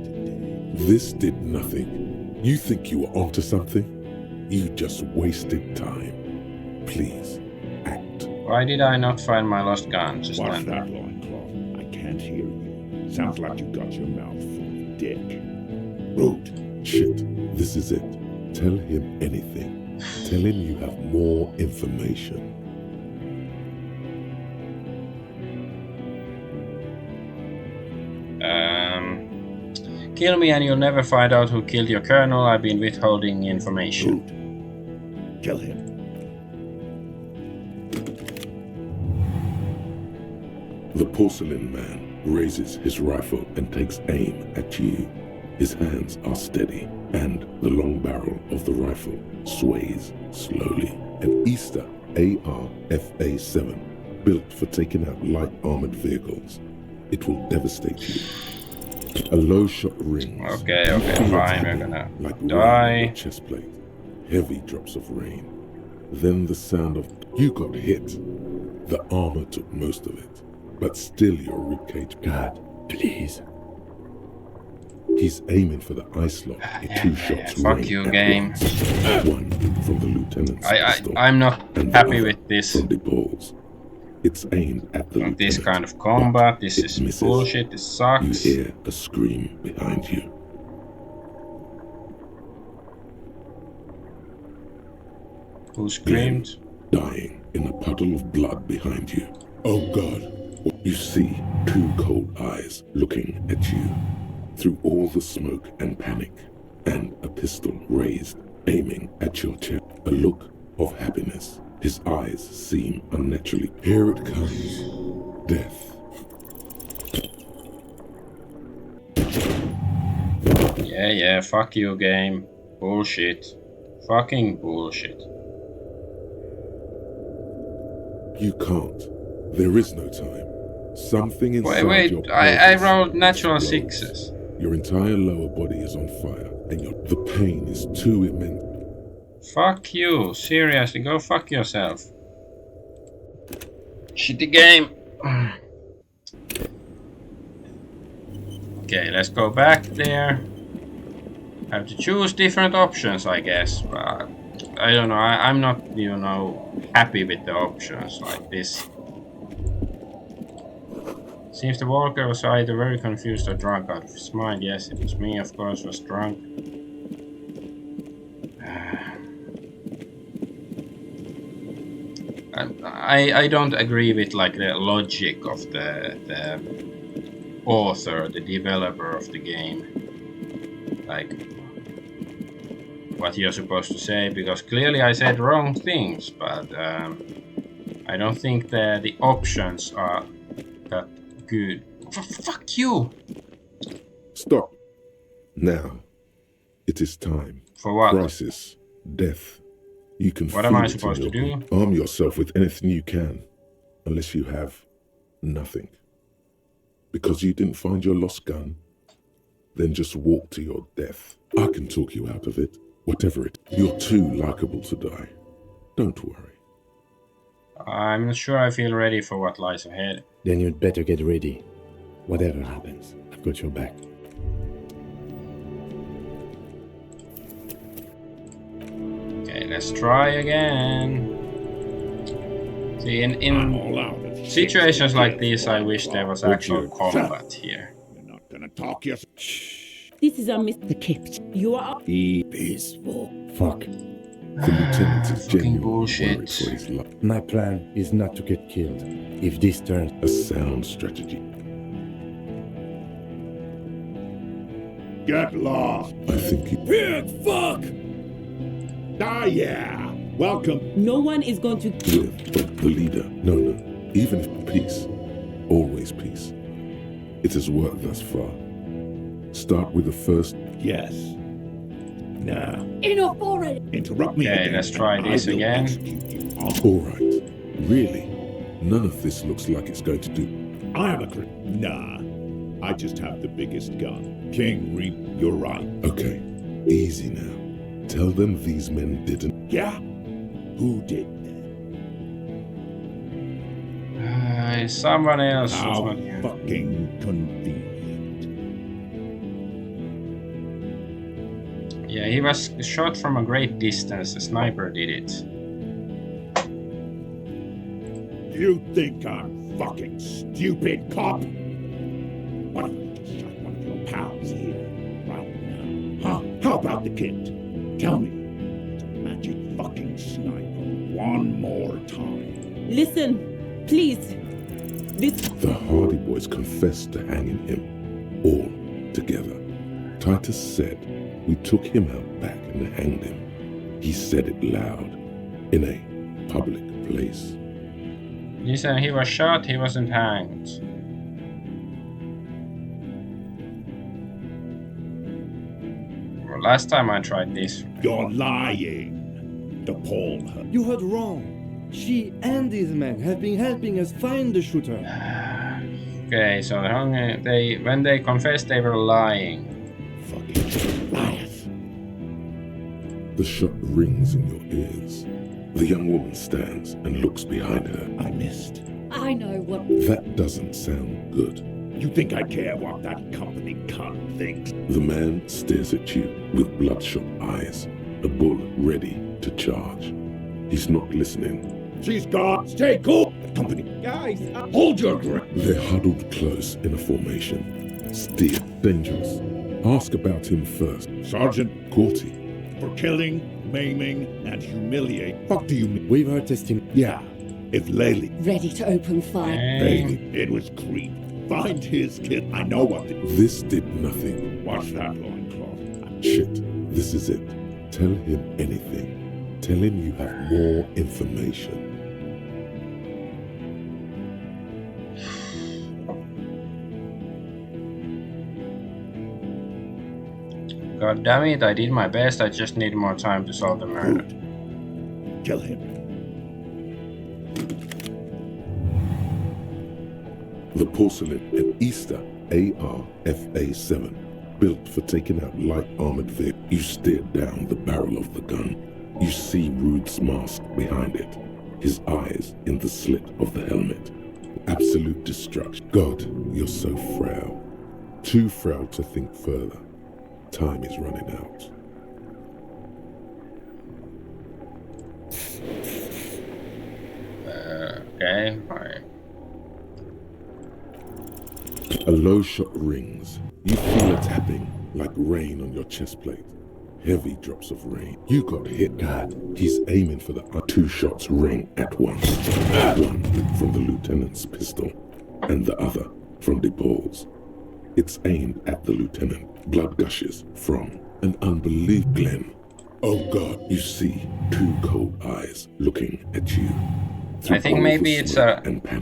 Today. This did nothing. You think you were onto something? You just wasted time. Please, act. Why did I not find my lost gun? Just Watch then. that loincloth. I can't hear you. Sounds like you got your mouth full of dick. Rude. Shit, this is it. Tell him anything. Tell him you have more information. Kill me and you'll never find out who killed your colonel. I've been withholding information. Rude. Kill him. The porcelain man raises his rifle and takes aim at you. His hands are steady, and the long barrel of the rifle sways slowly. An Easter AR-FA-7, built for taking out light armored vehicles. It will devastate you. A low shot rings. Okay, fine, we're gonna like die. Chest plate. Heavy drops of rain. Then the sound of you got hit. The armor took most of it, but still your ribcage. God, please. He's aiming for the ice lock. Two shots. Fuck you, game. One from the lieutenant's pistol. I'm not happy with this. From the balls. It's aimed at the lieutenant. This kind of combat. This is misses. bullshit. This sucks. You hear a scream behind you. Who screamed? Dying in a puddle of blood behind you. Oh God. You see two cold eyes looking at you through all the smoke and panic, and a pistol raised, aiming at your chest. A look of happiness. His eyes seem unnaturally. Here it comes. Death. Yeah, fuck you, game. Bullshit. Fucking bullshit. You can't. There is no time. Something inside Wait, your I pelvis rolled natural explodes. sixes. Your entire lower body is on fire, and the pain is too immense. Fuck you, seriously, go fuck yourself. Shitty game. Okay, let's go back there. Have to choose different options, I guess, but I don't know, I'm not, happy with the options like this. Seems the walker was either very confused or drunk out of his mind. Yes, it was me, of course, was drunk. I don't agree with like the logic of the author, the developer of the game. Like what you're supposed to say, because clearly I said wrong things, but I don't think the options are that good. Fuck you! Stop. Now. It is time. For what? Crisis. Death. You can What feel am I it supposed in to your do? body. Arm yourself with anything you can, unless you have nothing. Because you didn't find your lost gun, then just walk to your death. I can talk you out of it, whatever it is. You're too likable to die. Don't worry. I'm not sure I feel ready for what lies ahead. Then you'd better get ready. Whatever happens, I've got your back. Okay, let's try again. See, in situations like this, I wish there was actual combat here. You're not gonna talk your... This is a The Kipt. You are Be peaceful. Fuck. The lieutenant is genuinely bullshit. worried for his life. My plan is not to get killed. If this turns... A sound strategy. Get lost. I think he... Big fuck! Ah, yeah. Welcome. no one is going to With the leader. No. Even if peace. Always peace. It has worked thus far. Start with the first... Yes. Nah. Enough already! Interrupt me Okay, again. let's try this I will again. execute you. All right. Really? None of this looks like it's going to do. I am a Nah. I just have the biggest gun. King Reap, you're right. Okay. Easy now. Tell them these men didn't... Yeah? Who did that? Someone else was How not here. fucking convenient. Yeah, he was shot from a great distance. The sniper did it. You think I'm fucking stupid, cop? What if I just shot one of your pals here, right now? Huh? How about the kid? Tell me. It's a magic fucking sniper. One more time. listen, please. This The Hardy Boys confessed to hanging him. All together. Titus said we took him out back and hanged him. He said it loud. In a public place. Listen, he was shot, he wasn't hanged. Well, last time I tried this. You're lying. DePaul her. You heard wrong. She and these men have been helping us find the shooter. Okay, so when they confessed, they were lying. Fucking liars. The shot rings in your ears. The young woman stands and looks behind her. I missed. I know what. That doesn't sound good. You think I care what that company cunt thinks? The man stares at you with bloodshot eyes, a bull ready to charge. He's not listening. She's gone. Stay cool. The company. Guys, Hold your grip. They're huddled close in a formation. Still dangerous. Ask about him first. Sergeant, Corty. for killing, maiming, and humiliate. Fuck do you mean? We've heard testimony. Yeah, if Laley. Ready to open fire. Laley, it was creep. Find his kid. I know what the... This did nothing. Watch that loincloth. Shit, this is it. Tell him anything. Tell him you have more information. God damn it, I did my best, I just need more time to solve the murder. Good. Kill him. The porcelain and Easter AR-FA7, built for taking out light armored vehicles. You stare down the barrel of the gun. You see Rude's mask behind it, his eyes in the slit of the helmet. Absolute destruction. God, you're so frail. Too frail to think further. Time is running out. Okay, alright. A low shot rings. You feel a tapping, like rain on your chest plate. Heavy drops of rain. You got hit. God, he's aiming for the 2 shots ring at once. One from the lieutenant's pistol, and the other from DePaul's. It's aimed at the lieutenant. Blood gushes from an unbelievable Glenn. Oh God, you see 2 cold eyes looking at you. I think maybe it's a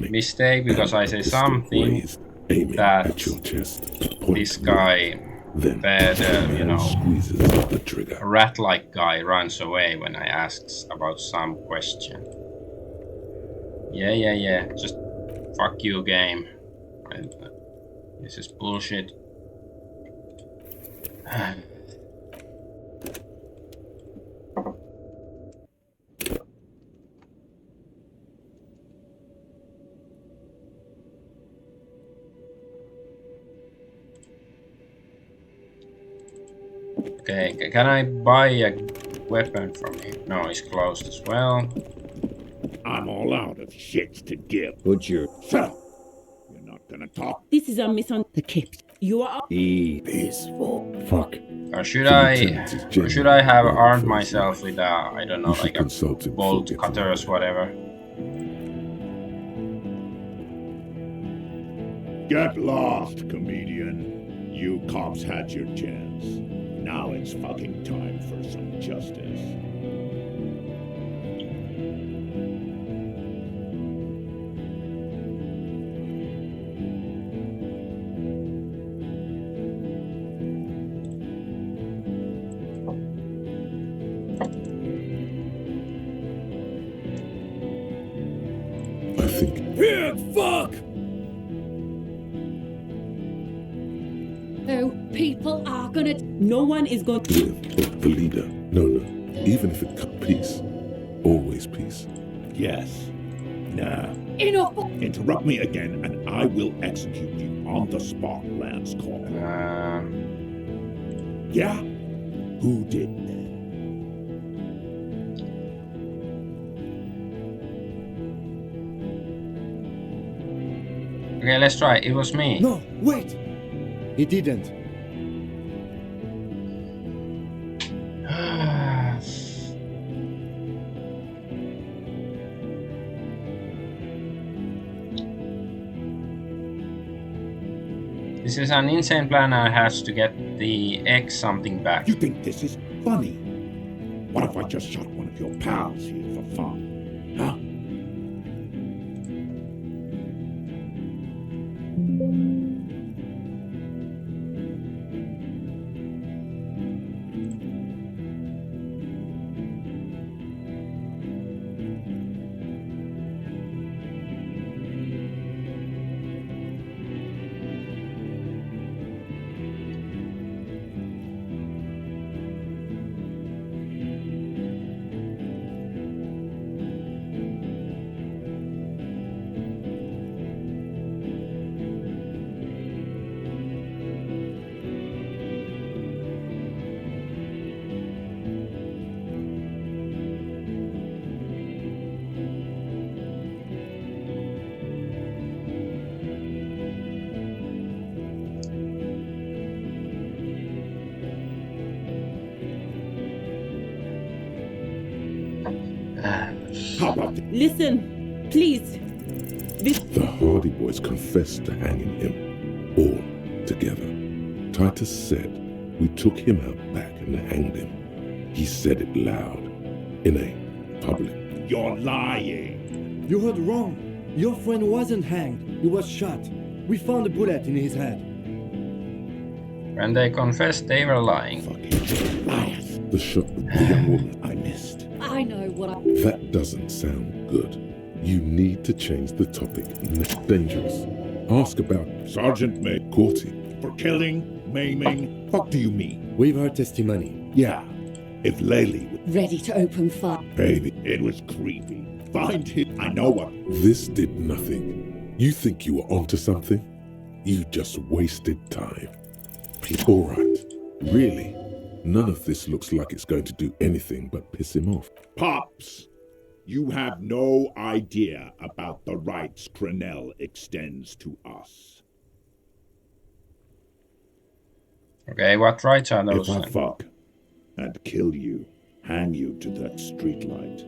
mistake because I say something that at your chest, this guy, a rat-like guy runs away when I ask about some question. Yeah. Just fuck you, game. This is bullshit. Okay, can I buy a weapon from him? No, it's closed as well. I'm all out of shits to give. Put your... Shut up! You're not gonna talk. This is a misunderstanding. The kid. You are peaceful. Fuck. Or should I have armed myself with I don't know, like a bolt cutters, whatever? Get lost, comedian. You cops had your chance. Now it's fucking time for some justice. I think. Pig fuck! No, people are gonna... No one is going to... With the leader. No. Even if it cut peace. Always peace. Yes. Nah. Enough! Interrupt me again and I will execute you on the spot, Lance Corporal. Yeah? Who did that? Okay, let's try. It was me. No, wait! He didn't. This is an insane plan I has to get the X something back. You think this is funny? What if I just shot one of your pals here for fun? Huh? Listen, please. The Hardy Boys confessed to hanging him, all together. Titus said, we took him out back and hanged him. He said it loud, in a public. You're lying. You heard wrong. Your friend wasn't hanged. He was shot. We found a bullet in his head. When they confessed, they were lying. Fucking liars. The shot of the young woman. I missed. I know what I... That doesn't sound good. You need to change the topic. Dangerous. Ask about Sergeant May. courting. For killing, maiming. Fuck do you mean? We've heard testimony. Yeah. If Laylee was Ready to open fire. baby, it was creepy. Find him. I know what. This did nothing. You think you were onto something? You just wasted time. All right. Really? None of this looks like it's going to do anything but piss him off. Pops, you have no idea about the rights Crenell extends to us. Okay, what rights are those? If I fuck and kill you, hang you to that streetlight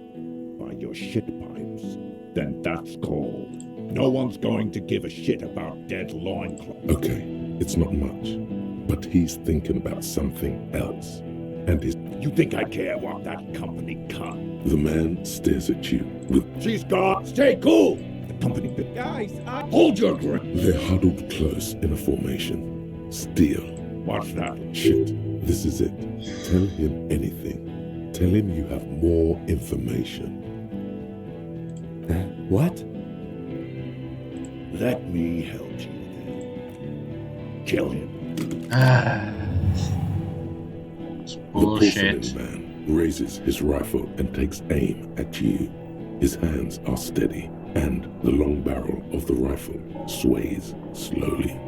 by your shit pipes, then that's called. No one's going to give a shit about dead loincloths. Okay, it's not much. But he's thinking about something else. And his... You think I care what that company cunt? The man stares at you with... She's gone. Stay cool. The company... Guys, hold your grip. They're huddled close in a formation. Steel. What's that? Shit, this is it. Tell him anything. Tell him you have more information. What? Let me help you then. Kill him. It's The bullshit. porcelain man raises his rifle and takes aim at you. His hands are steady, and the long barrel of the rifle sways slowly.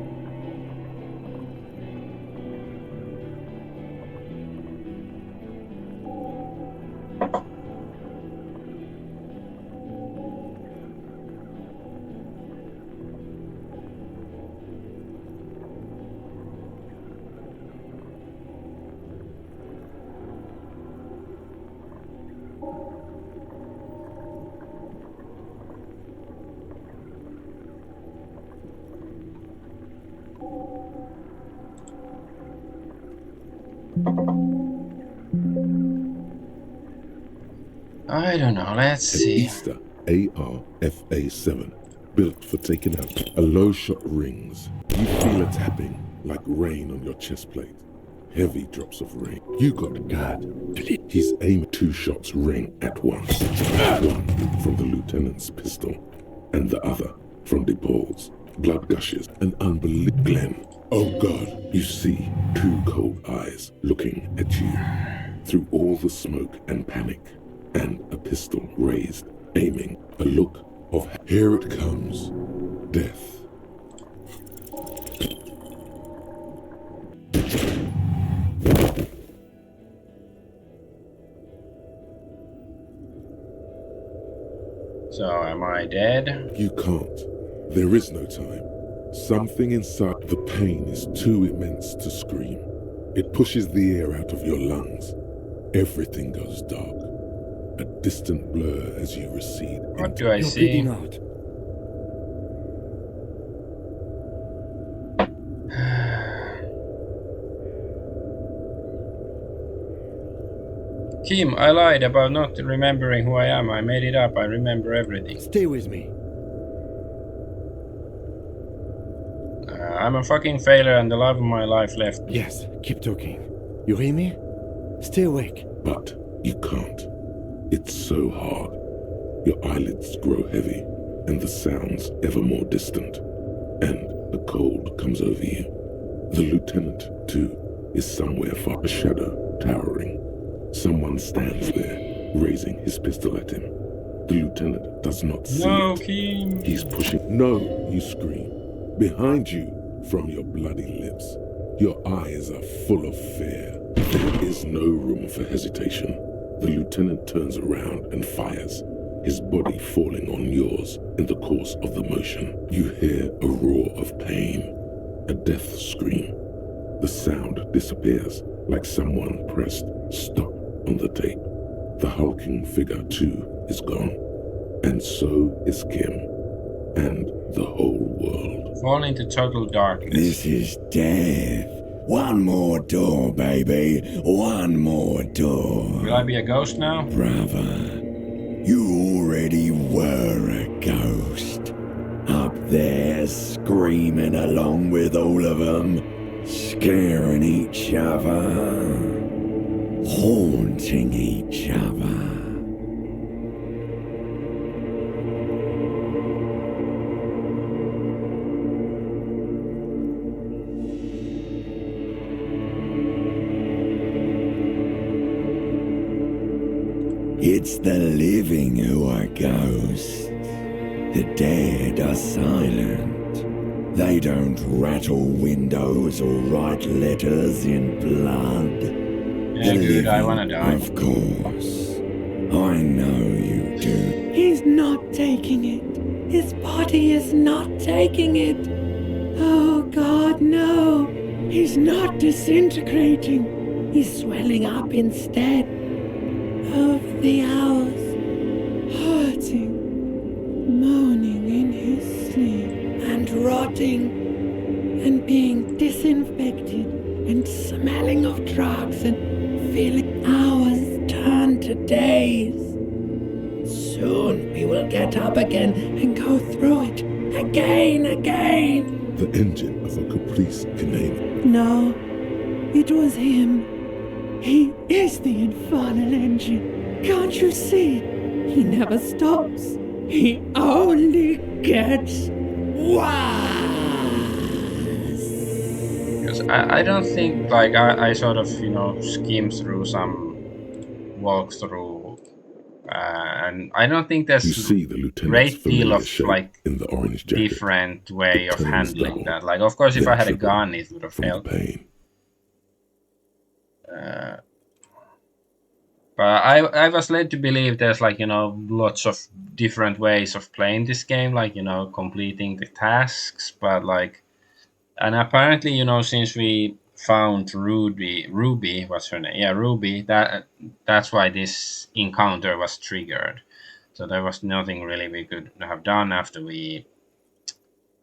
I don't know, let's An see. Easter AR-FA7, built for taking out a low shot rings. You feel a tapping like rain on your chest plate. Heavy drops of rain. You got guard. He's aimed 2 shots ring at once. One from the lieutenant's pistol, and the other from DePaul's. Blood gushes, an unbelievable Glenn. Oh God, you see 2 cold eyes looking at you through all the smoke and panic, and a pistol raised, aiming, a look of here it comes, death. So, am I dead? You can't. There is no time. Something inside the pain is too immense to scream. It pushes the air out of your lungs. Everything goes dark. A distant blur as you recede. What do I You're see? bleeding out. Kim, I lied about not remembering who I am. I made it up. I remember everything. Stay with me. I'm a fucking failure and the love of my life left me. Yes, keep talking. You hear me? Stay awake. But you can't. It's so hard. Your eyelids grow heavy, and the sounds ever more distant. And the cold comes over you. The lieutenant, too, is somewhere far, a shadow towering. Someone stands there, raising his pistol at him. The lieutenant does not see No, it. Kim. He's pushing. No, you scream. Behind you, from your bloody lips, your eyes are full of fear. There is no room for hesitation. The lieutenant turns around and fires, his body falling on yours in the course of the motion. You hear a roar of pain, a death scream. The sound disappears like someone pressed stop on the tape. The hulking figure, too, is gone. And so is Kim. And the whole world. Fall into total darkness. This is death. One more door, baby. One more door. Will I be a ghost now? Brother, you already were a ghost. Up there screaming along with all of them, scaring each other, haunting each other. It's the living who are ghosts. The dead are silent. They don't rattle windows or write letters in blood. Yeah, good, I wanna die. Of course. I know you do. He's not taking it. His body is not taking it. Oh God, no. He's not disintegrating. He's swelling up instead. Over the hours, hurting, moaning in his sleep, and rotting, and being disinfected, and smelling of drugs, and feeling hours turn to days. Soon we will get up again and go through it again. The engine of a Caprice Canadian. No, it was him. He is the infernal engine. Can't you see? He never stops. He only gets worse. Because I don't think, like, I sort of, skimmed through some walkthrough, and I don't think there's You see the lieutenant's great deal familiar of, shape like, in the orange jacket. different way The of turns handling double, that. Like, of course, if then I had a triple gun, it would have from the helped. pain. But I was led to believe there's, like, lots of different ways of playing this game, like, completing the tasks, but, like, and apparently, since we found Ruby, what's her name? Yeah, Ruby, that's why this encounter was triggered. So there was nothing really we could have done after we,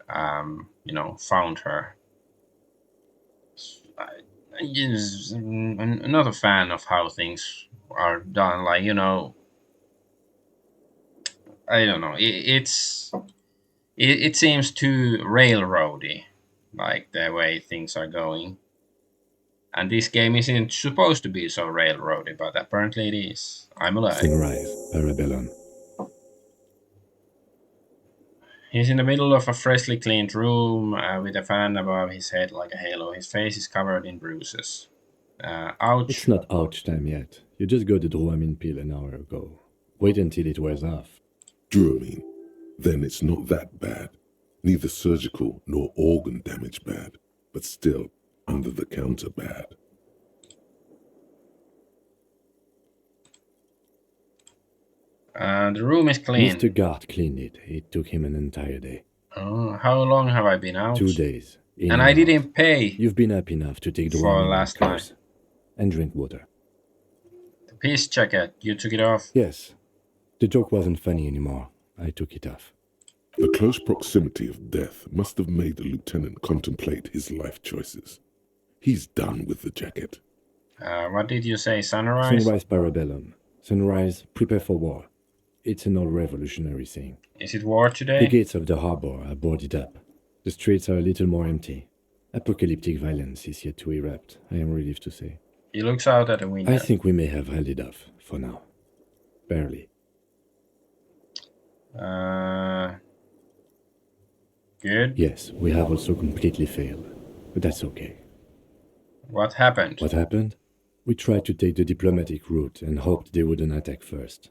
found her. I'm not a fan of how things are done. Like, I don't know. It seems too railroady, like the way things are going. And this game isn't supposed to be so railroady, but apparently it is. I'm alive. Sunrise, Parabellum. He's in the middle of a freshly cleaned room with a fan above his head like a halo. His face is covered in bruises. Ouch. It's not ouch time yet. You just got the Dramamine pill an hour ago. Wait until it wears off. Dramamine? Then it's not that bad. Neither surgical nor organ damage bad, but still under the counter bad. The room is clean. Mr. Gart cleaned it. It took him an entire day. Oh, how long have I been out? 2 days. And I didn't pay. You've been up enough to take the for Dramamine last course. night. And drink water. The peace jacket, you took it off? Yes. The joke wasn't funny anymore. I took it off. The close proximity of death must have made the lieutenant contemplate his life choices. He's done with the jacket. What did you say, sunrise? Sunrise Parabellum. Sunrise, prepare for war. It's an old revolutionary saying. Is it war today? The gates of the harbor are boarded up. The streets are a little more empty. Apocalyptic violence is yet to erupt, I am relieved to say. He looks out at the window. I think we may have held it off, for now. Barely. Good. Yes, we have also completely failed. But that's okay. What happened? What happened? We tried to take the diplomatic route and hoped they wouldn't attack first.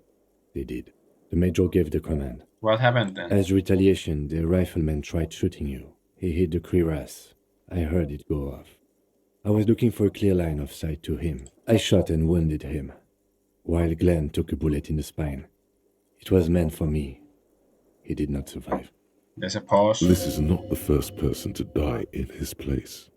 They did. The major gave the command. What happened then? As retaliation, the rifleman tried shooting you. He hit the cuirass. I heard it go off. I was looking for a clear line of sight to him. I shot and wounded him, while Glenn took a bullet in the spine. It was meant for me. He did not survive. There's a pause. This is not the first person to die in his place.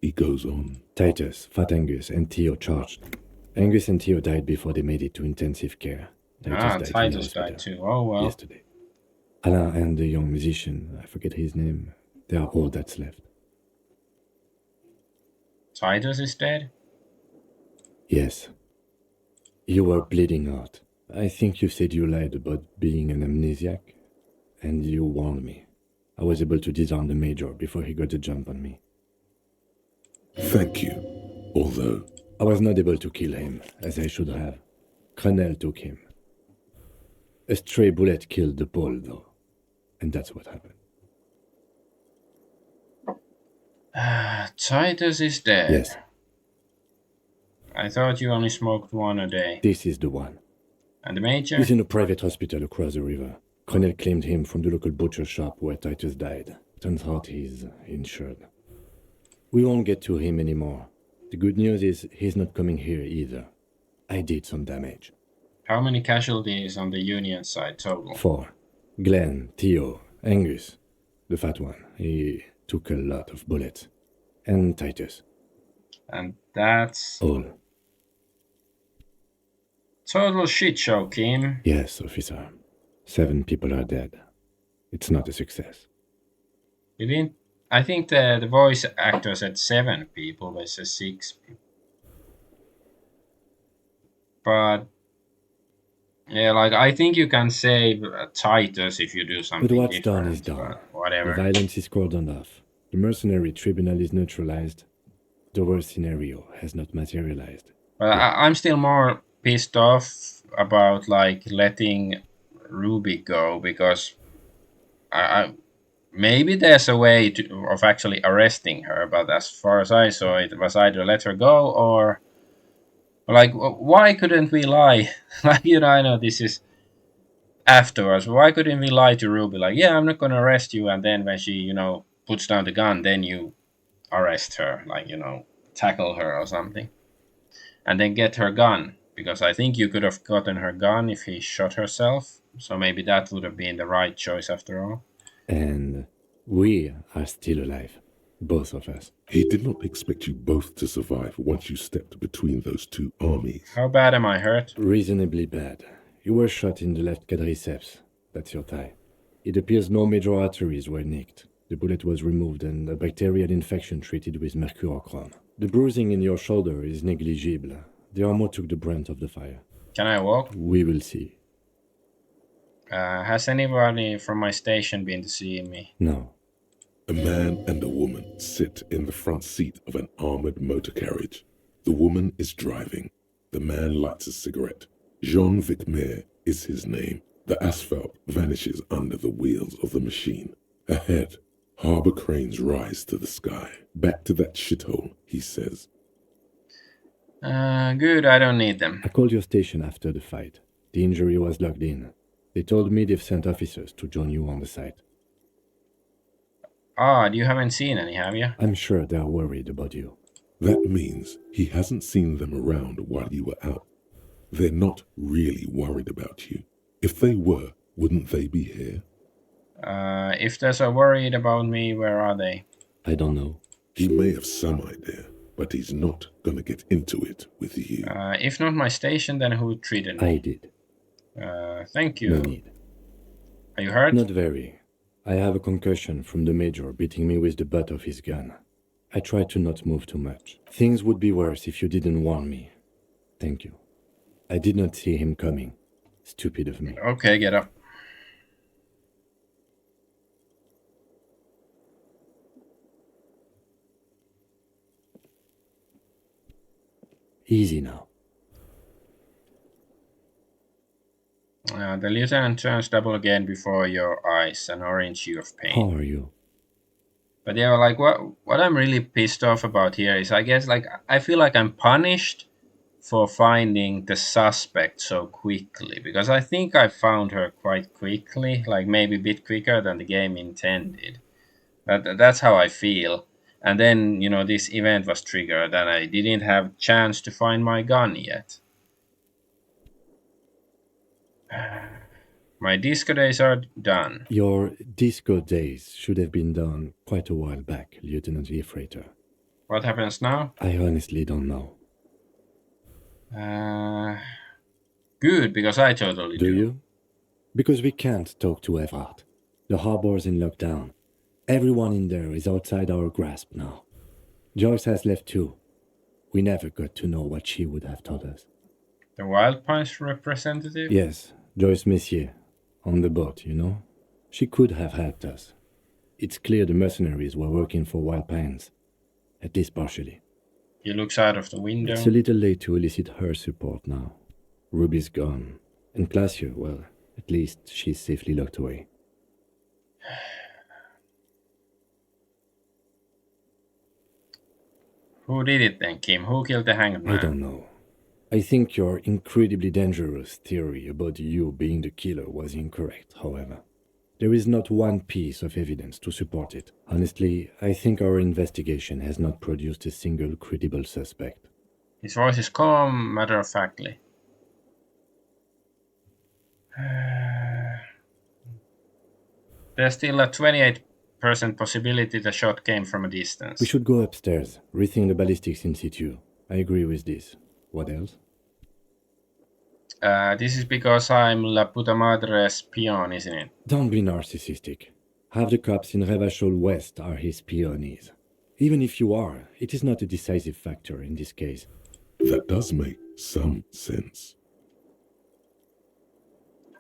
He goes on. Titus, Fat Angus, and Theo charged. Angus and Theo died before they made it to intensive care. Titus died too. Oh well. Yesterday. Alain and the young musician, I forget his name, they are all that's left. Titus is dead? Yes. You were bleeding out. I think you said you lied about being an amnesiac, and you warned me. I was able to disarm the major before he got the jump on me. Thank you. Although I was not able to kill him, as I should have. Crenel took him. A stray bullet killed the Pole, though. And that's what happened. Titus is dead. Yes. I thought you only smoked one a day. This is the one. And the Major? He's in a private hospital across the river. Colonel claimed him from the local butcher shop where Titus died. Turns out he's insured. We won't get to him anymore. The good news is he's not coming here either. I did some damage. How many casualties on the Union side total? 4. Glenn, Theo, Angus. The fat one. He took a lot of bullets. And Titus. And that's... all. Total shit show, Kim. Yes, officer. 7 people are dead. It's not a success. You didn't... I think the voice actor said 7 people, but it says 6 people. But... yeah, like, I think you can save Titus if you do something But what's different. done is done. Whatever. The violence is cordoned off. The mercenary tribunal is neutralized. The worst scenario has not materialized. But I'm still more pissed off about, like, letting Ruby go, because I maybe there's a way of actually arresting her, but as far as I saw, it was either let her go or, like, why couldn't we lie? Like, I know this is afterwards. Why couldn't we lie to Ruby? Like, yeah, I'm not gonna arrest you, and then when she, puts down the gun, then you arrest her, like, tackle her or something, and then get her gun, because I think you could have gotten her gun if he shot herself, so maybe that would have been the right choice after all. And we are still alive. Both of us. He did not expect you both to survive once you stepped between those 2 armies. How bad am I hurt? Reasonably bad. You were shot in the left quadriceps. That's your thigh. It appears no major arteries were nicked. The bullet was removed and a bacterial infection treated with mercurochrome. The bruising in your shoulder is negligible. The armor took the brunt of the fire. Can I walk? We will see. Has anybody from my station been to see me? No. A man and a woman sit in the front seat of an armored motor carriage. The woman is driving. The man lights a cigarette. Jean Vicmer is his name. The asphalt vanishes under the wheels of the machine. Ahead, harbor cranes rise to the sky. Back to that shithole, he says. Good, I don't need them. I called your station after the fight. The injury was logged in. They told me they've sent officers to join you on the site. You haven't seen any, have you? I'm sure they're worried about you. That means he hasn't seen them around while you were out. They're not really worried about you. If they were, wouldn't they be here? If they're so worried about me, where are they? I don't know. He may have some idea, but he's not gonna get into it with you. If not my station, then who treated me? I did. Thank you. No need. Are you hurt? Not very. I have a concussion from the Major beating me with the butt of his gun. I tried to not move too much. Things would be worse if you didn't warn me. Thank you. I did not see him coming. Stupid of me. Okay, get up. Easy now. The lieutenant turns double again before your eyes, an orange hue of pain. How are you? But yeah, like what I'm really pissed off about here is, I guess, like, I feel like I'm punished for finding the suspect so quickly, because I think I found her quite quickly, like maybe a bit quicker than the game intended. That's how I feel. And then, this event was triggered and I didn't have chance to find my gun yet. My disco days are done. Your disco days should have been done quite a while back, Lieutenant Freighter. What happens now? I honestly don't know. Good, because I totally do. Do you? Because we can't talk to Everard. The harbor's in lockdown. Everyone in there is outside our grasp now. Joyce has left too. We never got to know what she would have told us. The Wild Pines representative? Yes, Joyce Messier. On the boat, She could have helped us. It's clear the mercenaries were working for Wild Pines. At least partially. He looks out of the window. It's a little late to elicit her support now. Ruby's gone. And Glacier, well, at least she's safely locked away. Who did it then, Kim? Who killed the hanged man? I don't know. I think your incredibly dangerous theory about you being the killer was incorrect, however. There is not one piece of evidence to support it. Honestly, I think our investigation has not produced a single credible suspect. His voice is calm, matter-of-factly. There's still a 28% possibility the shot came from a distance. We should go upstairs, rethink the ballistics in situ. I agree with this. What else? This is because I'm La Puta Madre's peon, isn't it? Don't be narcissistic. Half the cops in Revachol West are his peonies. Even if you are, it is not a decisive factor in this case. That does make some sense.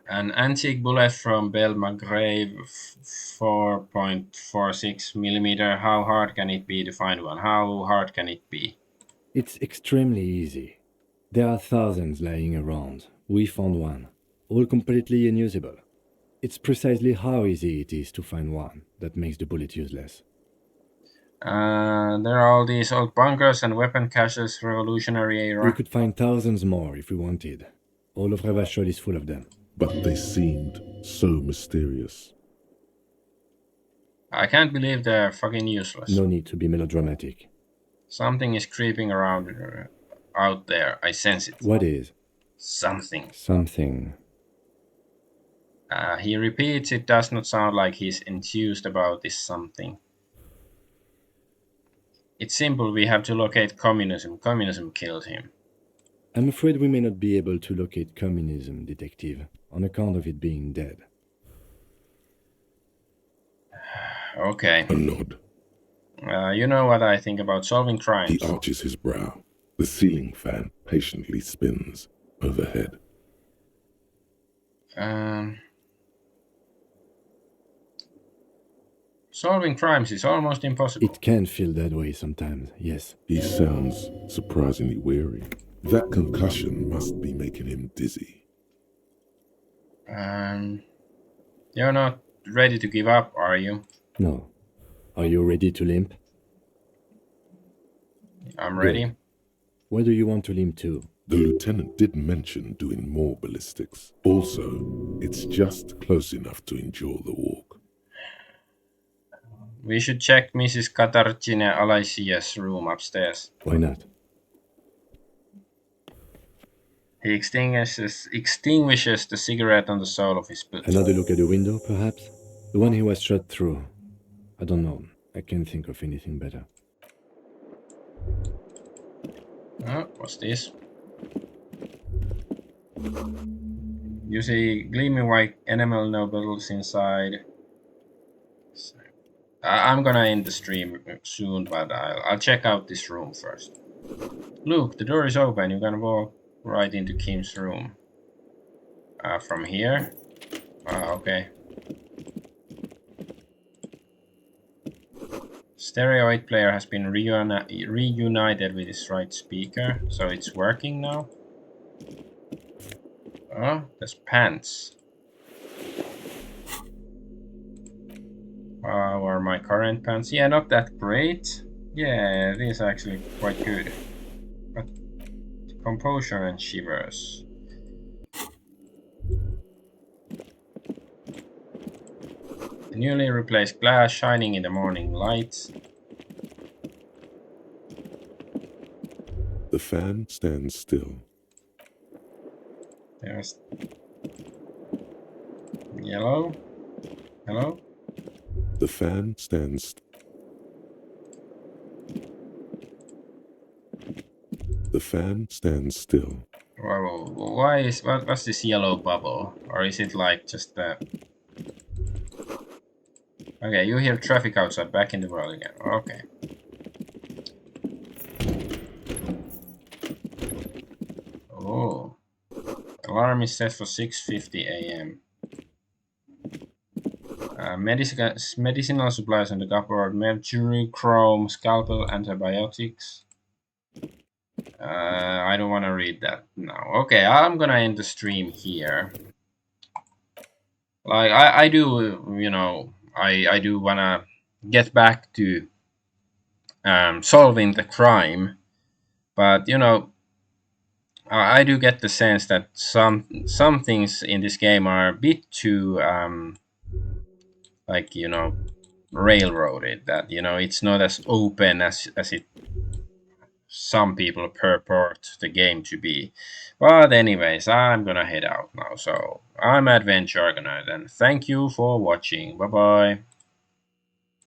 An antique bullet from Belle Magrave, 4.46mm. How hard can it be to find one? How hard can it be? It's extremely easy. There are thousands lying around. We found one, all completely unusable. It's precisely how easy it is to find one that makes the bullet useless. There are all these old bunkers and weapon caches, Revolutionary era. We could find thousands more if we wanted. All of Revachol is full of them. But they seemed so mysterious. I can't believe they're fucking useless. No need to be melodramatic. Something is creeping around out there. I sense it. What is? Something. Something. He repeats, it does not sound like he's enthused about this something. It's simple, we have to locate communism. Communism killed him. I'm afraid we may not be able to locate communism, Detective, on account of it being dead. Okay. A nod. You know what I think about solving crimes. He arches his brow. The ceiling fan patiently spins overhead. Solving crimes is almost impossible. It can feel that way sometimes, yes. He sounds surprisingly weary. That concussion must be making him dizzy. You're not ready to give up, are you? No. Are you ready to limp? I'm ready. Good. Where do you want to limp to? The lieutenant did mention doing more ballistics. Also, it's just close enough to endure the walk. We should check Mrs. Katarzyna Elysia's room upstairs. Why not? He extinguishes the cigarette on the sole of his boot. Another look at the window, perhaps? The one he was shot through. I don't know. I can't think of anything better. Oh, what's this? You see gleaming white enamel nobles inside. I'm gonna end the stream soon, but I'll check out this room first. Look, the door is open. You can walk right into Kim's room. From here? Okay. Stereo 8 player has been reunited with his right speaker, so it's working now. Oh, there's pants. How are my current pants? Yeah, not that great. Yeah, these are actually quite good. But composure and shivers. The newly replaced glass shining in the morning light. The fan stands still. There's yellow. Hello? The fan stands. The fan stands still. Why is what's this yellow bubble? Or is it like just the? Okay, you hear traffic outside. Back in the world again. Okay. Oh, alarm is set for 6:50 a.m. Medicinal supplies on the cupboard: mercury, chrome, scalpel, antibiotics. I don't want to read that now. Okay, I'm gonna end the stream here. Like I do, you know, I do wanna get back to solving the crime, but you know, I do get the sense that some things in this game are a bit too like, you know, railroaded. That, you know, it's not as open as it some people purport the game to be. But anyways, I'm gonna head out now. So I'm Adventure Argonaut, and thank you for watching. Bye bye.